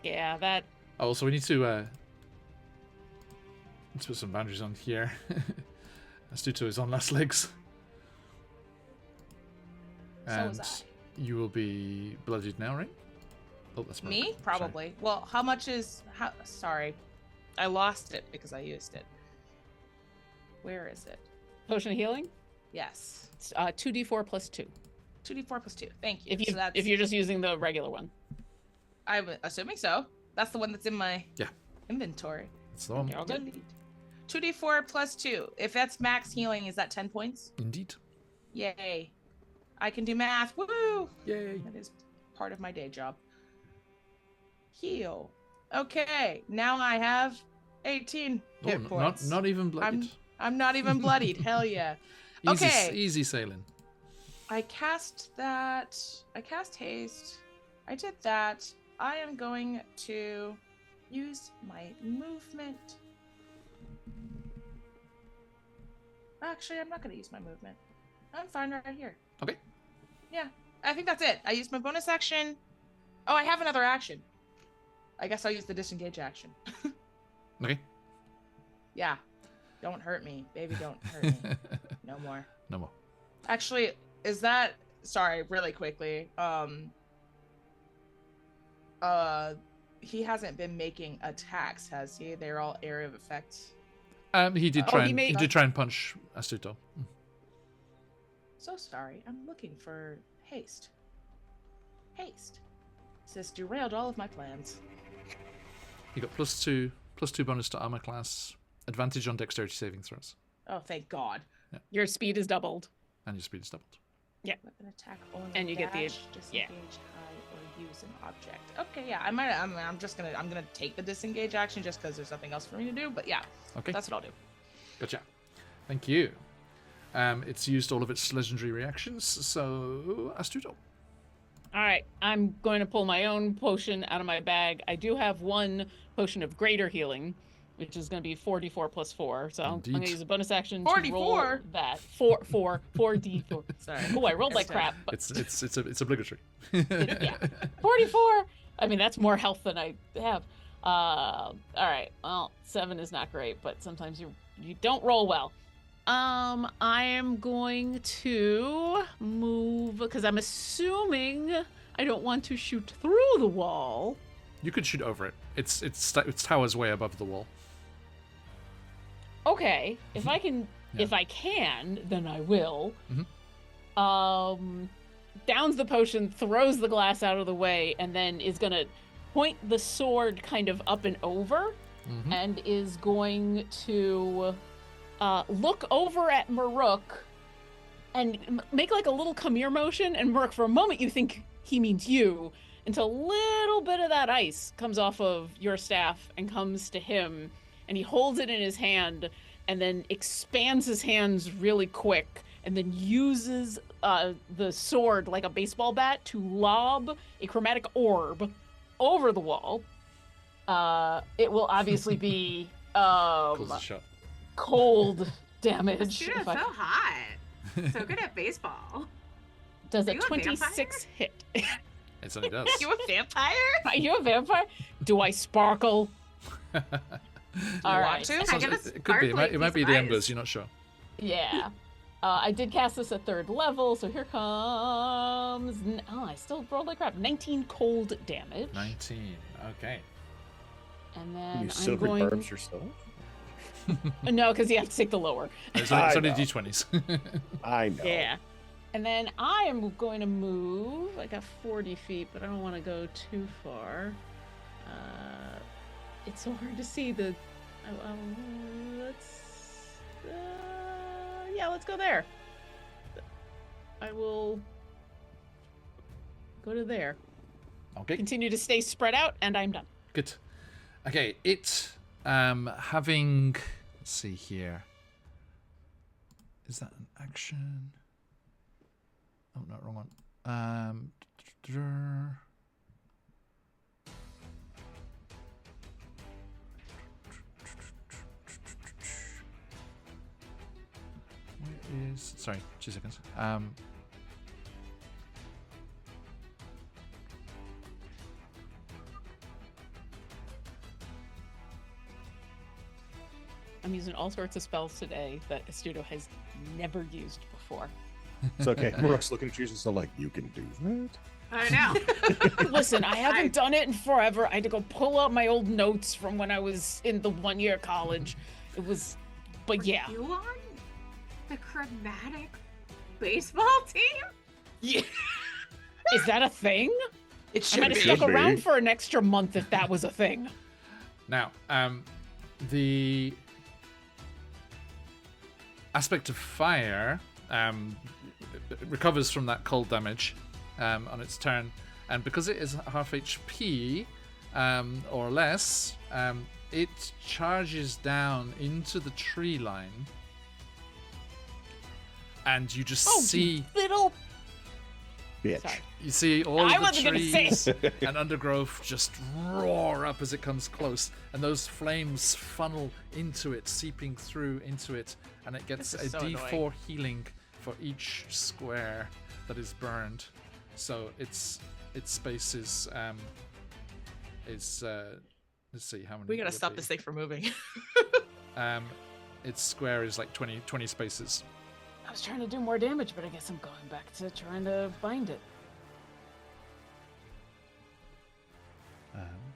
Yeah, that... Oh, also, we need to let's put some boundaries on here. Astuto is on last legs. So And was you will be bloodied now, right? Oh, that's Me? broken. Probably. Well, how much is... Sorry. I lost it because I used it. Where is it? Potion of healing? Yes. It's 2d4 plus 2. 2d4 plus 2. Thank you. If you're just using the regular one. I'm assuming so. That's the one that's in my Yeah. inventory. That's the one. You're all good. Delete. 2d4 plus 2. If that's max healing, is that 10 points? Indeed. Yay. I can do math. Woo! Yay. That is part of my day job. Heal. Okay, now I have 18 hit points. Not even bloodied. I'm not even bloodied. Hell yeah. Okay. Easy sailing. I cast that. I cast haste. I did that. I am going to use my movement. Actually, I'm not going to use my movement. I'm fine right here. Okay. Yeah, I think that's it. I used my bonus action. Oh, I have another action. I guess I'll use the disengage action. Okay. Yeah. Don't hurt me. Baby, don't hurt me. No more. No more. Actually, is that... Sorry, really quickly. He hasn't been making attacks, has he? They're all area of effect. He did try and punch Astuto. So sorry. I'm looking for haste. Haste. This derailed all of my plans. You got +2 bonus to armor class, advantage on dexterity saving throws. Oh, thank God. Yeah. Your speed is doubled. And your speed is doubled. Yeah. Weapon attack only. And you get the disengage high or use an object. Okay, yeah. I'm gonna take the disengage action just because there's nothing else for me to do. But yeah. Okay. That's what I'll do. Gotcha. Thank you. It's used all of its legendary reactions, so Astuto. All right, I'm going to pull my own potion out of my bag. I do have one potion of greater healing, which is going to be 4d4 plus 4. So I'm going to use a bonus action to roll that. 4d4. Sorry. Oh, I rolled like crap. But... It's obligatory. Yeah. 44. I mean, that's more health than I have. All right. Well, 7 is not great, but sometimes you don't roll well. I am going to move because I'm assuming I don't want to shoot through the wall. You could shoot over it. Its towers way above the wall. Okay, if I can, then I will. Mm-hmm. Downs the potion, throws the glass out of the way, and then is gonna point the sword kind of up and over, and is going to look over at Maruk and make like a little come here motion. And Maruk, for a moment, you think he means you, until a little bit of that ice comes off of your staff and comes to him, and he holds it in his hand and then expands his hands really quick and then uses the sword like a baseball bat to lob a chromatic orb over the wall. It will obviously be cold damage. Dude, so hot. So good at baseball. Does a 26 hit? It certainly does. You a vampire? Are you a vampire? Do I sparkle? All right. It could be. It might be the embers. You're not sure. Yeah. I did cast this at 3rd level, so here comes... Oh, I still rolled like crap. 19 cold damage. 19. Okay. And then you still barbs yourself? No, because you have to take the lower. It's only d20s. I know. Yeah. And then I am going to move. I got 40 feet, but I don't want to go too far. It's so hard to see the... let's go there. I will go to there. Okay. Continue to stay spread out, and I'm done. Good. Okay, it having... Let's see here. Is that an action? Oh, no, wrong one. Where is... Sorry, 2 seconds. I'm using all sorts of spells today that Astuto has never used before. It's okay. Maruk's looking at you and so like, you can do that? I know. Listen, I haven't done it in forever. I had to go pull out my old notes from when I was in the 1-year college. It was... But yeah. Were you on the chromatic baseball team? Yeah. Is that a thing? It I should might have be. stuck around for an extra month if that was a thing. Now, the aspect of fire it recovers from that cold damage on its turn, and because it is half HP or less, it charges down into the tree line, and you just see little. Bitch. Sorry. you see all I of the wasn't gonna say trees and undergrowth just roar up as it comes close, and those flames funnel into it, seeping through into it, and it gets This a is so D4 annoying. healing for each square that is burned. So its space is let's see how many. We gotta would stop be. this thing from moving. Its square is like 20 spaces. I was trying to do more damage, but I guess I'm going back to trying to bind it.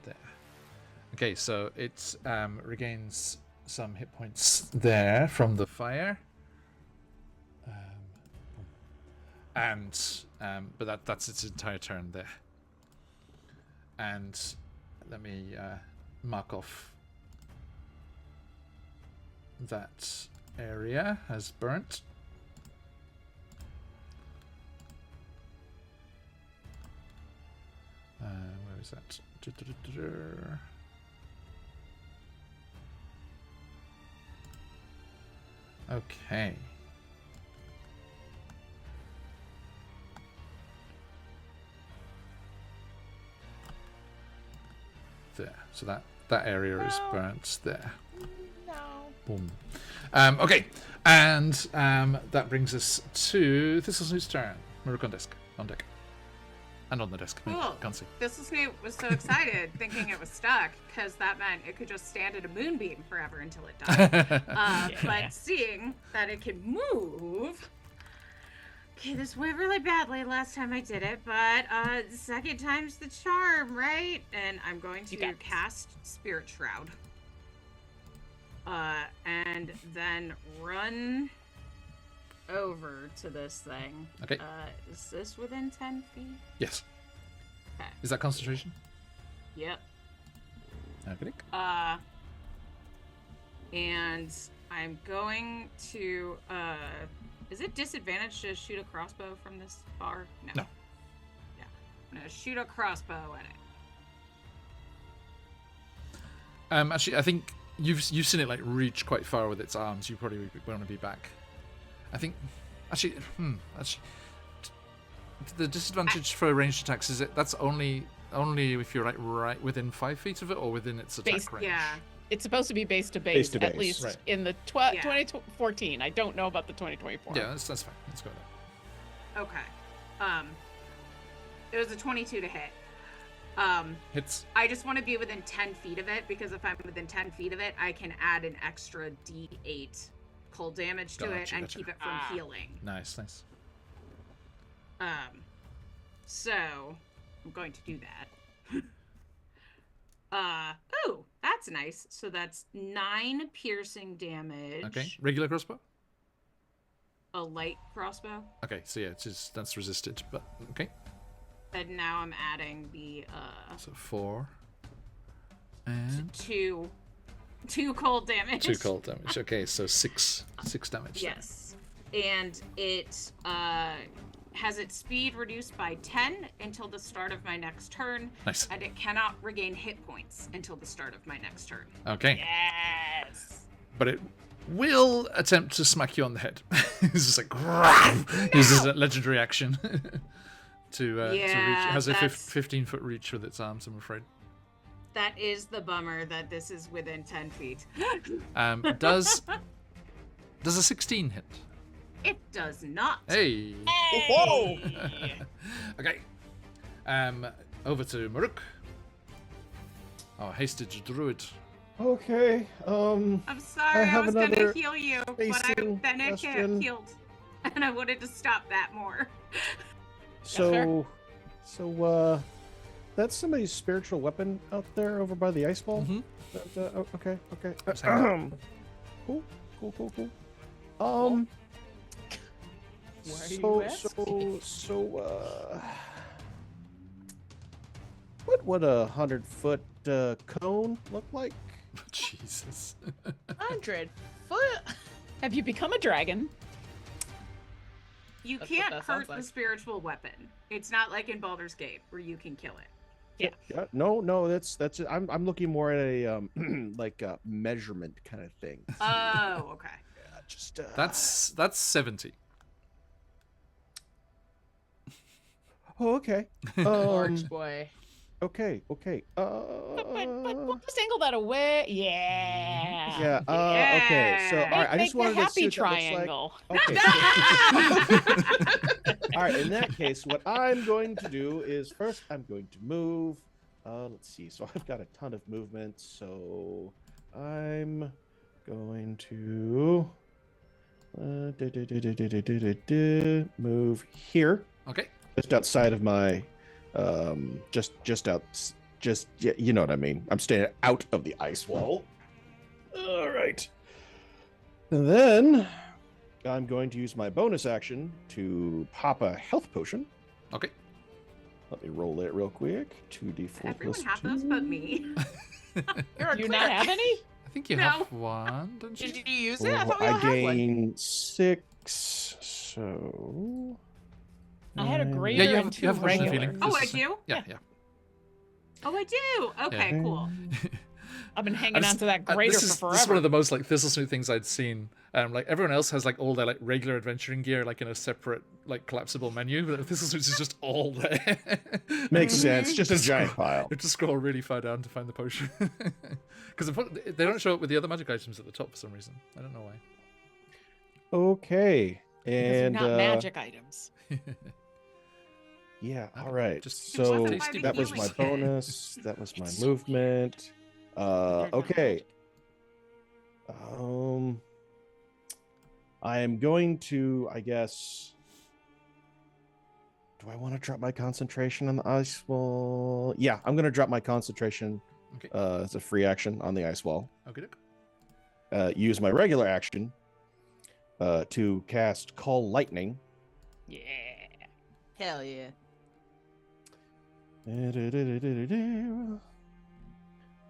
There. Okay, so it regains some hit points there from the fire. But that's its entire turn there. And let me mark off that area as burnt. Where is that? Okay. There. So that area is burnt there. No. Boom. Okay. And that brings us to Thistlesnoot's turn. Maruk on deck. On deck. And on the desk. Cool. Can't see. Thistlesnoot was so excited, thinking it was stuck, because that meant it could just stand at a moonbeam forever until it died. But seeing that it can move. Okay, this went really badly last time I did it, but second time's the charm, right? And I'm going to cast Spirit Shroud. And then run over to this thing. Okay. Is this within 10 feet? Yes. Okay. Is that concentration? Yep. Okay. And I'm going to, is it disadvantage to shoot a crossbow from this far? No. Yeah. I'm gonna shoot a crossbow at it. Actually, I think you've seen it like reach quite far with its arms. You probably want to be back. I think, actually, the disadvantage for ranged attacks is that's only if you're like right within 5 feet of it or within its attack range. Yeah. It's supposed to be base to Base base, to at base, least right. in the 2014. I don't know about the 2024. Yeah, that's fine. Let's go with that. Okay. It was a 22 to hit. Hits. I just want to be within 10 feet of it, because if I'm within 10 feet of it, I can add an extra D8 cold damage to it and Gotcha. keep it from healing. Nice. So I'm going to do that. Oh, that's nice. So that's 9 piercing damage. Okay. Regular crossbow? A light crossbow. Okay, so yeah, that's resisted, but okay. And now I'm adding the So 4 and 2 cold damage. 2 cold damage. Okay, so 6 damage. Yes. And it has its speed reduced by 10 until the start of my next turn. Nice. And it cannot regain hit points until the start of my next turn. Okay. Yes. But it will attempt to smack you on the head. It's just like uses a legendary action to reach. It has a 15-foot reach with its arms, I'm afraid. That is the bummer that this is within 10 feet. Does a 16 hit? It does not. Hey. Whoa! Okay. Over to Maruk. Our hasted druid. Okay. I'm sorry, I was gonna another heal you, but facing then it question. healed. And I wanted to stop that more. So, that's somebody's spiritual weapon out there over by the ice ball. Mm-hmm. Okay. Same. Cool. Why are you asking? What would a 100-foot cone look like? Jesus. 100 foot. Have you become a dragon? You That's what can't that sounds hurt the like. spiritual weapon. It's not like in Baldur's Gate where you can kill it. Yeah, no, that's I'm looking more at a like a measurement kind of thing. Oh, okay. Yeah, just That's 70. oh, okay. Large boy. Okay. But we'll just angle that away. Yeah. Yeah. Okay. So all right, I Make just the wanted to see happy what that looks triangle. like. Okay. All right. In that case, what I'm going to do is first I'm going to move. Let's see. So I've got a ton of movement. So I'm going to move here, Okay. just outside of my, yeah, you know what I mean. I'm staying out of the ice wall. All right. And then I'm going to use my bonus action to pop a health potion. Okay. Let me roll it real quick. 2d4 Everyone plus have 2. those but me. You're a Do you not have any? I think you No. have one, don't you? Did you use it? I thought we all I had one. gain 6, so... I had a nine- greater Yeah, you and have, two you have potion of regular. healing. Oh, This I is- do? Yeah. Oh, I do. Okay, cool. I've been I hanging just- on to that greater this for is one forever. of the most like Thistlesnoot things I'd seen. Like everyone else has like all their like regular adventuring gear like in a separate like collapsible menu, but Thistlesnoot is just all there. Makes sense. Just a Just giant scroll- pile. You have to scroll really far down to find the potion. Because they don't show up with the other magic items at the top for some reason. I don't know why. Okay. Because they're And not magic items. yeah, Okay, all right. just- So Justify the that was my healing kit. bonus. That was my It's so movement. They're not Okay. magic. I am going to, I guess. Do I want to drop my concentration on the ice wall? Yeah, I'm going to drop my concentration Okay. as a free action on the ice wall. Okay. Use my regular action to cast Call Lightning. Yeah. Hell yeah.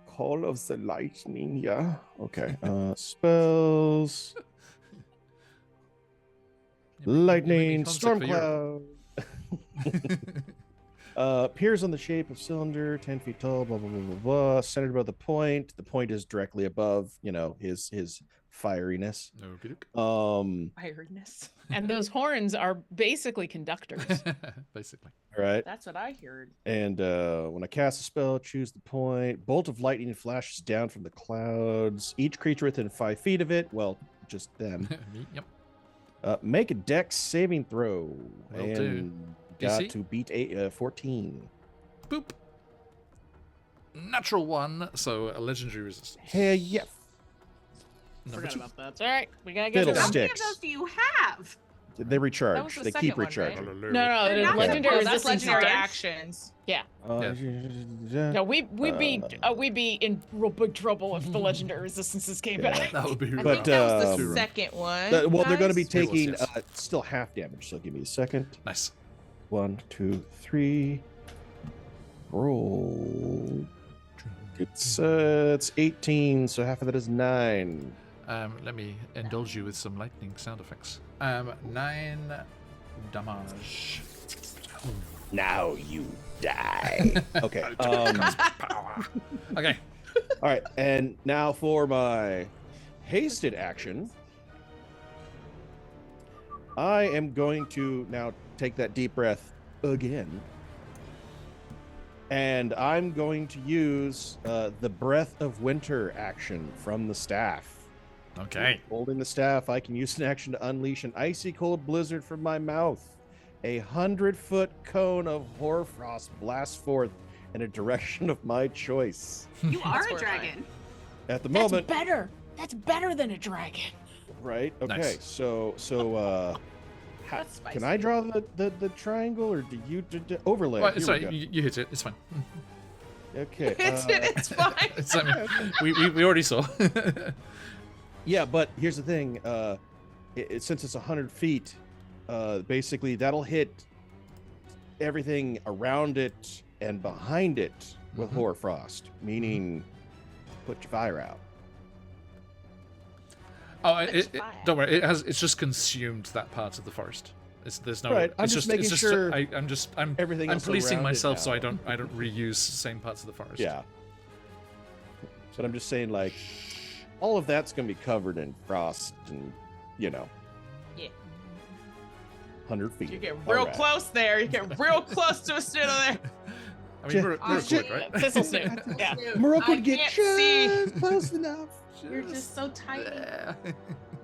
Call of the Lightning, yeah. Okay. Spells. Lightning, storm cloud. Appears on the shape of cylinder, 10 feet tall, blah, blah, blah, blah, blah. Centered above the point. The point is directly above, his fieriness. Okay. Ironess. And those horns are basically conductors. Basically. All right. That's what I heard. And when I cast a spell, choose the point. Bolt of lightning flashes down from the clouds. Each creature within 5 feet of it, well, just them, Me, yep. make a dex saving throw. Will and do. got DC? to beat 14. Boop. Natural 1, so a legendary resistance. Hell yeah. Number Forgot 2. about that. It's all right. We gotta get Fiddle to How them. many of sticks. those do you have? They recharge. That was the They second keep one, right? recharging. No, They're the not legendary Oh, that's resistance is legendary dead. actions. No, we'd be in real big trouble if the legendary resistances came Yeah. back. That would be I really But, think that was the um, second one. well, they're going to be guys. It was, taking yes. still half damage. So give me a second. nice. 1, 2, 3. Roll. It's 18, so half of that is 9. Let me indulge you with some lightning sound effects. 9 damage. Now you die. Okay. Okay. All right, and now for my hasted action, I am going to now take that deep breath again, and I'm going to use the Breath of Winter action from the staff. Okay. Holding the staff, I can use an action to unleash an icy cold blizzard from my mouth. A 100-foot cone of hoarfrost blasts forth in a direction of my choice. You are a horrifying. dragon. At the That's moment, better. That's better than a dragon. right? Okay, Nice. so That's spicy. can I draw the triangle, or do you overlay? Well, Here we sorry, go. you hit it. It's fine. Okay. It's fine. It's, we already saw. Yeah, but here's the thing. Since it's 100 feet, basically that'll hit everything around it and behind it with Mhm. hoarfrost, meaning put your fire out. Oh, It's fire. don't worry. It's just consumed that part of the forest. There's no. Right, I'm it's just making it's sure I'm everything I'm else policing around it myself so now. I don't reuse the same parts of the forest. Yeah. But I'm just saying, like, all of that's gonna be covered in frost and, you know, Yeah. 100 feet. You're getting real Alright. close there. You're getting real close to a Snoodle there. I mean, we're Honestly, good, right? Thistle Snoot. Yeah. Marok I would get can't see. just close enough. You're just so tiny. Yeah.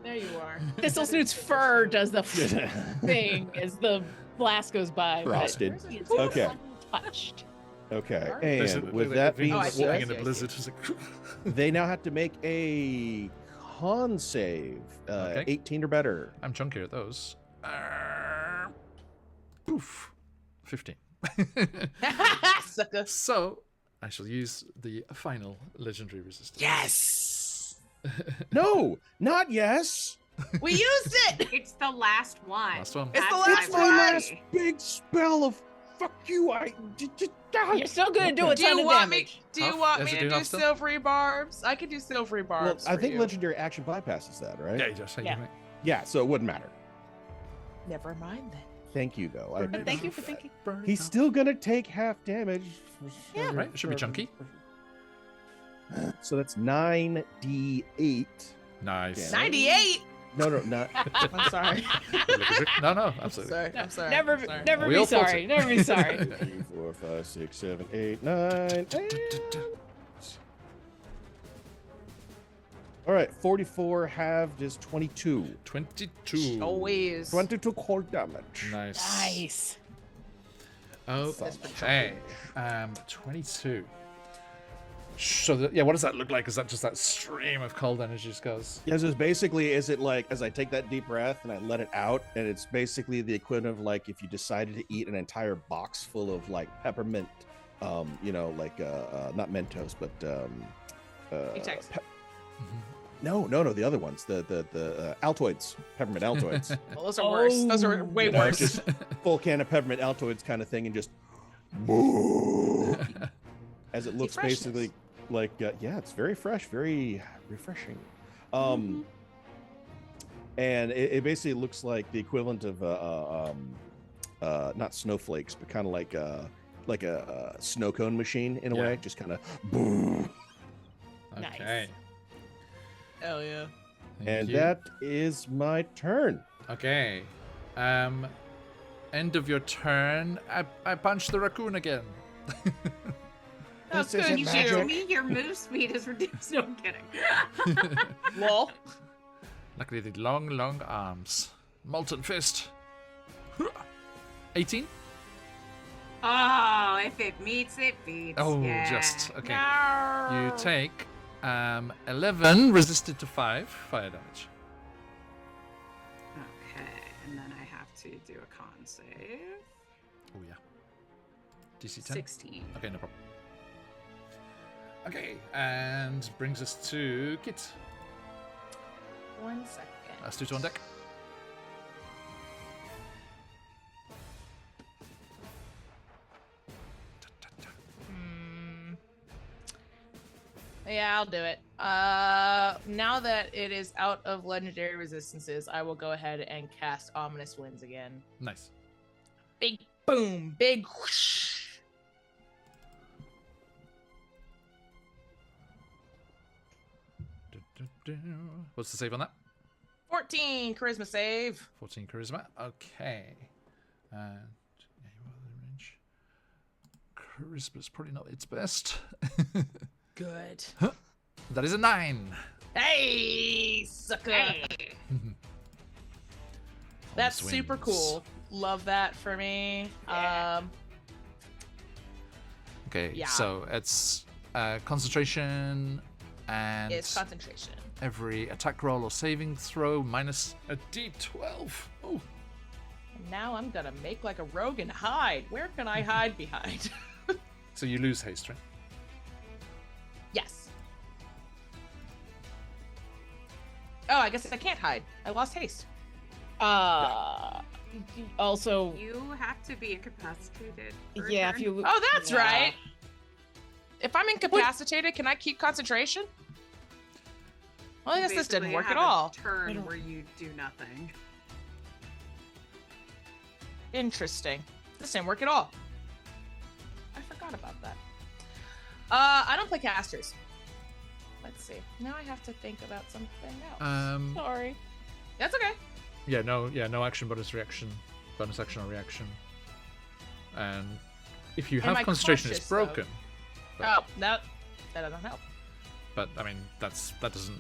There you are. Thistle Snoot's fur does the thing as the blast goes by. but Frosted. it's Okay. Untouched. Okay, There's and a- with wait, that Vinny's being I see, walking I in see, a I blizzard. It's like, they now have to make a con save, Okay. 18 or better. I'm chunkier at those. Oof. 15. Sucker. So, I shall use the final legendary resistance. Yes. No, not yes. We used it. It's the last one. Last one. It's the That's last It's my my one. last big spell of fuck you. You're still gonna do a Do ton you of want me? damage. Do you Huff? want Does me it to do do Huff still? silvery barbs? I could do silvery Well, barbs. I for think you. legendary action bypasses that, right? Yeah, you just say Yeah. you make. Yeah, so it wouldn't matter. Never mind then. Thank you, though. I But thank you for appreciate thinking. that. He's still gonna take half damage. Yeah. Right, it should be chunky. So that's 9d8. Nice. Yeah. 98. No, not. I'm sorry. No, absolutely. Sorry. I'm sorry. Never, I'm sorry. never We be all felt sorry. it. Never be sorry. 3, 4, 5, 6, 7, 8, 9, and... All right, 44 halved is 22. 22. Always. 22 cold damage. Nice. Nice. Okay. 22. So, what does that look like? Is that just that stream of cold energy just goes? Yes, it's basically, is it like, as I take that deep breath and I let it out, and it's basically the equivalent of like if you decided to eat an entire box full of like peppermint, you know, like, not Mentos, but, Apex. no, the other ones, the Altoids, peppermint Altoids. Well, those are worse. Those are way You know, worse. just full can of peppermint Altoids kind of thing, and just as it looks freshness. basically like yeah, it's very fresh, very refreshing. And it basically looks like the equivalent of not snowflakes, but kind of like a snow cone machine in a Yeah. way, just kind of Okay. Hell yeah. Thank and you. that is my turn. Okay. End of your turn. I punched the raccoon again. That's This good. isn't You magic. do. To me, your move speed is reduced. No, I'm kidding. Lol. Luckily, the long arms. Molten fist. 18? Oh, if it meets, it beats. Oh, yeah. just. Okay. No. You take 11 resisted to 5 fire damage. Okay, and then I have to do a con save. Oh, yeah. DC 10? 16. Okay, no problem. Okay, and brings us to Kit. 1 second. Astute on deck. Yeah, I'll do it. Now that it is out of legendary resistances, I will go ahead and cast Ominous Winds again. Nice. Big boom, big whoosh. What's the save on that? 14 charisma save. 14 charisma. Okay. And yeah, you are within range. Charisma's probably not its best. Good. That is a 9. Hey, sucker. That's super Swings. cool. Love that for me. Yeah. Okay, Yeah. so it's concentration and It's concentration. every attack roll or saving throw minus a d12. Oh, And now I'm gonna make like a rogue and hide. Where can I hide behind? so you lose haste, right? Yes. Oh, I guess I can't hide. I lost haste. Also, You have to be incapacitated. for a yeah, if turn. you. Oh, that's yeah. right. If I'm incapacitated, can I keep concentration? Well, I guess this didn't Basically work at have a all. Turn where you do nothing. Interesting. This didn't work at all. I forgot about that. I don't play casters. Let's see. Now I have to think about something else. Sorry. That's okay. Yeah, no action, bonus reaction, bonus action or reaction. And if you Am have I concentration, cautious, it's broken. Oh, that doesn't help. But I mean, that doesn't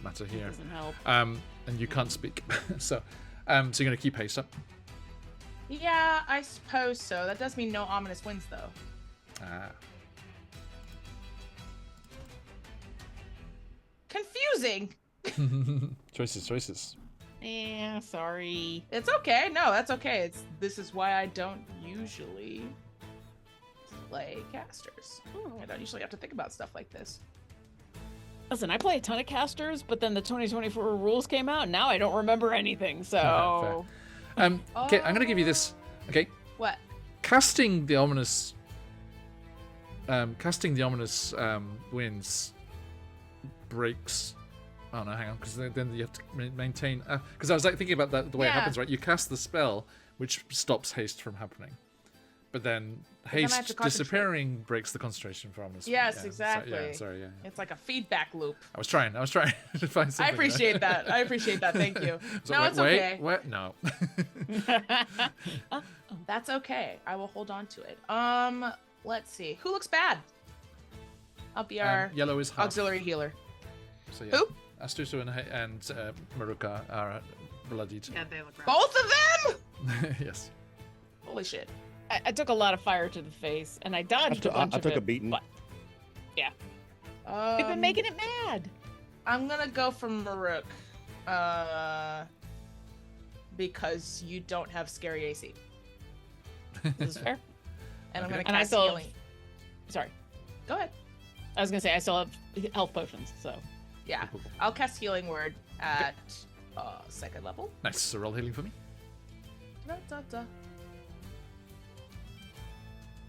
matter here. Doesn't help. And you can't speak, so you're gonna keep haste up. Yeah, I suppose so. That does mean no ominous winds, though. Ah. Confusing. choices. Yeah, sorry. It's okay. No, that's okay. This is why I don't usually play casters. I don't usually have to think about stuff like this. Listen, I play a ton of casters, but then the 2024 rules came out, and now I don't remember anything, so... Okay, I'm gonna give you this. Okay, What? casting the ominous winds breaks. Oh no, hang on, because then you have to maintain. Because I was like thinking about that the way it Yeah. happens, right? You cast the spell, which stops haste from happening, but then then I have to haste concentrate. disappearing breaks the concentration for ominous. Yes, yeah, exactly. Sorry, yeah. It's like a feedback loop. I was trying to find something. I appreciate that. I appreciate that. Thank you. So No, wait, it's okay. Wait, no. That's okay. I will hold on to it. Let's see. Who looks bad? I'll be our Yellow is half. auxiliary healer. So yeah, Who? Astutu and Maruka are bloodied. Yeah, they look rough. Both of them? Yes. Holy shit. I took a lot of fire to the face, and I dodged a bunch I of took it. a beating. But we've been making it mad. I'm gonna go for Maruk. Because you don't have scary AC. This is fair. And I'm Okay. gonna And I cast still healing. Sorry. Go ahead. I was gonna say I still have health potions, so Yeah. I'll cast healing word at second level. Nice. So roll healing for me.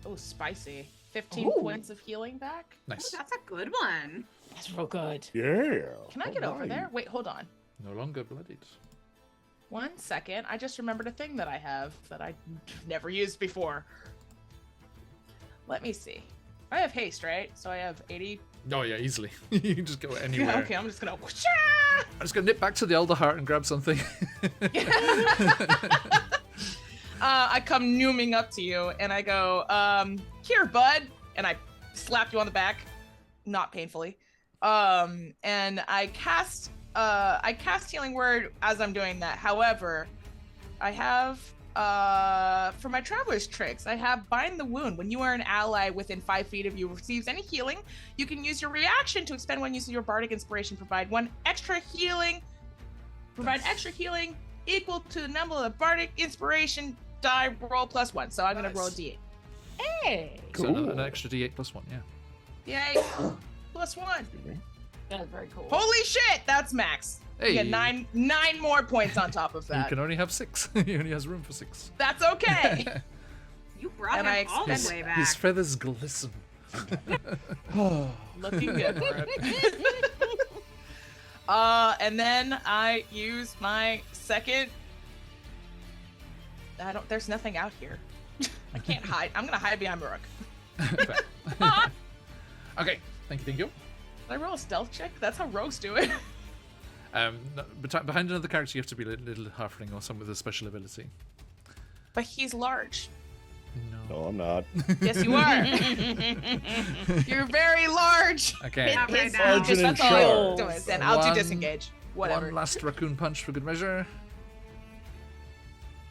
Oh, spicy. 15 Ooh. points of healing back. Nice. That's a good one. that's real good. Yeah. Can I get over there? Wait, hold on. No longer bloodied. 1 second. I just remembered a thing that I have that I never used before. Let me see. I have haste, right? So I have 80. Oh yeah, easily. You can just go anywhere. Okay, I'm just gonna. I'm just gonna nip back to the Elder Heart and grab something. I come nooming up to you and I go, here, bud, and I slap you on the back, not painfully. And I cast healing word as I'm doing that. However, I have for my traveler's tricks, I have bind the wound. When you are an ally within 5 feet of you receives any healing, you can use your reaction to expend one use of your bardic inspiration. Provide extra healing equal to the number of the bardic inspiration die roll +1. So I'm gonna roll a d8. Hey, So an extra D8 +1, yeah. Yay! +1. that's very cool. Holy shit, that's max. Hey. You get nine more points on top of You that. can only have 6. He only has room for 6. That's okay. You brought And him I all the His, way back. his feathers glisten. Looking good. Mark. And then I use my second. There's nothing out here. I can't hide. I'm gonna hide behind Maruk. Okay, thank you. Did I roll a stealth check? That's how rogues do it. Behind another character, you have to be a little halfling or someone with a special ability. But he's large. No, I'm not. Yes, you are. You're very large. Okay. Not right His- now. Sergeant in that's all charge. Do it. Then I'll do One- disengage. Whatever. One last raccoon punch for good measure.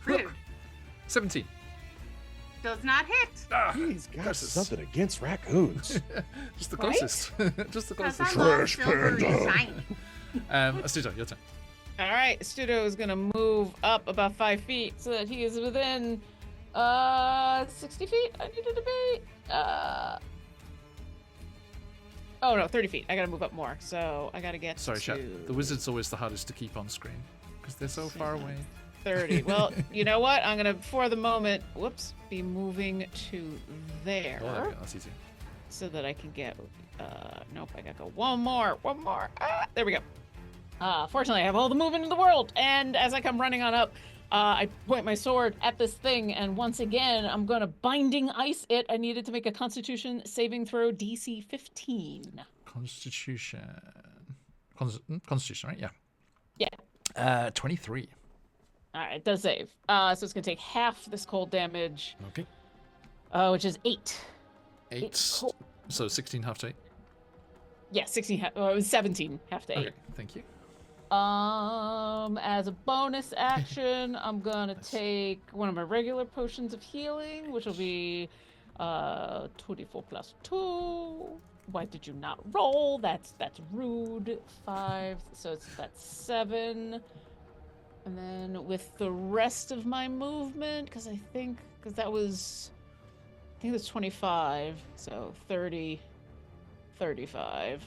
Rude. 17. Does not hit. Ah, He's got curses. something against raccoons. Just the Right? closest. Just the Because closest. I love Trash silvery panda. shiny. Astuto, your turn. All right, Studo is gonna move up about 5 feet so that he is within 60 feet. I needed to be oh no, 30 feet. I gotta move up more, so I gotta get Sorry, to chat. The wizard's always the hardest to keep on screen because they're so far away. 30. Well, you know what? I'm gonna, for the moment, be moving to there Oh, there we go. That's easy. so that I can get. Nope, I gotta go one more. Ah, there we go. Fortunately, I have all the movement in the world, and as I come running on up, I point my sword at this thing, and once again, I'm gonna Binding Ice it. I needed to make a Constitution saving throw DC 15. Constitution. Constitution, right? Yeah. Yeah. 23. All right, it does save. So it's gonna take half this cold damage. Okay. Which is 8. 8. Cold. So 16 half to 8. Yeah, 16. It was 17 half to 8. Okay, thank you. As a bonus action, I'm gonna take one of my regular potions of healing, which will be 24 plus 2. Why did you not roll? That's rude. 5, so that's 7. And then with the rest of my movement, because that was 25, so 30, 35,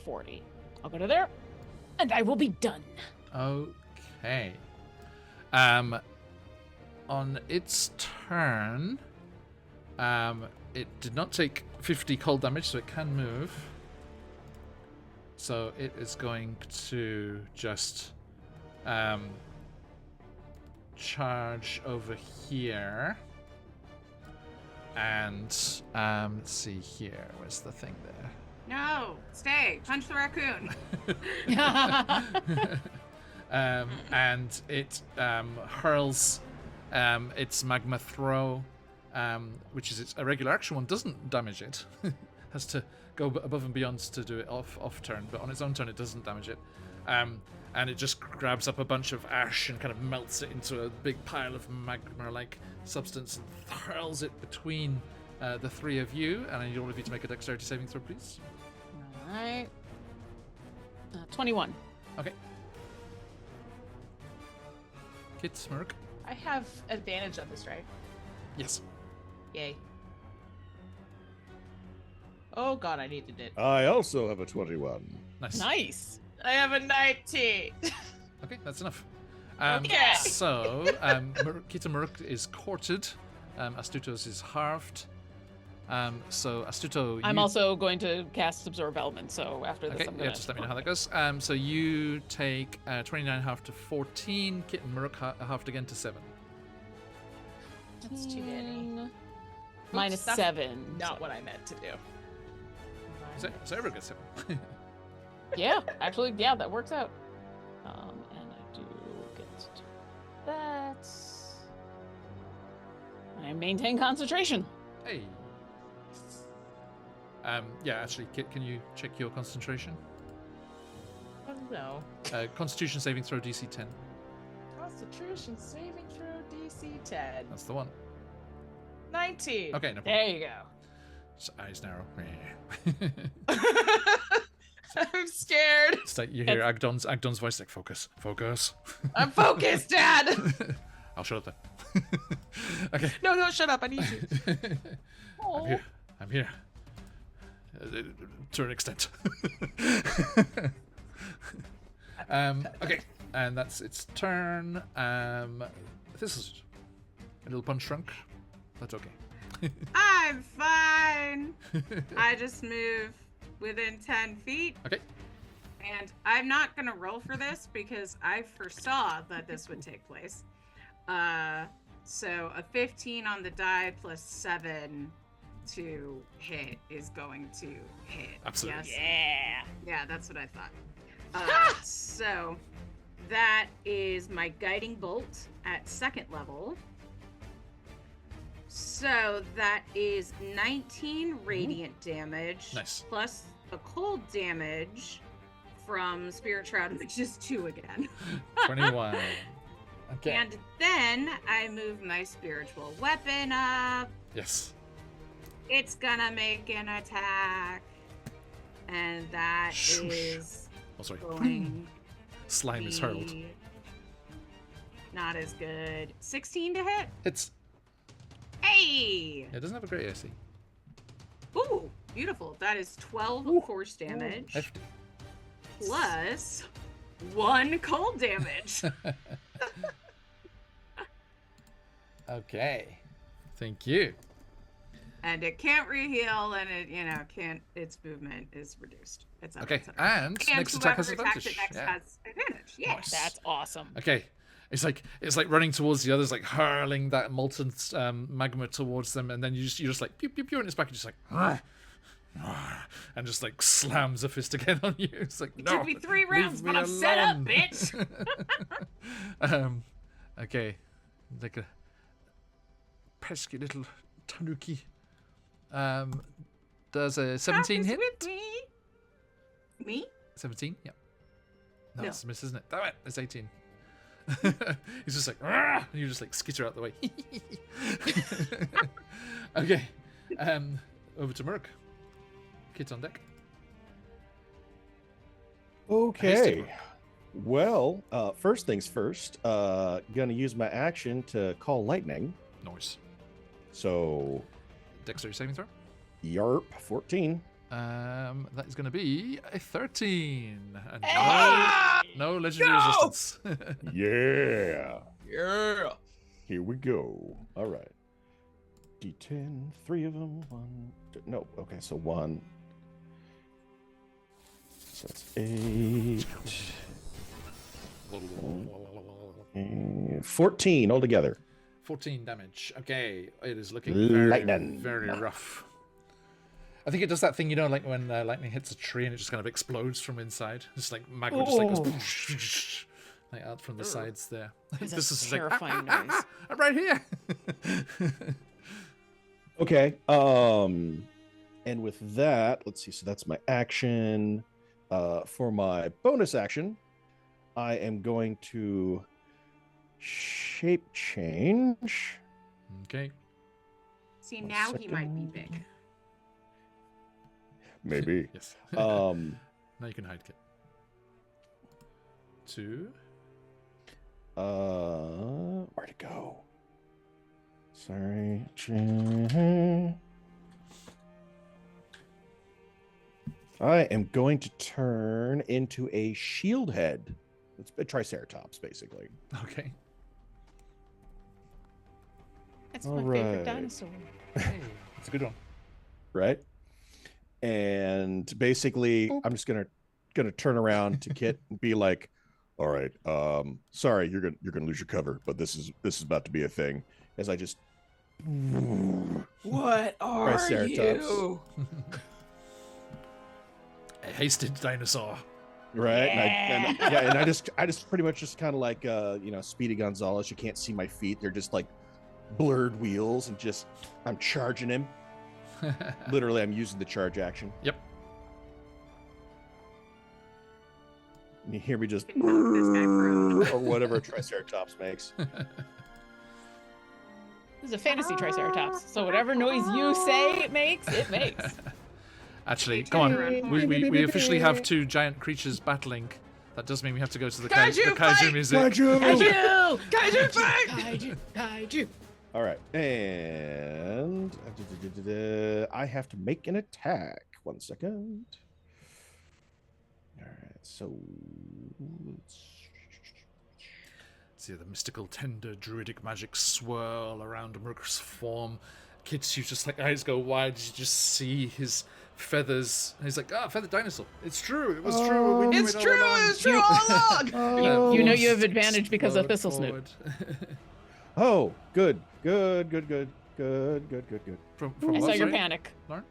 40. I'll go to there. And I will be done. Okay. On its turn, it did not take 50 cold damage, so it can move. So it is going to just charge over here. And let's see here. Where's the thing there? No, stay. Punch the raccoon. And it hurls its magma throw, which is a regular action one, doesn't damage it. Has to go above and beyond to do it off turn, but on its own turn it doesn't damage it. And it just grabs up a bunch of ash and kind of melts it into a big pile of magma-like substance and hurls it between the three of you. And I need all of you to make a dexterity saving throw, please. Alright. 21. Okay. Kit, Merc. I have advantage on this, right? Yes. Yay. Oh god, I needed it. I also have a 21. Nice. Nice. I have a 19. Okay, that's enough. Okay. So, Kita Murk is courted. Astutos is halved. So, Astuto... I'm also going to cast Absorb Element, so after this Okay, I'm gonna... yeah, just let me know how that goes. So you take 29 half to 14. Kit and Murk halved again to 7. That's too many. Minus Oops, that's 7. Not what I meant to do. So everyone gets 7. Yeah, actually, yeah, that works out. And I do get that. I maintain concentration. Hey. Yeah, actually, Kit, can you check your concentration? Oh no. Constitution saving throw DC 10. Constitution saving throw DC 10. That's the one. 19. Okay, no problem. There you go. Just eyes narrow. I'm scared. It's like you hear Agdon's voice like, focus. I'm focused, Dad. I'll shut up then. Okay. No, shut up. I need you. I'm here. To an extent. Okay, and that's its turn. This is a little punch drunk. That's okay. I'm fine. I just move within 10 feet. Okay. And I'm not going to roll for this because I foresaw that this would take place. So a 15 on the die plus 7 to hit is going to hit. Absolutely. Yes? Yeah, that's what I thought. So that is my guiding bolt at 2nd level. So that is 19 radiant damage. Nice. Plus a cold damage from Spirit Shroud, which is 2 again. 21. Okay. And then I move my spiritual weapon up. Yes. It's gonna make an attack. And that is Oh, sorry. going Slime is hurled. be not as good. 16 to hit? It's. Hey! It doesn't have a great AC. Ooh, beautiful. That is 12 force damage. Hefty. Plus 1 cold damage. Okay. Thank you. And it can't reheal, and it, can't. Its movement is reduced. etc. Okay, etc. and next attack has whoever attacks advantage. it next Yeah. has advantage. Yeah. Nice. That's awesome. Okay. It's like running towards the others, like hurling that molten magma towards them, and then you're just like pew pew pew, and it's back, and just like and just like slams a fist again on you. It's like It no, took me 3 leave rounds, me but I'm set up, alone." bitch. Okay, like a pesky little tanuki. Does a 17 hit? With me? 17? Yeah. No, No. it's a miss, isn't it? Damn it, it's 18. He's just like, "Argh!" and you just like skitter out the way. Okay, over to Merc. Kit on deck. Okay. Well, first things first. Gonna use my action to call lightning. Noise. So, Dexterity saving throw. yarp, 14. That is going to be a 13. And Hey! no legendary No! resistance. Yeah. Yeah. Here we go. All right. D10, 3 of them. 1. No. Okay, so 1. So that's 8. And 14 altogether. 14 damage. Okay, it is looking Lightning. very rough. I think it does that thing, you know, like when lightning hits a tree and it just kind of explodes from inside. Just like magma just like goes like out from the sides there. That's This a is like, terrifying noise. I'm right here. Okay. And with that, let's see. So that's my action. For my bonus action, I am going to shape change. Okay. See, One now he might be second. big. Maybe. Yes. Now Now you can hide, Kit. 2. Where'd it go? Sorry. I am going to turn into a shield head. It's a triceratops, basically. Okay. That's All my favorite right. dinosaur. Hey, that's a good one. Right? And basically, I'm just gonna turn around to Kit and be like, "All right, sorry, you're gonna lose your cover, but this is about to be a thing." As I just What are Triceratops. you? A hasted dinosaur. right, and I just pretty much just kind of like Speedy Gonzalez. You can't see my feet; they're just like blurred wheels, and just I'm charging him. Literally, I'm using the charge action. Yep. And you hear me just Can knock this guy prone. or whatever a Triceratops makes. This is a fantasy triceratops, so whatever noise you say it makes, it makes. Actually, Turn go on. around. We officially have 2 giant creatures battling. That does mean we have to go to the Kaiju kaiju fight! music. Kaiju! Kaiju fight! Kaiju! Kaiju! All right, and I have to make an attack. 1 second. All right, so See the mystical, tender, druidic magic swirl around Merc's form. Kids, you just like eyes go wide. You just see his feathers. And he's like, feathered dinosaur. It's true. It was true. We knew It's it all true! along." It's true all along! You know you have Moves advantage because of explode Thistle Snoot. forward. oh, good. From from I what, saw your sorry? panic. Lauren?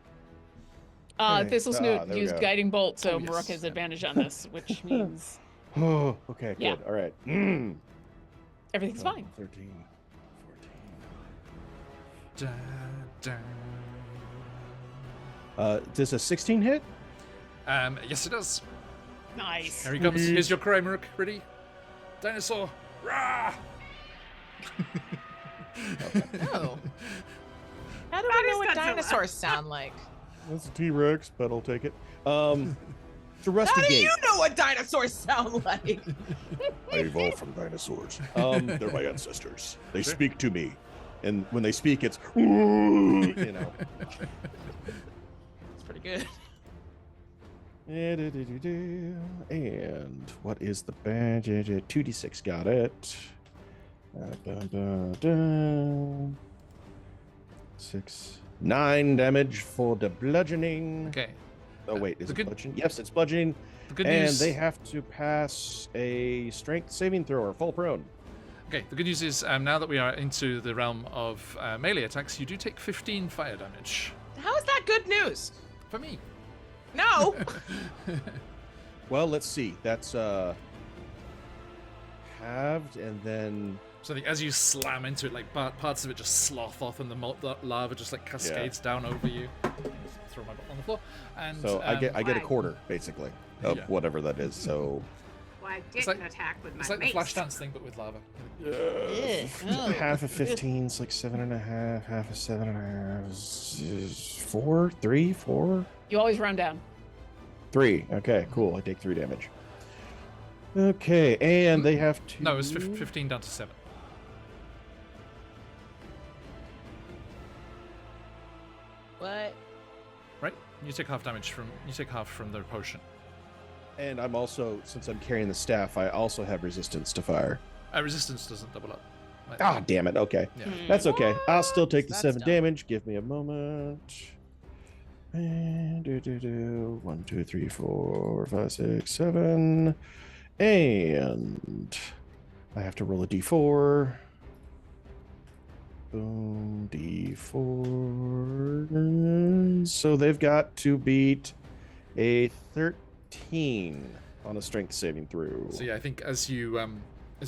Okay. Thistle Snoot there we used go. Guiding Bolt, so Oh, yes. Maruk has advantage on this, which means Oh, okay, Yeah. good. All right. everything's fine. 13, Da, da. 14. Does a 16 hit? Yes, it does. Nice. Here he comes. Here's your cry, Merc. Ready? Dinosaur. Rah! Oh. How do That we know is what Godzilla. dinosaurs sound like? That's a T-Rex, but I'll take it. It's a rusty How do gate. you know what dinosaurs sound like? I evolved from dinosaurs. They're my ancestors. They speak to me, and when they speak, it's you know. It's pretty good. And what is the badge? 2d6, got it. 6, 9 damage for the bludgeoning. Okay. Oh wait, is the it good- bludgeoning? Yes, it's bludgeoning, The good and news. they have to pass a strength saving throw or fall prone. Okay, the good news is now that we are into the realm of melee attacks, you do take 15 fire damage. How is that good news? For me. No. Well, let's see. That's halved, and then So I think as you slam into it, like parts of it just slough off, and the lava just like cascades down over you. Just throw my butt on the floor, and so I get a Why? quarter basically of Yeah. whatever that is. So Well, I It's didn't like- attack with my it's like the mace. flash dance thing, but with lava. half of 15 is like 7.5. Half of 7.5 is 4, 3, 4, You always round down. 3. Okay, cool. I take 3 damage. Okay, and they have to. No, it's 15 down to 7. What? Right? You take half from the potion. And I'm also, since I'm carrying the staff, I also have resistance to fire. Resistance doesn't double up. Ah, damn it. Okay. Yeah. That's okay. I'll still take the That's 7 dumb. damage. Give me a moment. And 1, 2, 3, 4, 5, 6, 7. And I have to roll a d4. Boom, d4. So they've got to beat a 13 on a strength saving throw. So yeah, I think as you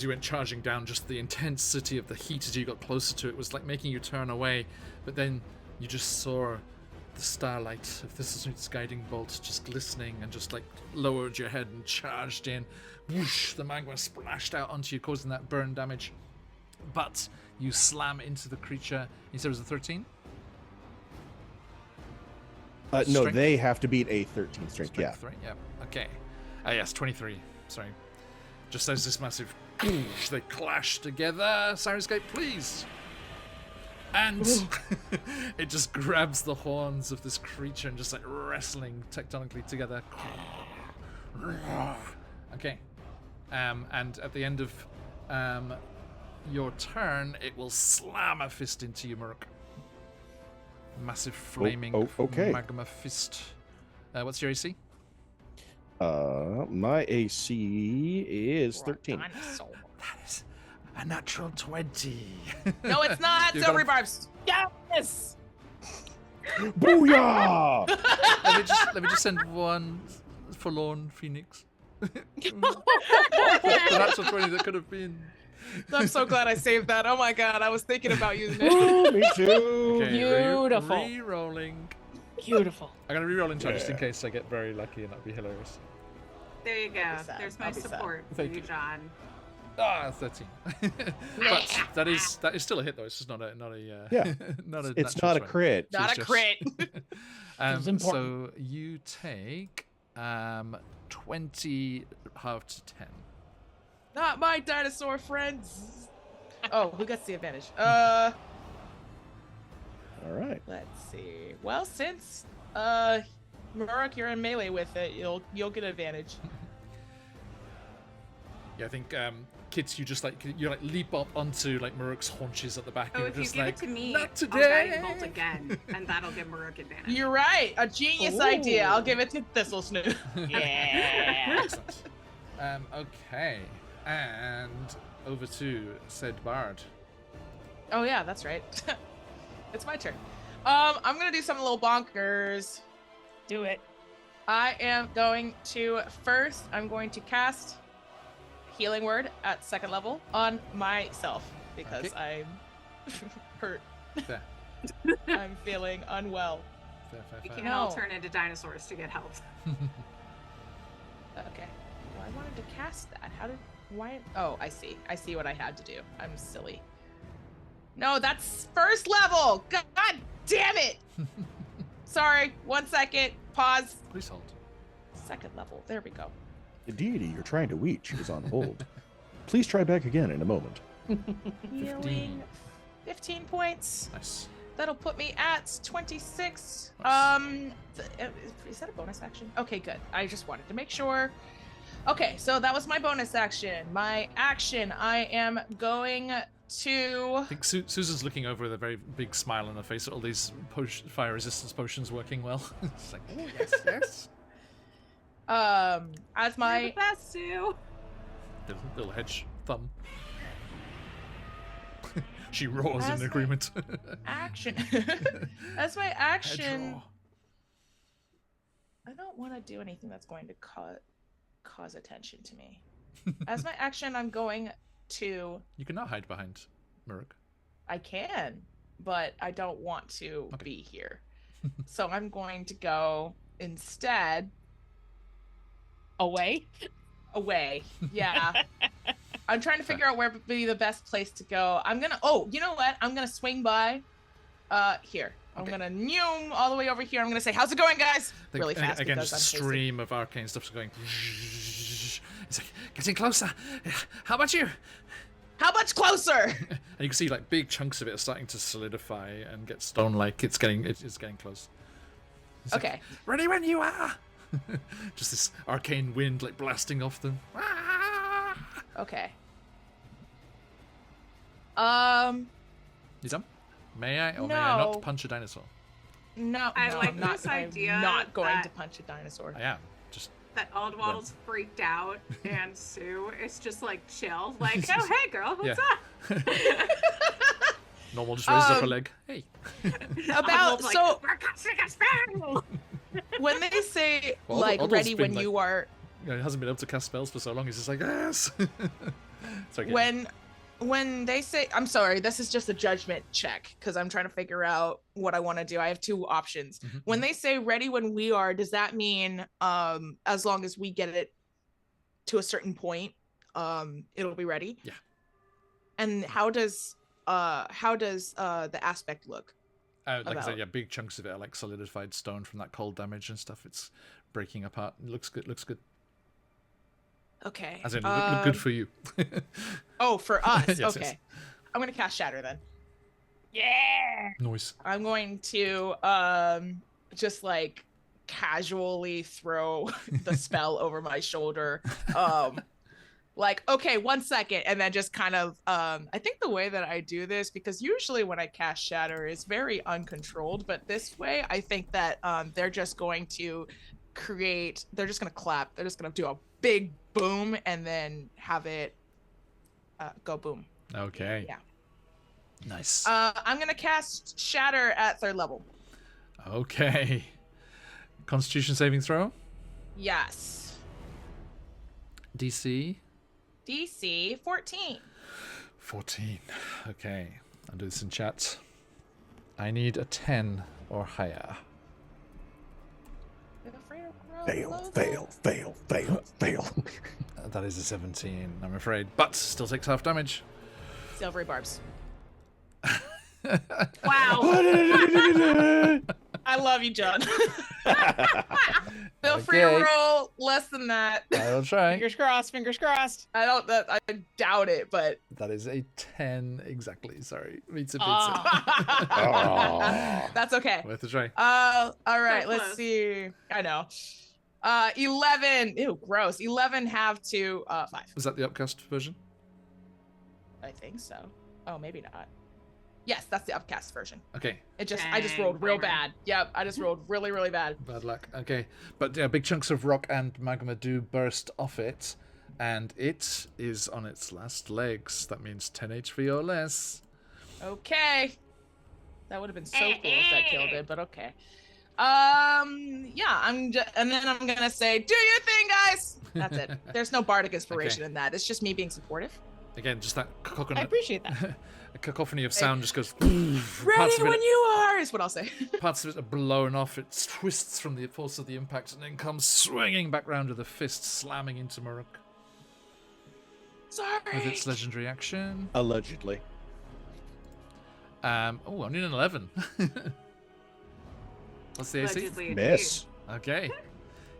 went charging down, just the intensity of the heat as you got closer to it was like making you turn away. But then you just saw the starlight of Thistlesnoot's guiding bolt just glistening, and just like lowered your head and charged in. Whoosh! The magma splashed out onto you, causing that burn damage. But you slam into the creature. You said it was a 13? No, Strength? they have to beat a 13 strength. Yeah. 3? Yeah. Okay. Yes, 23. Sorry. Just as this massive they clash together. Sirenscape, please. And it just grabs the horns of this creature and just like wrestling tectonically together. Okay. And at the end of your turn, it will slam a fist into you, Murk. Massive flaming okay. magma fist. What's your AC? My AC is 13. Dinosaur. That is a natural 20. No, it's not. You So gotta- rebarbs. Yes. Booyah! let me just send one forlorn phoenix. The natural 20 that could have been. I'm so glad I saved that. Oh my god, I was thinking about using it. Ooh, me too. Okay, Beautiful. Re-rolling. Beautiful. I'm gonna re-roll into it just in case I get very lucky, and that'd be hilarious. There you go. I'll be sad. There's my I'll be sad. support for Thank you, you. John. 13. But that is still a hit though. It's just not a Yeah. not a It's natural not a 20. crit. Not a just- crit. It's important. So you take 20 half to 10. Not my dinosaur friends. Oh, who gets the advantage? All right. Let's see. Well, since Murok, you're in melee with it, you'll get advantage. Yeah, I think Kit, you leap up onto like Muruk's haunches at the back, Oh, and if you just give like, it to me, not I'll today. guiding bolt again, and that'll give Maruk advantage. You're right. A genius idea. I'll give it to Thistlesnoot. Yeah. Excellent. Okay, and over to said bard. Oh yeah, that's right. It's my turn. I'm gonna do something a little bonkers. Do it. I am going to I'm going to cast Healing Word at 2nd level on myself because Okay. I'm hurt. Fair. I'm feeling unwell. Fair. We Fair. can all No. turn into dinosaurs to get help. Okay. Well, I wanted to cast that. Why? Oh, I see. I see what I had to do. I'm silly. No, that's 1st level. God damn it. Sorry. 1 second. Pause. Please hold. 2nd level. There we go. The deity you're trying to reach is on hold. Please try back again in a moment. Healing 15 points. Nice. That'll put me at 26. Nice. Is that a bonus action? Okay, good. I just wanted to make sure. Okay, so that was my bonus action. My action, I am going to. I think Susan's looking over with a very big smile on her face at all these fire resistance potions working well. It's like, oh, yes, yes. As You're my the best, Sue. Little hedge thumb. She roars As in my- agreement. action, as my action, Hedge I don't want to do anything that's going to cause attention to me. As my action, I'm going to. You can now hide behind Muruk. I can, but I don't want to Okay. be here. So I'm going to go instead Away. away. Yeah. I'm trying to figure out where would be the best place to go. I'm gonna. Oh, you know what? I'm gonna swing by. Here. I'm Okay. gonna noom all the way over here. I'm gonna say, "How's it going, guys?" Really fast Again, because just a I'm stream of arcane stuff's going. It's like getting closer. How about you? How much closer? And you can see like big chunks of it are starting to solidify and get stone-like. It's getting close. It's like, Okay. ready when you are. Just this arcane wind like blasting off them. Okay. You done? May I or may I No. not punch a dinosaur? No. I no, like I'm not, this idea I'm not going that- to punch a dinosaur. I am. Just That Aldwaddle's freaked out, and Sue is just like chill, like, "Oh, hey, girl, what's up?" normal, just raises up her Um, leg. Hey. About Like, so "We're casting a spell!" when they say Well, like Aldous ready been, when like- you are You know, he hasn't been able to cast spells for so long. He's just like, yes. It's okay. when they say, I'm sorry, this is just a judgment check because I'm trying to figure out what I want to do. I have two options. Mhm, When they say ready when we are, does that mean as long as we get it to a certain point, it'll be ready? Yeah. And how does the aspect look? Like I about- said, yeah, big chunks of it are like solidified stone from that cold damage and stuff. It's breaking apart. It looks good. Looks good. Okay. As in, look good for you. Oh, for us. Yes, Okay. yes. I'm gonna cast Shatter then. Yeah. Noise. I'm going to just like casually throw the spell over my shoulder. Like, okay, 1 second, and then just kind of I think the way that I do this, because usually when I cast Shatter is very uncontrolled, but this way I think that they're just going to they're just gonna clap, they're just gonna do a big boom and then have it go boom. Okay. Yeah. Nice. I'm gonna cast Shatter at 3rd level. Okay. Constitution saving throw. Yes. DC DC 14. 14. Okay. I'll do this in chat. I need a 10 or higher. Feel free to roll Fail, below fail, fail, fail, fail. That is a 17, I'm afraid. But still takes half damage. the Silvery barbs. Wow. I love you, John. Feel free to Okay. roll less than that. I'll try. Fingers crossed. Fingers crossed. I doubt it, but That is a 10 exactly. Sorry. Pizza. Oh. that's okay. Worth a try. All right, So let's close. see. I know. 11. Ew, gross. 11 half to 5. Was that the upcast version? I think so. Oh, maybe not. Yes, that's the upcast version. Okay. I just Dang, rolled real bummer. bad. Yep, I just rolled really, really bad. Bad luck. Okay. But yeah, big chunks of rock and magma do burst off it. And it is on its last legs. That means 10 HP or less. Okay. That would have been so cool if that killed it, but okay. Yeah, and then I'm gonna say, do your thing, guys. That's it. There's no bardic inspiration in that. It's just me being supportive. Again, just that I coconut. appreciate that. A cacophony of sound just goes. Ready parts of when it, you are is what I'll say. parts of it are blown off. It twists from the force of the impact and then comes swinging back round with a fist slamming into Maruk Sorry. with its legendary action. Allegedly. I need an 11. What's the AC? Allegedly a Miss. Okay.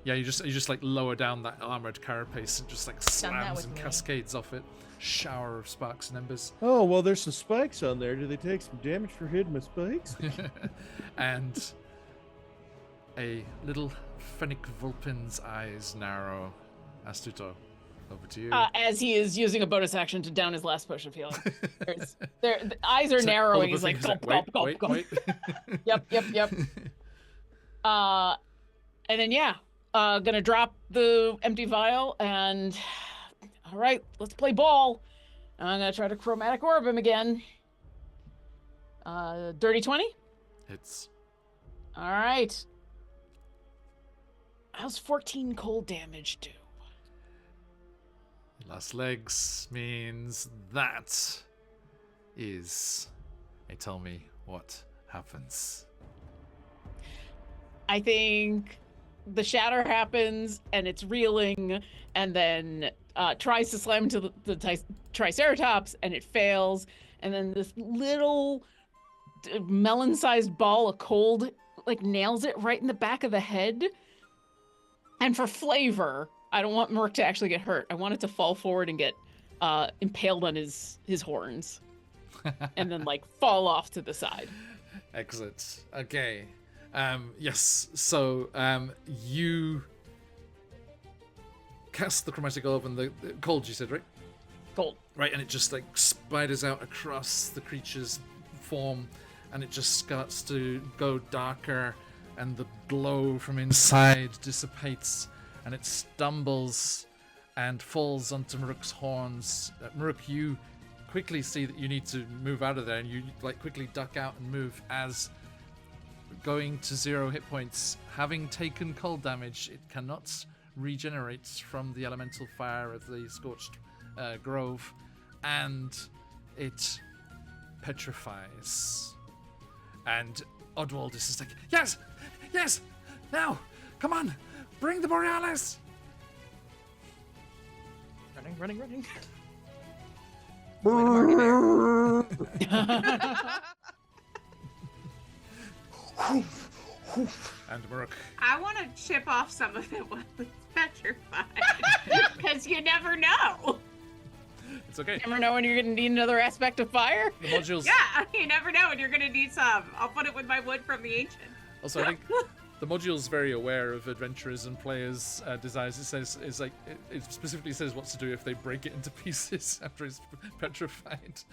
Yeah, you just like lower down that armored carapace and just like Done that slams with and me. cascades off it. Shower of sparks and embers. Oh, well, there's some spikes on there. Do they take some damage for hitting my spikes? And a little Fennec Vulpin's eyes narrow. Astuto. over to you. As he is using a bonus action to down his last push of healing. The eyes are narrowing. He's like, gulp, gulp, gulp, gulp. Yep. And then, gonna drop the empty vial and, all right, let's play ball. I'm gonna try to chromatic orb him again. Dirty 20? Hits. All right. How's 14 cold damage do? Last legs means that is tell me what happens. I think the shatter happens and it's reeling, and then tries to slam into the Triceratops and it fails, and then this little melon-sized ball of cold like nails it right in the back of the head. And for flavor, I don't want Merc to actually get hurt. I want it to fall forward and get impaled on his horns, and then like fall off to the side. Excellent. Okay. Yes. So you cast the chromatic orb and the cold. You said, right? Cold. Right, and it just like spiders out across the creature's form, and it just starts to go darker, and the glow from inside dissipates, and it stumbles and falls onto Maruk's horns. Maruk, you quickly see that you need to move out of there, and you like quickly duck out and move as going to 0 hit points. Having taken cold damage, it cannot regenerate from the elemental fire of the scorched grove, and it petrifies. And Oddwald is just like, yes, now, come on, bring the Borealis. Running. And Maruk. I want to chip off some of it while it's petrified. Because you never know. It's okay. You never know when you're going to need another aspect of fire. The modules. Yeah, you never know when you're going to need some. I'll put it with my wood from the ancient. Also, I think the module's very aware of adventurers and players' desires. It says it specifically says what to do if they break it into pieces after it's petrified.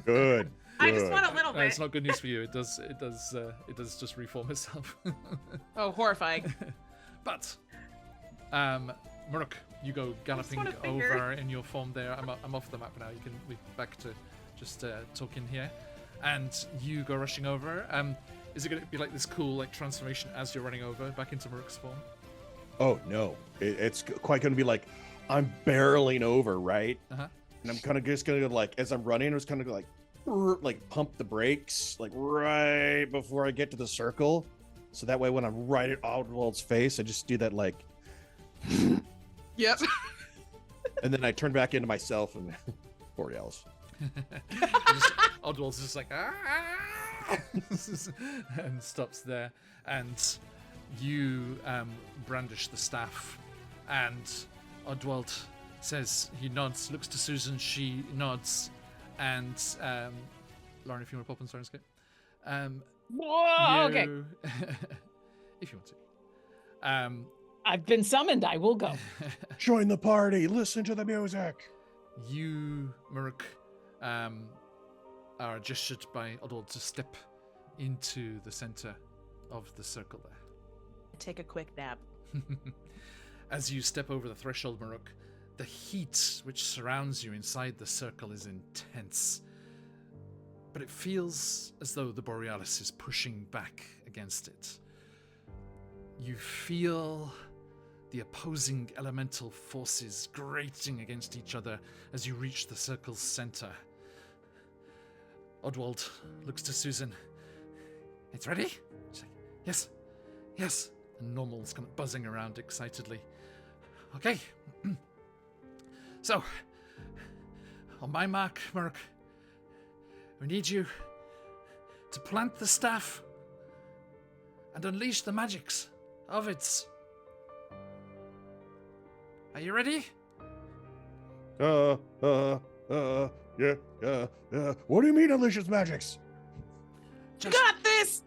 Good. I just want a little bit. It's not good news for you. It does just reform itself. Oh, horrifying. But, Maruk, you go galloping want a finger. over in your form there. I'm off the map now. You can be back to just talking here, and you go rushing over. Is it going to be like this cool like transformation as you're running over back into Maruk's form? Oh no, it's quite going to be like I'm barreling over, right? Uh-huh. And I'm kind of just going to like as I'm running, I was kind of like pump the brakes like right before I get to the circle, so that way when I'm right at Oddwald's face, I just do that like. Yep. And then I turn back into myself and Borealis. Oddwald's just like and stops there, and you brandish the staff, and Oddwald says, he nods, looks to Susan, she nods, and Lauren, if you want to pop on Sirenscape. Whoa, okay. If you want to. I've been summoned. I will go. Join the party. Listen to the music. You, Maruk, are gestured by Oddwald to step into the center of the circle there. Take a quick nap. As you step over the threshold, Maruk, the heat which surrounds you inside the circle is intense. But it feels as though the Borealis is pushing back against it. You feel the opposing elemental forces grating against each other as you reach the circle's center. Oddwald looks to Susan. It's ready? She's like, yes. And Normal's kind of buzzing around excitedly. Okay. So, on my mark, Maruk, we need you to plant the staff and unleash the magics of its. Are you ready? Yeah. What do you mean unleash its magics? Just Got this!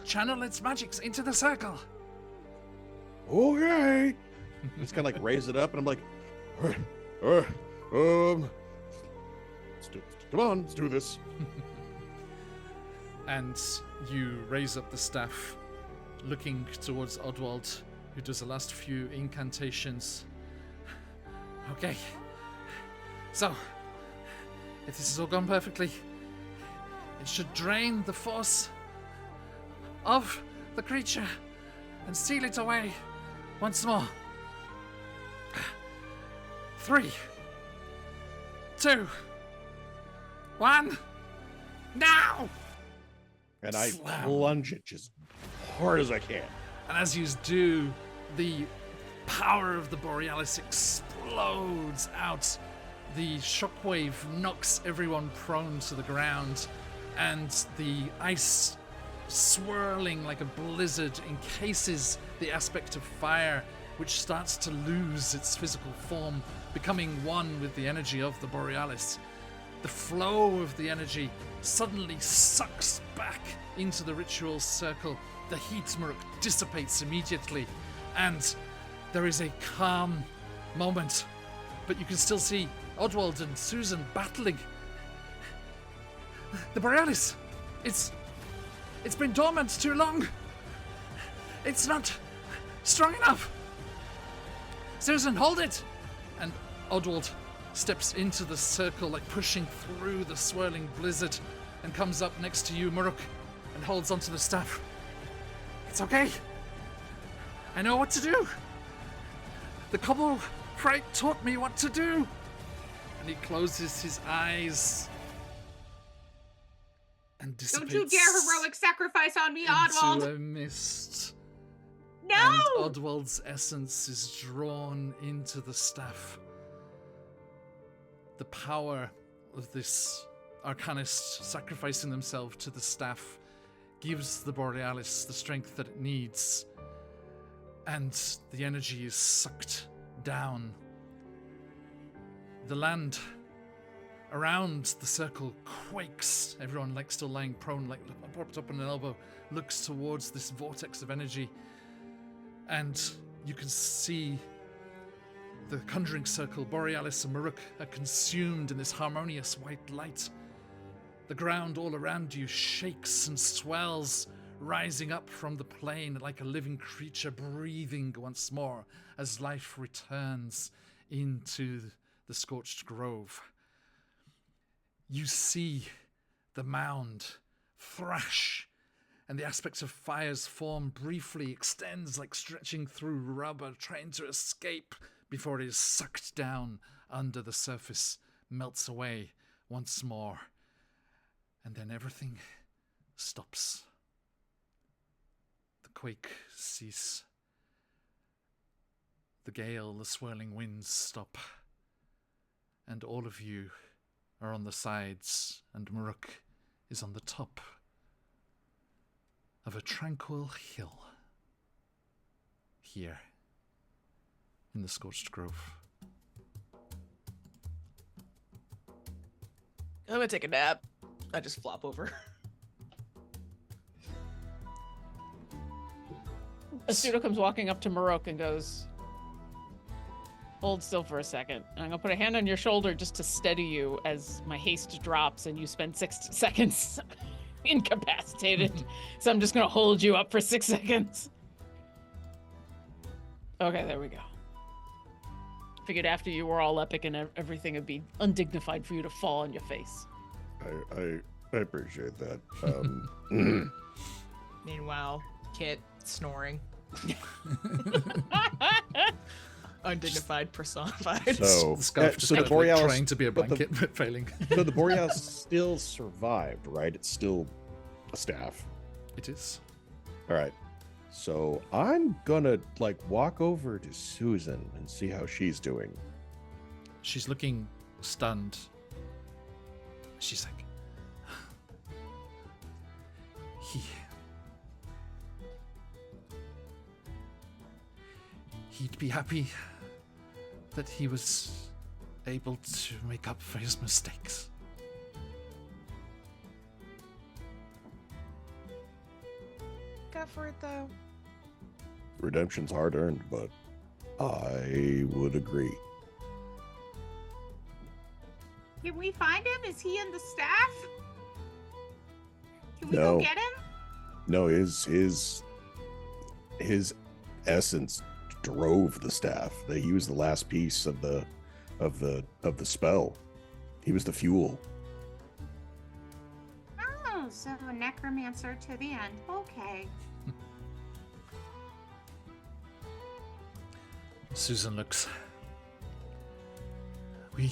channel its magics into the circle. Okay. Just kind of like raise it up, and I'm like, Come on, let's do this. And you raise up the staff, looking towards Odwald, who does the last few incantations. Okay. So, if this has all gone perfectly, it should drain the force of the creature and seal it away once more. 3, 2, 1, now! And I Slam. plunge it just hard as I can. And as you do, the power of the Borealis explodes out. The shockwave knocks everyone prone to the ground, and the ice, swirling like a blizzard, encases the aspect of fire, which starts to lose its physical form, becoming one with the energy of the Borealis. The flow of the energy suddenly sucks back into the ritual circle. The heat Muruk dissipates immediately, and there is a calm moment. But you can still see Odwald and Susan battling. The Borealis! It's been dormant too long! It's not strong enough! Susan, hold it! And Odwald steps into the circle, like pushing through the swirling blizzard, and comes up next to you, Muruk, and holds onto the staff. It's okay. I know what to do. The Cobble Fright taught me what to do. And he closes his eyes and dissipates. Don't you dare heroic sacrifice on me, into Odwald! a mist. No! And Odwald's essence is drawn into the staff. The power of this arcanist sacrificing themselves to the staff gives the Borealis the strength that it needs, and the energy is sucked down. The land around the circle quakes. Everyone, like still lying prone, like propped up on an elbow, looks towards this vortex of energy, and you can see the conjuring circle, Borealis and Muruk, are consumed in this harmonious white light. The ground all around you shakes and swells, rising up from the plain like a living creature breathing once more as life returns into the scorched grove. You see the mound thrash, and the aspects of fire's form briefly extends like stretching through rubber, trying to escape before it is sucked down under the surface, melts away once more, and then everything stops. The quake cease. The gale, the swirling winds stop, and all of you are on the sides, and Muruk is on the top of a tranquil hill here in the Scorched Grove. I'm gonna take a nap. I just flop over. Astudo comes walking up to Muruk and goes, hold still for a second. And I'm gonna put a hand on your shoulder just to steady you as my haste drops and you spend 6 seconds incapacitated. So I'm just gonna hold you up for 6 seconds. Okay, there we go. Figured after you were all epic and everything, it'd be undignified for you to fall on your face. I appreciate that. Meanwhile, Kit snoring. Undignified, personified. So, The scarf just so the kind of like Borealis trying to be a but the- blanket, but failing. So the Borealis still survived, right? It's still a staff. It is. All right. So I'm gonna walk over to Susan and see how she's doing. She's looking stunned. She's like, he'd be happy that he was able to make up for his mistakes. Go for it, though. Redemption's hard earned, but I would agree. Can we find him? Is he in the staff? Can we No. go get him? No, his essence drove the staff. He was the last piece of the spell. He was the fuel. Oh, so a necromancer to the end. Okay. Susan looks. We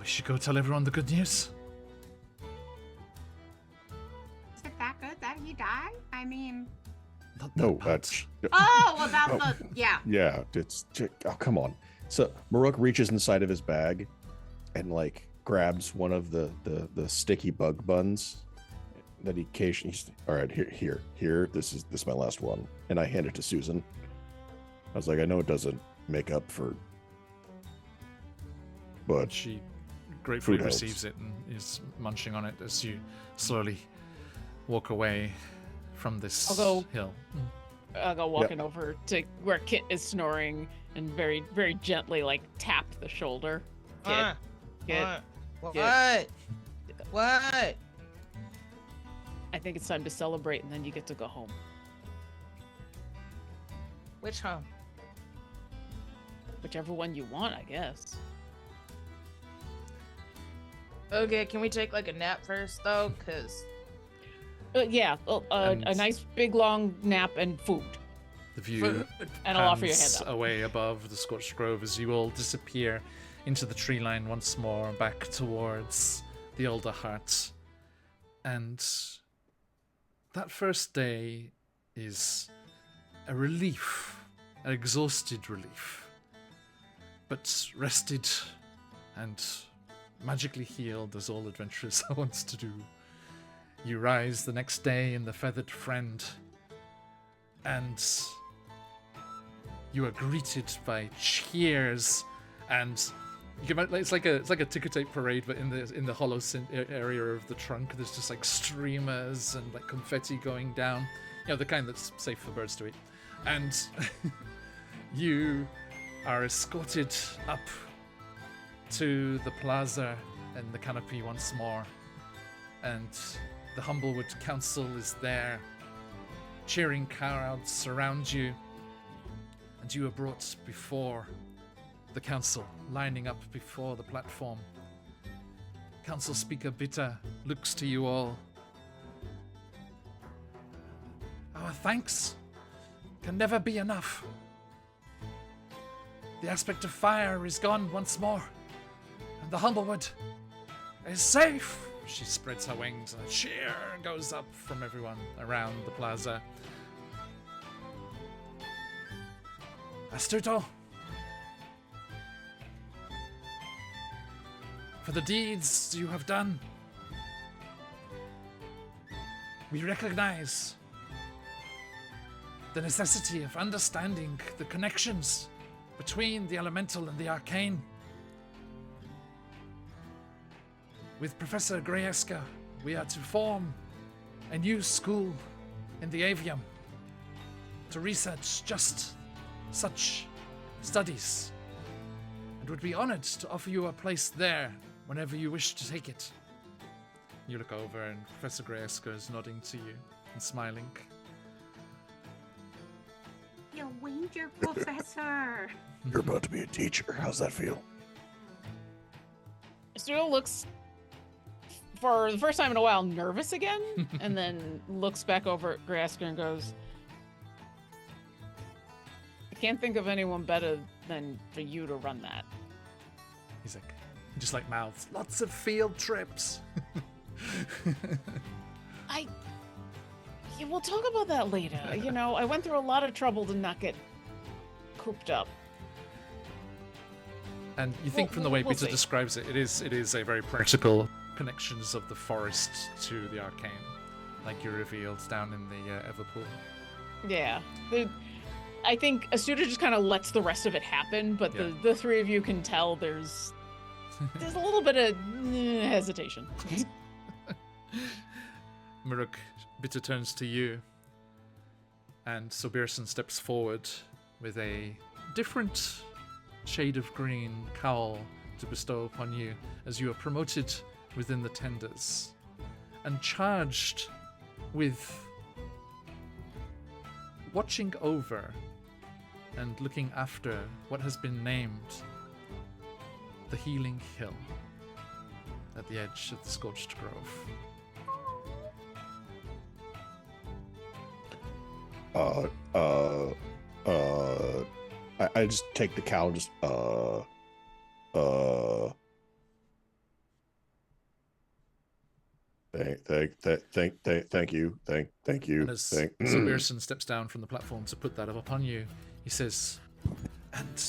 should go tell everyone the good news. Is it that good that he died? I mean... Not No, that much. Oh, about Oh. the... Yeah. Yeah, come on. So Maruk reaches inside of his bag and like grabs one of the sticky bug buns that he occasionally. All right, here. This is my last one, and I hand it to Susan. I was like, I know it doesn't make up for, but She gratefully Food helps. receives it and is munching on it as you slowly walk away from this I'll go- hill. I'll go walking over to where Kit is snoring and very, very gently, like, tap the shoulder. Kit, Kit, What? Kit. What? I think it's time to celebrate, and then you get to go home. Which home? Whichever one you want, I guess. Okay, can we take like a nap first though? Cause Yeah, a And- nice big long nap and food. The view And I'll offer you a pans handout. away above the scorched grove as you all disappear into the tree line once more, back towards the older hut. And that first day is a relief, an exhausted relief, but rested and magically healed as all adventurers are wont to do. You rise the next day in the Feathered Friend, and you are greeted by cheers, and you can, it's like a ticker tape parade, but in the hollow area of the trunk, there's just like streamers and like confetti going down, the kind that's safe for birds to eat, and you are escorted up to the plaza and the canopy once more, and the Humblewood Council is there. Cheering crowds surround you, and you are brought before the council, lining up before the platform. Council Speaker Bitter looks to you all. Our thanks can never be enough. The aspect of fire is gone once more, and the Humblewood is safe. She spreads her wings and a cheer goes up from everyone around the plaza. Astuto, for the deeds you have done, we recognize the necessity of understanding the connections between the elemental and the arcane. With Professor Grayeska, we are to form a new school in the Avium to research just such studies, and would be honored to offer you a place there whenever you wish to take it. You look over and Professor Grayeska is nodding to you and smiling. You winged your professor. you're about to be a teacher. How's that feel? Stuart looks, for the first time in a while, nervous again, and then looks back over at Grasker and goes, I can't think of anyone better than for you to run that. He's like, he just like mouths, lots of field trips. We'll talk about that later. I went through a lot of trouble to not get cooped up. And you think from the way we'll Peter see. describes it, it is a very practical connections of the forest to the arcane, like you revealed down in the Everpool. Yeah. I think Astuta just kind of lets the rest of it happen, but Yeah. the three of you can tell there's a little bit of hesitation. Maruk, Bitter turns to you, and Sobirson steps forward with a different shade of green cowl to bestow upon you as you are promoted within the tenders and charged with watching over and looking after what has been named the Healing Hill at the edge of the Scorched Grove. I just take the cowl, just thank you. And as Silberson steps down from the platform to put that up upon you, he says, and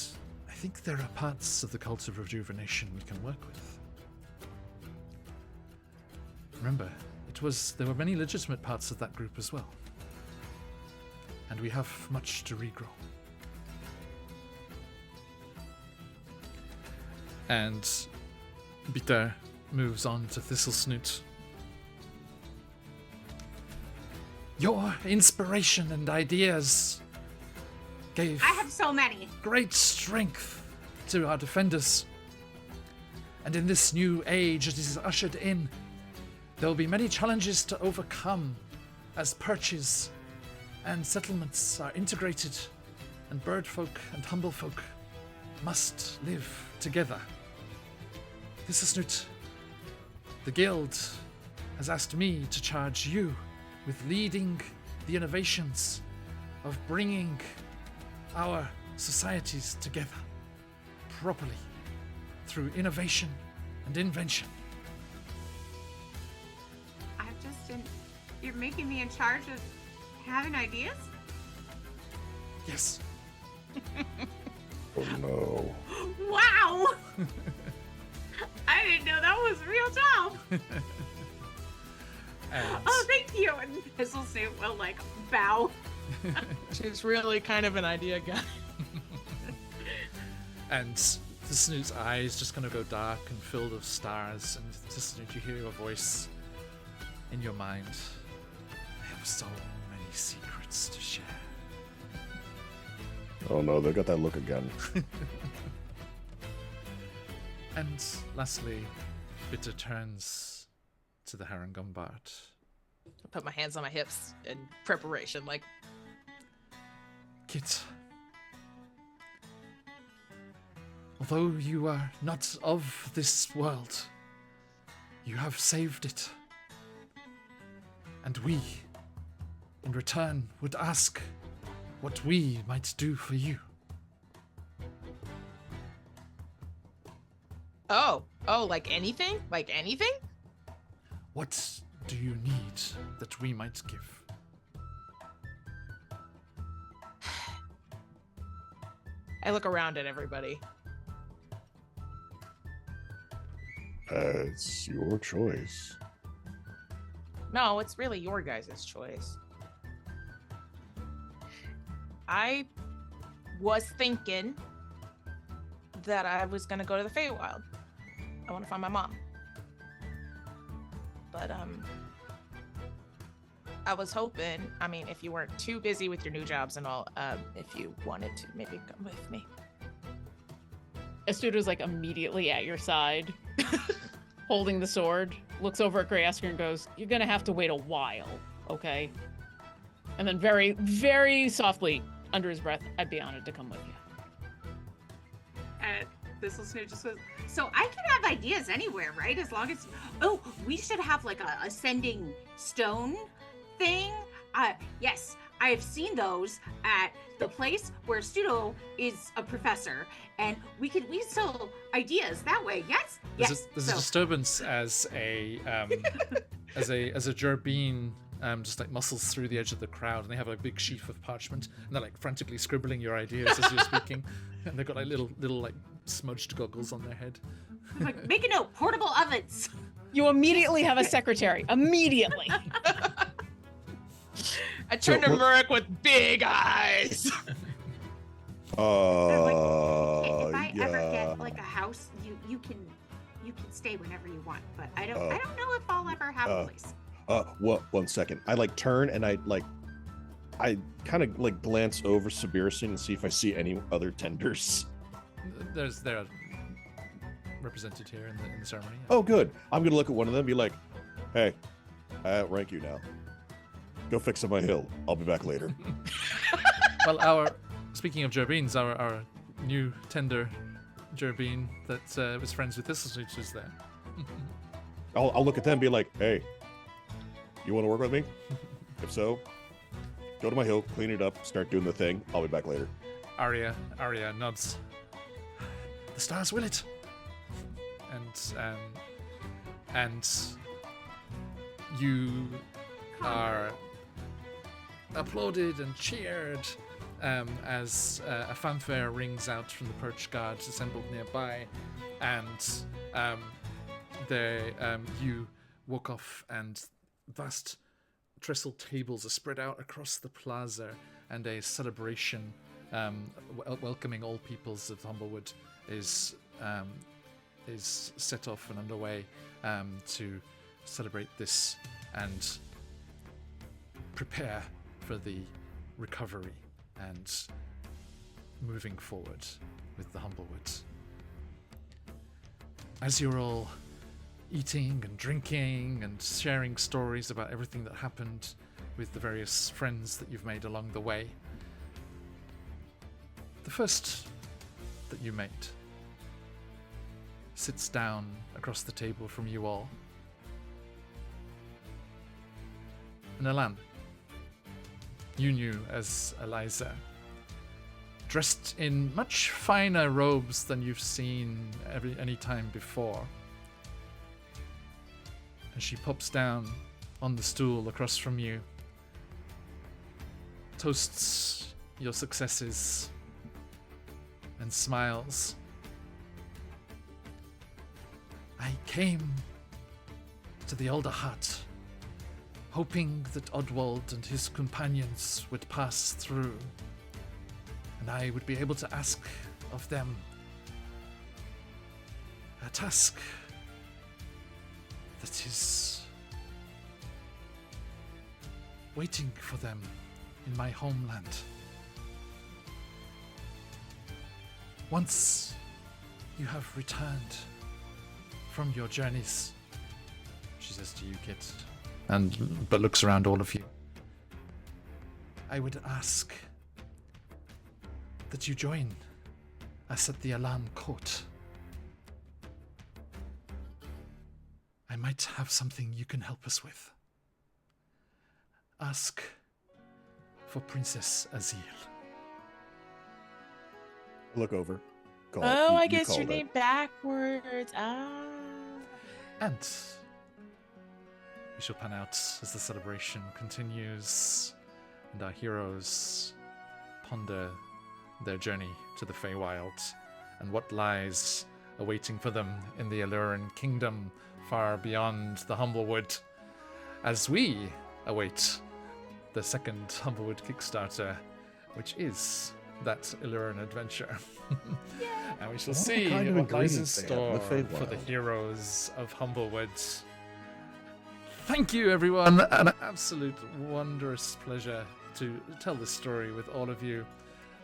I think there are parts of the cult of rejuvenation we can work with. Remember, there were many legitimate parts of that group as well. And we have much to regrow. And Bitter moves on to Thistlesnoot. Your inspiration and ideas gave I have so many. great strength to our defenders. And in this new age it is ushered in, there will be many challenges to overcome as perches and settlements are integrated, and birdfolk and humblefolk must live together. Thistlesnoot, the guild has asked me to charge you with leading the innovations of bringing our societies together properly through innovation and invention. You're making me in charge of having ideas? Yes. Oh no. Wow! I didn't know that was a real job. Oh, thank you. And Thistlesnoot will bow. She's really kind of an idea guy. And Thistlesnoot's eyes just kind of go dark and filled with stars, and Thistlesnoot, you hear your voice in your mind. I have so many secrets to share. Oh no, they got that look again. And lastly, Bitter turns to the Harangumbard. I put my hands on my hips in preparation, Kit, although you are not of this world, you have saved it. And we, in return, would ask what we might do for you. Oh, like anything? Like anything? What do you need that we might give? I look around at everybody. It's your choice. No, it's really your guys' choice. I was thinking that I was gonna go to the Feywild. I want to find my mom. But I was hoping, if you weren't too busy with your new jobs and all, if you wanted to maybe come with me. Astudo's immediately at your side, holding the sword, looks over at Greyasker and goes, "You're gonna have to wait a while, okay?" And then very, very softly, under his breath, "I'd be honored to come with you." And Thistlesnoot just goes, "So I can have ideas anywhere, right? As long as... Oh, we should have a ascending stone thing. Yes, I have seen those at the place where Studo is a professor, and we sell ideas that way. Yes, yes." There's a disturbance as a as a Gerbine just muscles through the edge of the crowd, and they have a big sheaf of parchment, and they're frantically scribbling your ideas as you're speaking, and they've got little smudged goggles on their head. Make a note, portable ovens. You immediately have a secretary. Immediately. I turn to Murik with big eyes. If I ever get a house, you can stay whenever you want, but I don't know if I'll ever have a place. One second. I turn and I kind of glance over Sabirison and see if I see any other tenders. they're represented here in the ceremony. Oh, good. I'm gonna look at one of them and be like, hey, I outrank you now. Go fix up my hill. I'll be back later. Well, speaking of Jerbeens, our new tender Jerbeen that was friends with Thistlesnooch is there. I'll look at them and be like, hey, you want to work with me? If so, go to my hill, clean it up, start doing the thing. I'll be back later. Arya nods. The stars will it. And you are applauded and cheered as a fanfare rings out from the perch guards assembled nearby, and you walk off, and vast trestle tables are spread out across the plaza, and a celebration welcoming all peoples of Humblewood is set off and underway to celebrate this and prepare for the recovery and moving forward with the Humblewood. As you're all eating and drinking and sharing stories about everything that happened with the various friends that you've made along the way, the first that you meet sits down across the table from you all. And Alan, you knew as Eliza, dressed in much finer robes than you've seen any time before. And she pops down on the stool across from you, toasts your successes, and smiles. I came to the Alder Hut, hoping that Odwald and his companions would pass through, and I would be able to ask of them a task that is waiting for them in my homeland. Once you have returned from your journeys, she says to you, Kit, but looks around all of you, I would ask that you join us at the Alan Court. I might have something you can help us with. Ask for Princess Azil. Look over. Call Oh, it. I guess called your name it. backwards. Ah. And we shall pan out as the celebration continues and our heroes ponder their journey to the Feywild and what lies awaiting for them in the Alluran Kingdom far beyond the Humblewood, as we await the second Humblewood Kickstarter, which is that Alluran adventure. And we shall see kind of what lies in ingredients they have store in the for the Feywild. heroes of Humblewood. Thank you, everyone. An absolute wondrous pleasure to tell this story with all of you.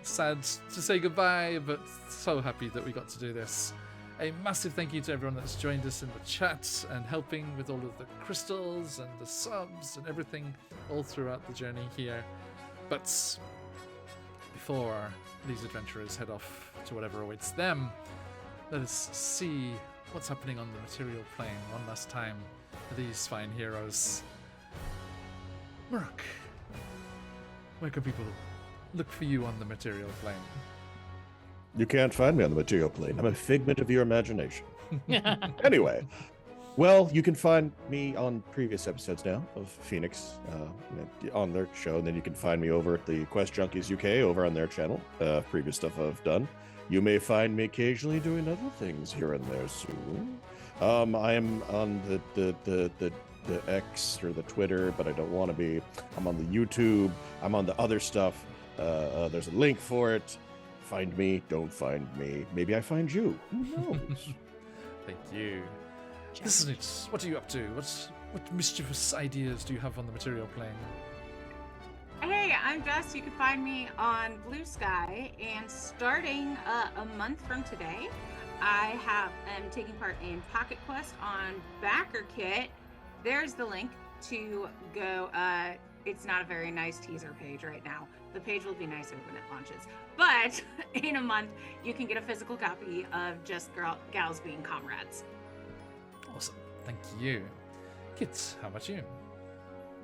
Sad to say goodbye, but so happy that we got to do this. A massive thank you to everyone that's joined us in the chat and helping with all of the crystals and the subs and everything all throughout the journey here. But before these adventurers head off to whatever awaits them, let us see what's happening on the material plane one last time for these fine heroes. Murk, where can people look for you on the material plane? You can't find me on the material plane. I'm a figment of your imagination. Anyway, well, you can find me on previous episodes now of Phoenix on their show, and then you can find me over at the QuestJunkiesUK over on their channel. Previous stuff I've done. You may find me occasionally doing other things here and there soon. I am on the X or the Twitter, but I don't want to be. I'm on the YouTube. I'm on the other stuff. There's a link for it. Find me, don't find me. Maybe I find you. Who knows? Thank you. This is it. What are you up to? What mischievous ideas do you have on the material plane? Hey, I'm Jess. You can find me on Blue Sky, and starting a month from today, I am taking part in Pocket Quest on Backer Kit. There's the link to go. It's not a very nice teaser page right now. The page will be nicer when it launches. But in a month, you can get a physical copy of Just Gals Being Comrades. Awesome. Thank you. Kit, how about you?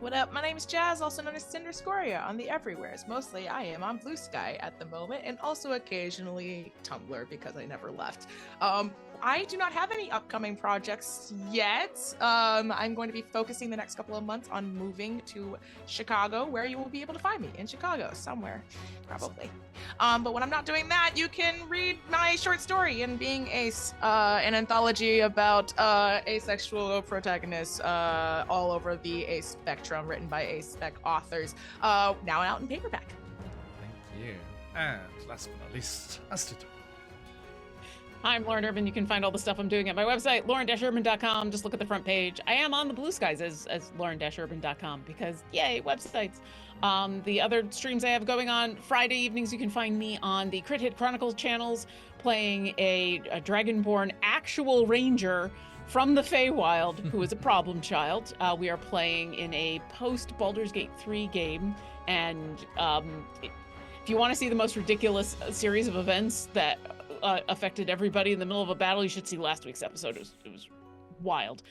What up? My name is Jazz, also known as Cinder Scoria on the Everywheres. Mostly I am on Blue Sky at the moment, and also occasionally Tumblr because I never left. I do not have any upcoming projects yet. I'm going to be focusing the next couple of months on moving to Chicago, where you will be able to find me in Chicago somewhere, probably. But when I'm not doing that, you can read my short story in Being Ace, an anthology about asexual protagonists all over the Ace spectrum, written by Ace spec authors, now out in paperback. Thank you. And last but not least, Astrid. I'm Lauren Urban. You can find all the stuff I'm doing at my website, lauren-urban.com. Just look at the front page. I am on the Blue Skies as lauren-urban.com because, yay, websites. The other streams I have going on, Friday evenings, you can find me on the Crit Hit Chronicles channels playing a Dragonborn actual ranger from the Feywild who is a problem child. We are playing in a post-Baldur's Gate 3 game, and if you want to see the most ridiculous series of events that affected everybody in the middle of a battle, you should see last week's episode. It was wild.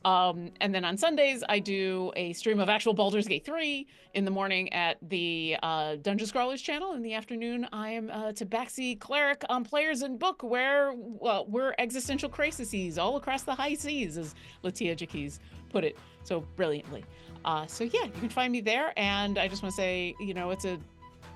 And then on Sundays, I do a stream of actual Baldur's Gate 3 in the morning at the Dungeon Scrawlers channel. In the afternoon, I am Tabaxi Cleric on Players and Book, where we're existential crises all across the high seas, as Latia Jaquez put it so brilliantly. So yeah, you can find me there. And I just want to say, it's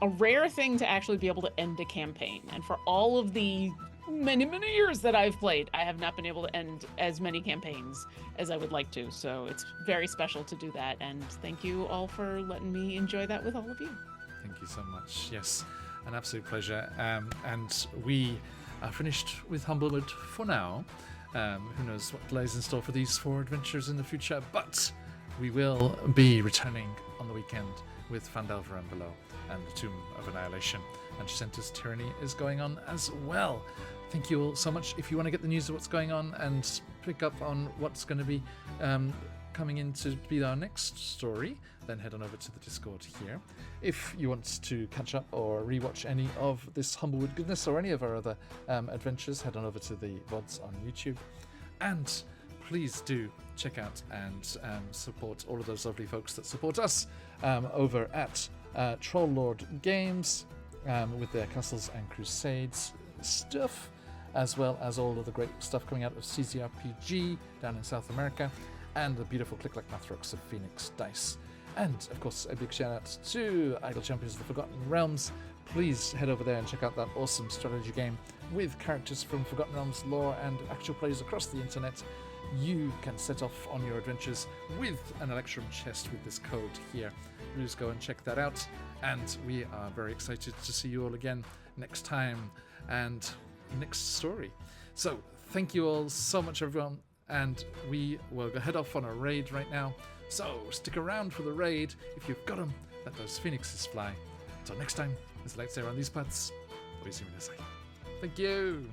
a rare thing to actually be able to end a campaign. And for all of the many, many years that I've played, I have not been able to end as many campaigns as I would like to. So it's very special to do that. And thank you all for letting me enjoy that with all of you. Thank you so much. Yes, an absolute pleasure. And we are finished with Humblewood for now. Who knows what lays in store for these 4 adventures in the future, but we will be returning on the weekend with Phandelver and Below and the Tomb of Annihilation, and Jacinta's Tyranny is going on as well. Thank you all so much. If you want to get the news of what's going on and pick up on what's going to be coming in to be our next story, then head on over to the Discord here. If you want to catch up or rewatch any of this Humblewood goodness or any of our other adventures, head on over to the VODs on YouTube. And please do check out and support all of those lovely folks that support us over at Troll Lord Games with their Castles and Crusades stuff, as well as all of the great stuff coming out of CZRPG down in South America, and the beautiful Click Like Mathrocks of Phoenix Dice. And of course, a big shout out to Idle Champions of the Forgotten Realms. Please head over there and check out that awesome strategy game with characters from Forgotten Realms lore and actual plays across the internet. You can set off on your adventures with an Electrum chest with this code here. Please go and check that out. And we are very excited to see you all again next time and next story. So thank you all so much, everyone. And we will go head off on a raid right now. So stick around for the raid. If you've got them, let those phoenixes fly. Until next time, as the lights say around these parts, always see me this way. Thank you.